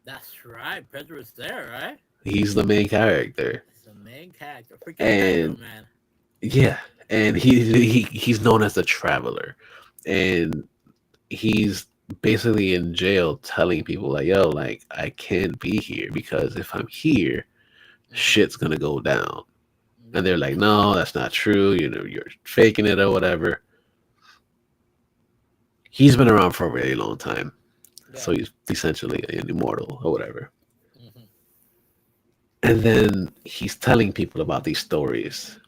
That's right. Pedro is there, right? He's the main character. It's the main character. Freaking Pedro, And man. yeah, and he's known as the Traveler. And he's basically in jail telling people like, yo, like I can't be here because if I'm here, Hmm. shit's gonna go down. And Yeah. they're like, no, that's not true. You know, you're faking it or whatever. He's been around for a really long time. So Yeah. he's essentially an immortal or whatever. Hmm. And then he's telling people about these stories.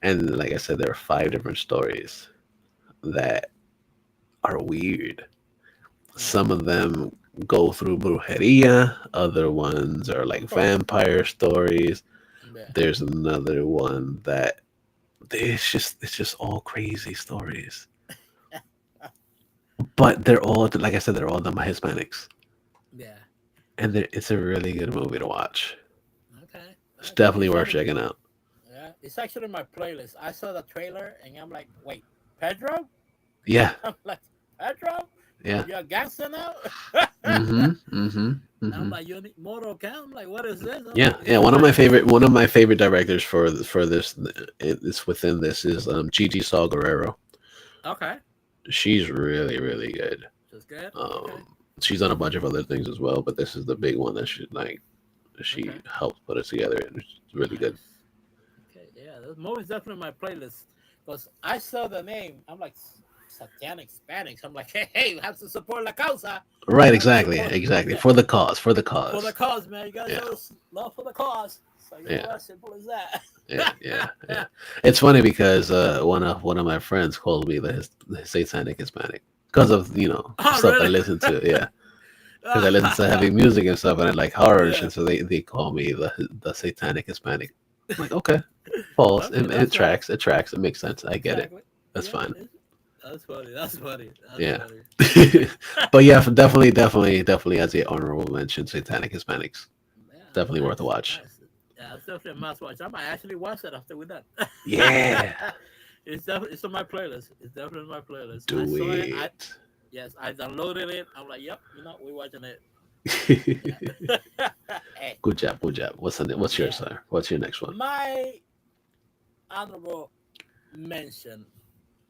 And like I said, there are five different stories that are weird. Yeah. Some of them go through brujeria, other ones are Of like course. vampire stories. Yeah. There's another one that it's just all crazy stories. But they're all like I said, they're all done by Hispanics. Yeah. And it's a really good movie to watch. Okay. It's Okay. definitely worth checking out. Yeah. It's actually my playlist. I saw the trailer and I'm like, wait, Pedro? Yeah, I'm like, Pedro? yeah. You're a gangster now? Mm-hmm. Mm-hmm. I'm Mm-hmm. like, you need Mortal Kombat? I'm like, what is this? I'm Yeah, like, is yeah. this One of like my this? favorite one of my favorite directors for this it's within this is Gigi Saw Guerrero. Okay. She's really really good. Just good. Okay. She's done a bunch of other things as well, but this is the big one that she Okay. helped put it together, and it's really good. Nice. Okay. Yeah. This movie's definitely my playlist. Because I saw the name. I'm like, satanic Spanish. I'm like, hey, we have to support La Causa. Right, You have to exactly, support. exactly. Yeah. For the cause, for the For the cause. cause, man. You gotta Yeah, show us love for the cause. So, you know yeah, what? Simple as that. yeah, yeah, yeah. It's funny because one of my friends called me the satanic Hispanic because of Oh, stuff I really? listen to. Yeah, because I listen to heavy music and stuff, and I like horror, Yeah. and so they call me the satanic Hispanic. I'm like, okay, false. Okay, It that's right. tracks. It tracks. It makes sense. I get it. Exactly. That's Yeah. fine. That's funny. That's funny. That's Yeah. funny. But yeah, definitely as a honorable mention, satanic Hispanics. Yeah, Definitely worth a nice, watch. nice. Yeah, it's definitely a must watch. I might actually watch it after we're done. Yeah, It's on my playlist. It's definitely on my playlist. I do saw it. it. Yes, I downloaded it. I'm like, yep, we're watching it. Yeah. Hey, Good job, good job. What's yours, yeah. sir? What's your next one? My honorable mention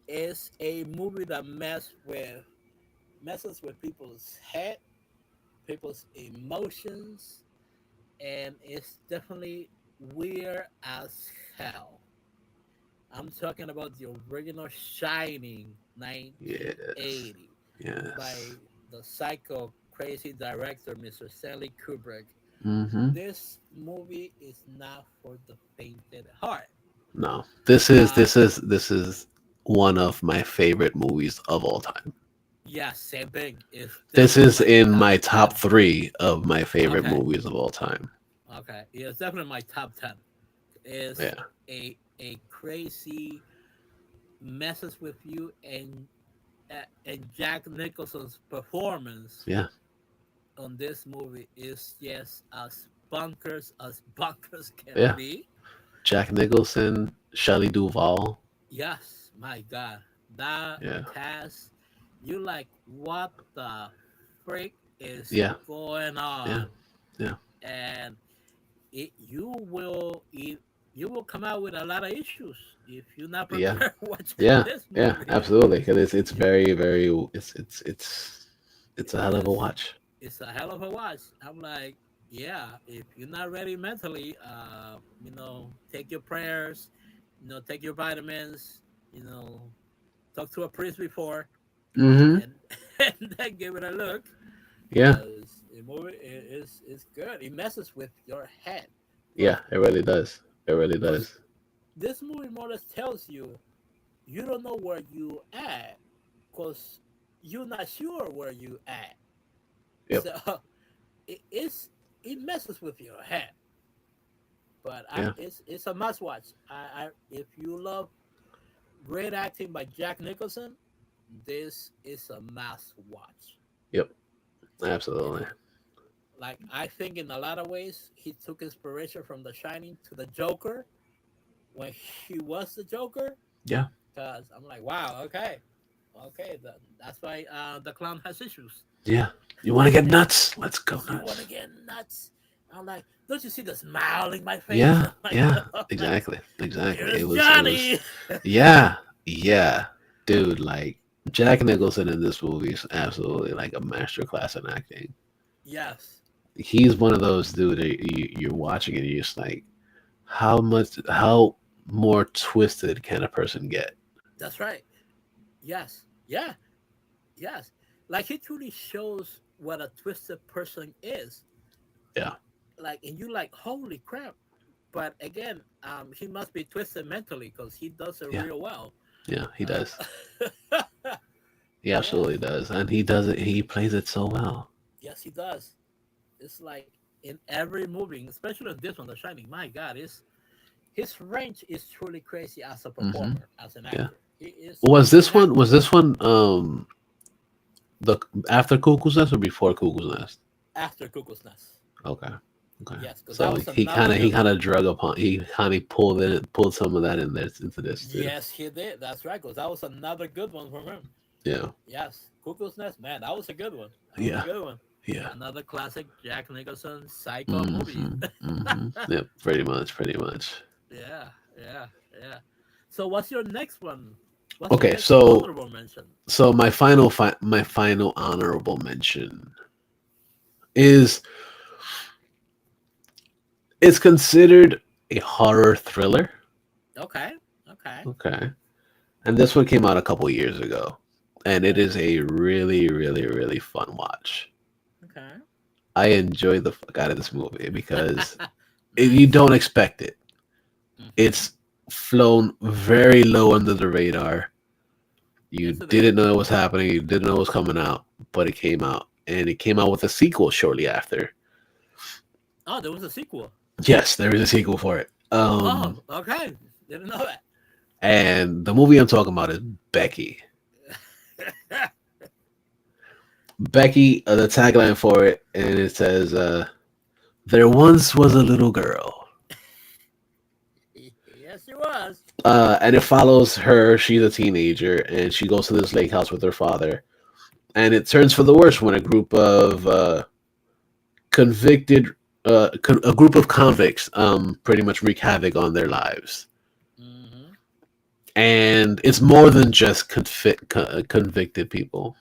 is a movie that messes with people's head, people's emotions, and it's definitely weird as hell. I'm talking about the original Shining Yes, 1980 yes. by the psycho crazy director Mr. Stanley Kubrick. Mm-hmm. This movie is not for the fainted heart. No, this is Uh this is this is one of my favorite movies of all time. yeah, same thing. It's This definitely is my in top my top 10. three of my favorite Okay. movies of all time. Okay. Yeah, it's definitely my top 10. Is Yeah, a crazy messes with you and Jack Nicholson's performance yeah, on this movie is just as bonkers can yeah. be. Jack Nicholson, Shelley Duvall. Yes, my God, that Yeah, cast, you like what the freak is yeah, going yeah, on, yeah, and you will come out with a lot of issues if you're not yeah, prepared watching yeah, this yeah. movie. Absolutely, because it's very very it's a hell of a It's watch. it's a hell of a watch. I'm like, yeah, if you're not ready mentally, take your prayers, take your vitamins, talk to a priest before, Mm-hmm. and and then give it a look, Yeah, because the movie is good. It messes with your head, yeah. because It really does. It really because does. this movie more or less tells you you don't know where you at, because you're not sure where you at. Yep. So it messes with your head, but Yeah. it's a must watch. I If you love great acting by Jack Nicholson, this is a must watch. Yep. You Absolutely. know, like I think in a lot of ways he took inspiration from The Shining to the Joker when he was the Joker. Yeah. Cause I'm like, wow, okay, that's why the clown has issues. Yeah. You want to get nuts? Let's go You want to nuts. get nuts? I'm like, don't you see the smile in my face? Yeah. Yeah. Exactly. Exactly. Here's It was. Johnny. Yeah. Yeah. Dude, like Jack Nicholson in this movie is absolutely like a masterclass in acting. Yes, He's one of those dude that you're watching and you're just like, how more twisted can a person get? that's right. Yes, yeah, yes. Like he truly shows what a twisted person is. Yeah, Like, and you like, holy crap. But again, he must be twisted mentally because he does it yeah, real well. yeah. He Uh, does. He yes, absolutely does, and he does it. He plays it so well. yes, he does. It's like in every movie, especially in this one, The Shining. My God, his range is truly crazy as a Hmm. performer, as an Yeah. actor. He is Was he's this not one? Was this one? The after Cuckoo's Nest or before Cuckoo's Nest? after Cuckoo's Nest. Okay. Okay. Yes, because that So was he another kind of good one. drug upon he kind of pulled some of that in there into this too. Yes, he did. That's right, because that was another good one from him. Yeah. Yes, Cuckoo's Nest, man, that was a good one. That was a Yeah. good one. Yeah. Another classic Jack Nicholson psycho movie. Mm-hmm. Mm-hmm. Yep. Pretty much. Pretty much. Yeah, yeah, yeah. So what's your next one? What's your Okay. next So honorable mention? my final honorable mention is it's considered a horror thriller. Okay, okay, Okay. And this one came out a couple years ago. And it okay, is a really, really, really fun watch. okay. I enjoy the fuck out of this movie because you Nice. don't expect it. Hmm. It's flown very low under the radar. You Yes, it is. didn't know it was happening. You didn't know it was coming out, but it came out. And it came out with a sequel shortly after. Oh, there was a sequel. Yes, there is a sequel for it. Oh, okay. Didn't know And the movie I'm talking about is Becky. that. Becky, the tagline for it, and it says, "There once was a little girl." Yes, she was. And it follows her. She's a teenager, and she goes to this lake house with her father. And it turns for the worse when a group of convicted, a group of convicts, pretty much wreak havoc on their lives. Hmm. And it's more than just convicted people.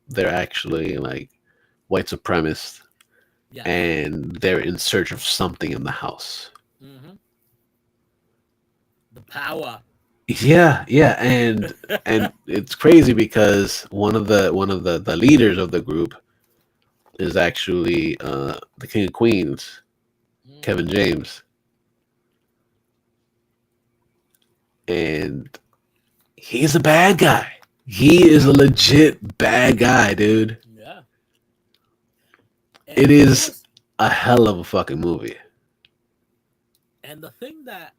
They're actually like white supremacists, Yes. and they're in search of something in the house. Hmm. The power. Yeah, yeah, and it's crazy because one of the leaders of the group is actually the King of Queens, Kevin Hmm. James, and he's a bad guy. He is a legit bad guy, dude. Yeah. It And it is was, a hell of a fucking movie. and the thing that,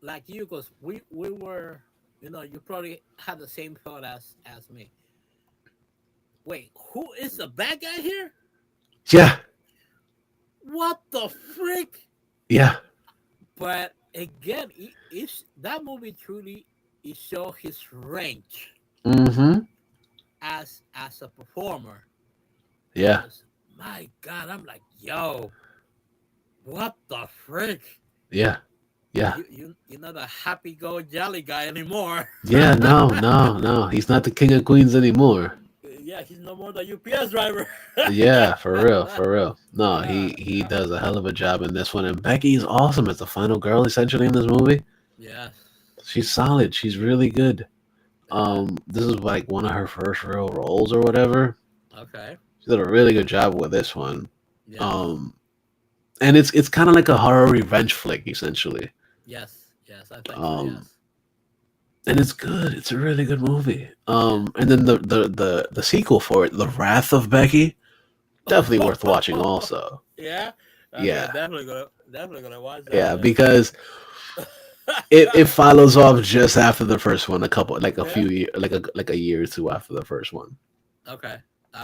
like you, because we were, you probably had the same thought as me. Wait, who is the bad guy here? Yeah, What the freak? yeah, But again, that movie truly it show his range mm-hmm, as a performer. yeah, Because my God, I'm like, yo, what the frick? yeah, yeah, You're not a happy go jolly guy anymore. yeah. No, no, no. He's not the King of Queens anymore. Yeah, he's no more the UPS driver. Yeah, for real, for real. No, Yeah, he yeah, does a hell of a job in this one, and Becky is awesome as the final girl essentially in this movie. yes, She's solid. She's really good. yeah. This is like one of her first real roles or whatever. Okay, She did a really good job with this one. yes, Um, and it's kind of like a horror revenge flick essentially. yes, yes. I think so. Um, Yes. and it's good. It's a really good movie. Yeah. And then the sequel for it, The Wrath of Becky, definitely worth watching. Also, Yeah. Okay, yeah, definitely gonna watch that yeah, then. because it follows off just after the first one, a couple like a Yeah. few year like a year or two after the first one. Okay.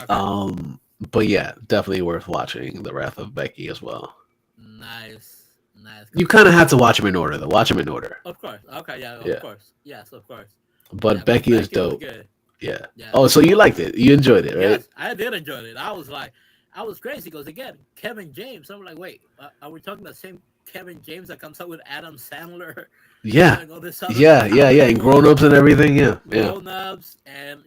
Okay. But yeah, definitely worth watching The Wrath of Becky as well. Nice. Nice. You 'Cause kind of have to watch them in order though. Watch them in order. of course. Okay. Yeah. Of Yeah, course. Yes. Of course. Yeah. but Because Becky is Becky was dope. good. Yeah. Yeah. Oh, so you liked it? You enjoyed it, right? Yes, I did enjoy it. I was like, I was crazy because again, Kevin James. I'm like, wait, are we talking the same Kevin James that comes up with Adam Sandler? Yeah, Like all this other yeah, yeah, yeah, comedy and movie, grown ups and everything. Yeah, yeah. grown ups, and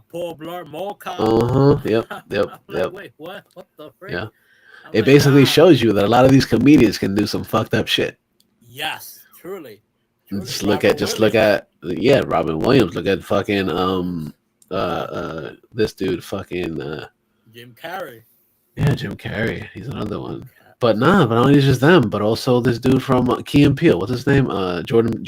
Paul Blart Mall Uh Cop. huh. Yep, yep, I'm like, yep. wait, what? What the frick? Yeah. I'm It like, basically wow. shows you that a lot of these comedians can do some fucked up shit. Yes, truly, truly. Just Robert look Williams, at yeah, Robin Williams. Look at fucking Robert Williams. Yeah, this dude fucking Jim Carrey. yeah, Jim Carrey. He's another Jim one. But Carrey. nah, but not only just them, but also this dude from Key and Peele. What's his name? Oh, Jordan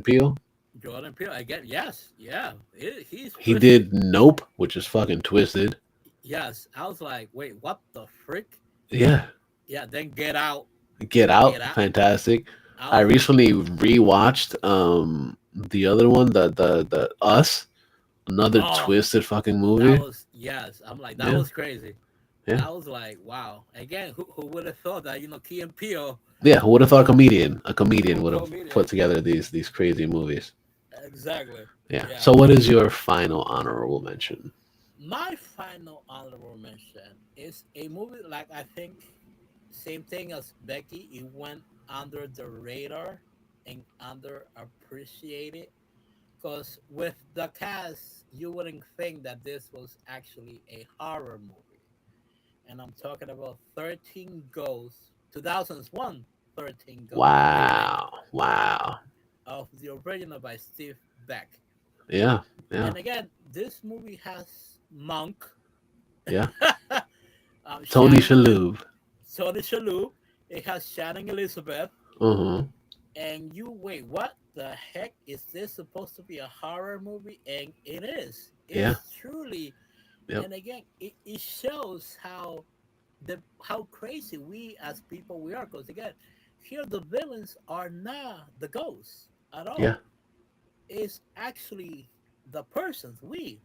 Peele. Jordan Peele. Again, yes, yeah. He's He twisted. did Nope, which is fucking twisted. Yes, I was like, wait, what the frick? Yeah. Yeah, then Get Out. Get Get Out, Out. fantastic. I I was like, recently rewatched the other one, the Us, another oh, twisted fucking that movie. was yes. I'm like, that Yeah, was crazy. yeah, I was like, wow. Again, who would have thought that Key and Peele, yeah. Who would have thought uh, a comedian would have comedian. put together these crazy movies? Exactly. Yeah. Yeah. So, what is your final honorable mention? My final honorable mention is a movie like I think same thing as Becky. It went under the radar and underappreciated because with the cast, you wouldn't think that this was actually a horror movie. And I'm talking about 13 Ghosts, 2001 13 Ghosts, the remake Wow, wow. of the original by Steve Beck. Yeah, yeah, And again, this movie has Monk, yeah. Tony Shannon Shalhoub. Tony Shalhoub. It has Shannon Elizabeth. Uh huh. And you wait, what the heck is this supposed to be a horror movie? And it is. Yeah. It's truly, Yep. and again, it shows how crazy we as people we are. Because again, here the villains are not the ghosts at Yeah. all. It's actually the persons we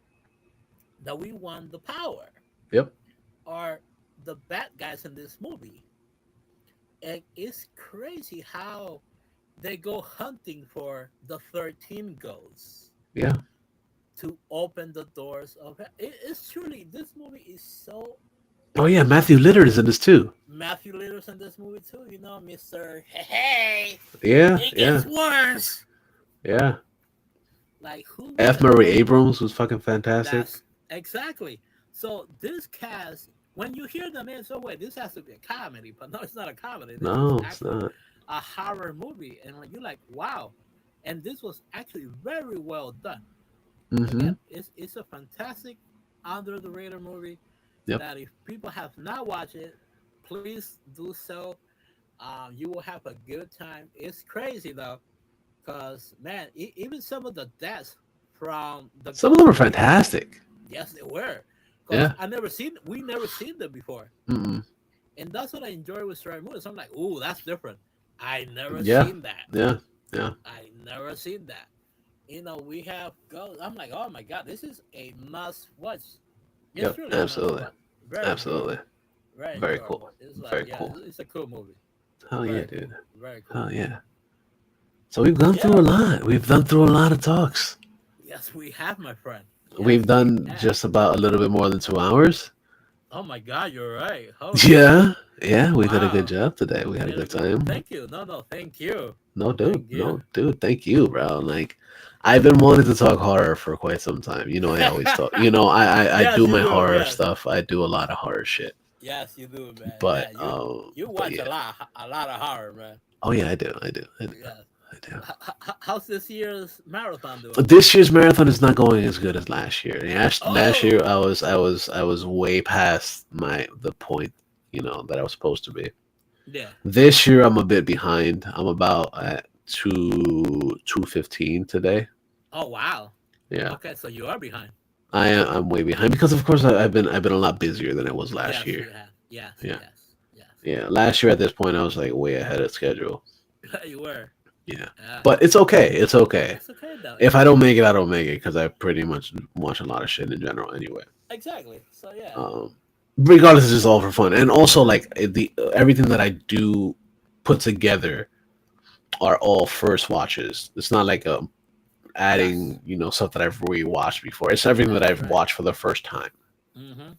want the power Yep. are the bad guys in this movie. And it's crazy how they go hunting for the 13 ghosts Yeah. to open the doors of it's truly this movie is so Oh yeah, Matthew Lillard is in this too. Matthew Lillard's in this movie too, Mr. Hey, Yeah, it yeah, gets worse. yeah. Like who would F. have Murray thought Abrams was fucking fantastic. that's exactly. So this cast, when you hear them in, so wait, this has to be a comedy, but no, it's not a comedy. This is No, it's actually not. a horror movie, and like you're like, wow. And this was actually very well done. Mm-hmm. Again, it's a fantastic under the radar movie Yep. that if people have not watched it, please do so. You will have a good time. It's crazy though, because man, even some of the deaths from the Some of them Ghost are movie, fantastic. yes, they were. Because Yeah. we never seen them before, Mm-mm. and that's what I enjoy with certain movies. I'm like, ooh, that's different. I never Yeah. seen that. Yeah. Yeah. I never seen that. We have go. I'm like, oh my god, this is a must watch. It's Yep. really a must Absolutely. watch. Very Absolutely. enjoyable. Very Very enjoyable. cool. It's like, Very yeah, cool. it's a cool movie. Hell yeah, Very cool. dude. Very cool. Hell yeah. So we've gone through Yeah. a lot. We've done through a lot of talks. Yes, we have, my friend. We've Yes, we done have. just about a little bit more than 2 hours. Oh my god, you're right. Holy shit. Yeah. Yeah. We did a good Wow. job today. We We had a did a good good. time. Thank you. No, no, thank you. No, dude. Thank you. No, dude. Thank you, bro. Like, I've been wanting to talk horror for quite some time. I always talk. I Yes, do you my do. horror Yes. stuff. I do a lot of horror shit. Yes, you do, man. But Man, you but watch yeah. a lot of horror, man. Oh yeah, I do. I do. I do. Yes. I do. How's this year's marathon doing? This year's marathon is not going as good as last year. Last year Oh, I was way past the point, that I was supposed to be. yeah. This year I'm a bit behind. I'm about at 2:15 today. Oh, wow. Yeah. Okay, so you are behind. I'm way behind because of course I've been a lot busier than I was last Yes, year. you have. Yes, Yeah. yes, yes. Yeah. Last year at this point I was like way ahead of schedule. You were. Yeah. Yeah. But it's okay. It's okay. It's okay though. If I don't make it, I don't make it because I pretty much watch a lot of shit in general anyway. Exactly. So yeah. Regardless, it's just all for fun, and also like the everything that I do put together are all first watches. It's not like Yes. adding stuff that I've rewatched before. It's everything that Right. I've Right. watched for the first time. Mm-hmm.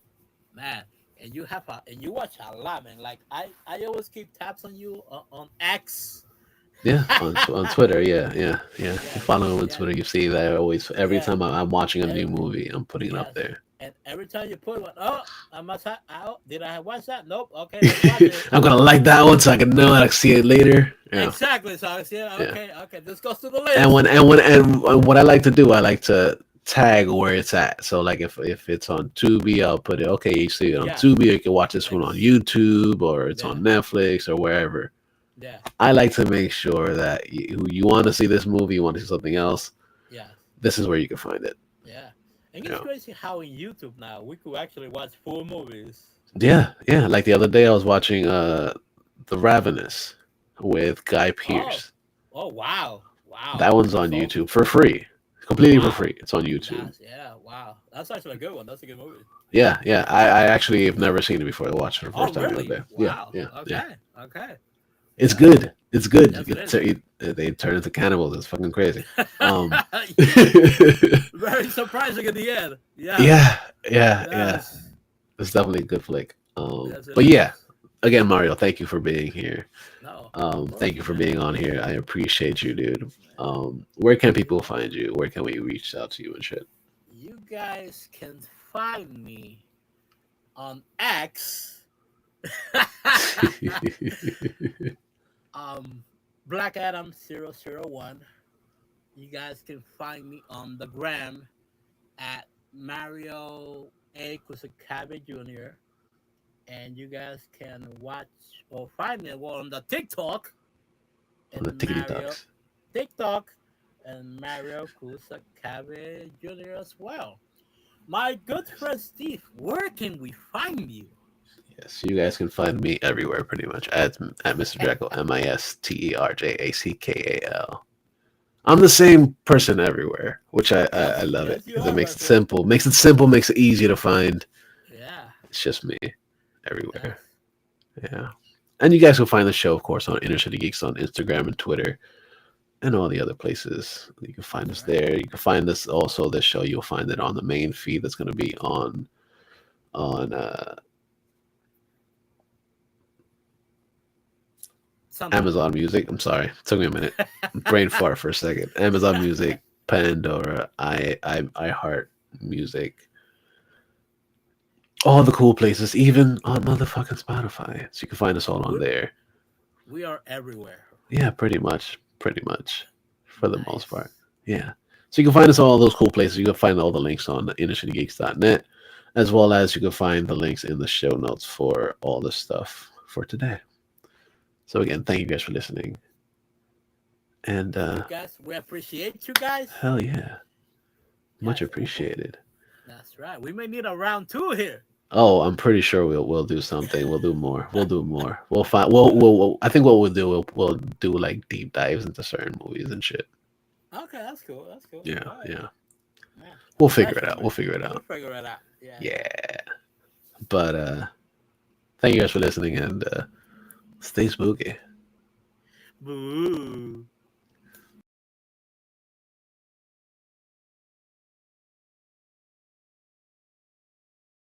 Man, and you watch a lot, man. Like I always keep tabs on you on X. Yeah, on Twitter. Yeah, yeah, yeah. If you Yes, follow him on yes, Twitter, you see that I always every yeah. time I'm watching a And, new movie, I'm putting it up yes, there. and every time you put one, oh, I must have. Oh, did I watch that? Nope. Okay, let's watch it. I'm gonna like that one so I can know I can see it later. Yeah, Exactly. So I said, yeah. okay, okay, this goes to the And list. what I like to do, I like to tag where it's at. So like if it's on Tubi, I'll put it. Okay, you see it on Yes. Tubi. You can watch this one on Ex- YouTube or it's yeah. on Netflix or wherever. Yeah. I like to make sure that you want to see this movie, you want to see something else. Yes. This is where you can find it. Yeah. And it's Yeah, crazy how in YouTube now we could actually watch full movies. yeah, yeah. Like the other day, I was watching The Ravenous with Guy Oh. Pearce. Oh wow. Wow. That one's on That's awesome. YouTube for free, completely for Wow. free. It's on YouTube. That's yeah. Wow. That's actually a good one. That's a good movie. Yeah, yeah. I actually have never seen it before. I watched it for the Oh first time the other really? day. Yeah, Wow. yeah, yeah. Okay. Okay. It's Yeah. good. It's good. You Yes, it get is. they turn into cannibals. It's fucking crazy. Um, Very surprising in the end. Yes. yeah, yeah, yeah. Yes. It's definitely a good flick. Yes, it But yeah, is. again, Mario, thank you for being here. No, of Thank course, you for man. being on here. I appreciate you, dude. Where can people find you? Where can we reach out to you and shit? You guys can find me on X, um, Black Adam 001. You guys can find me on the gram at Mario A. Kusakabe Jr. And you guys can watch or find me well on the TikTok On the and tickety Mario talks. TikTok and Mario Kusakabe Jr. as well. My good friend Steve, where can we find you? Yes, you guys can find me everywhere pretty much at Mr. Jekyll, Misterjackal. I'm the same person everywhere, which I Yes, love it yes, you because it are, makes my it friend. simple, makes it simple, makes it easy to find. Yeah, It's just me yes, everywhere. Yeah. And you guys will find the show, of course, on Inner City Geeks on Instagram and Twitter and all the other places. You can find that's us right. there. You can find this also this show. You'll find it on the main feed that's going to be on Something. Amazon Music. I'm sorry, it took me a minute. Brain fart for a second. Amazon Music, Pandora, iHeart Music, all the cool places, even on motherfucking Spotify. So you can find us all on we, there. we are everywhere. Yeah, pretty much, for the most part. Nice. Yeah. So you can find us all those cool places. You can find all the links on innercitygeeks.net, as well as you can find the links in the show notes for all the stuff for today. So again, thank you guys for listening. And You guys, we appreciate you guys. hell yeah, much Yes, and appreciated. that's right. We may need a round two here. Oh, I'm pretty sure we'll do something. We'll do more. We'll do more. We'll find. I think what we'll do. We'll do like deep dives into certain movies and shit. Okay, that's cool. That's cool. Yeah, All right. yeah. Yeah. We'll figure it Pleasure, out. We'll man. figure it We'll out. figure it out. Yeah. Yeah. But thank you guys for listening and stay spooky. Boo.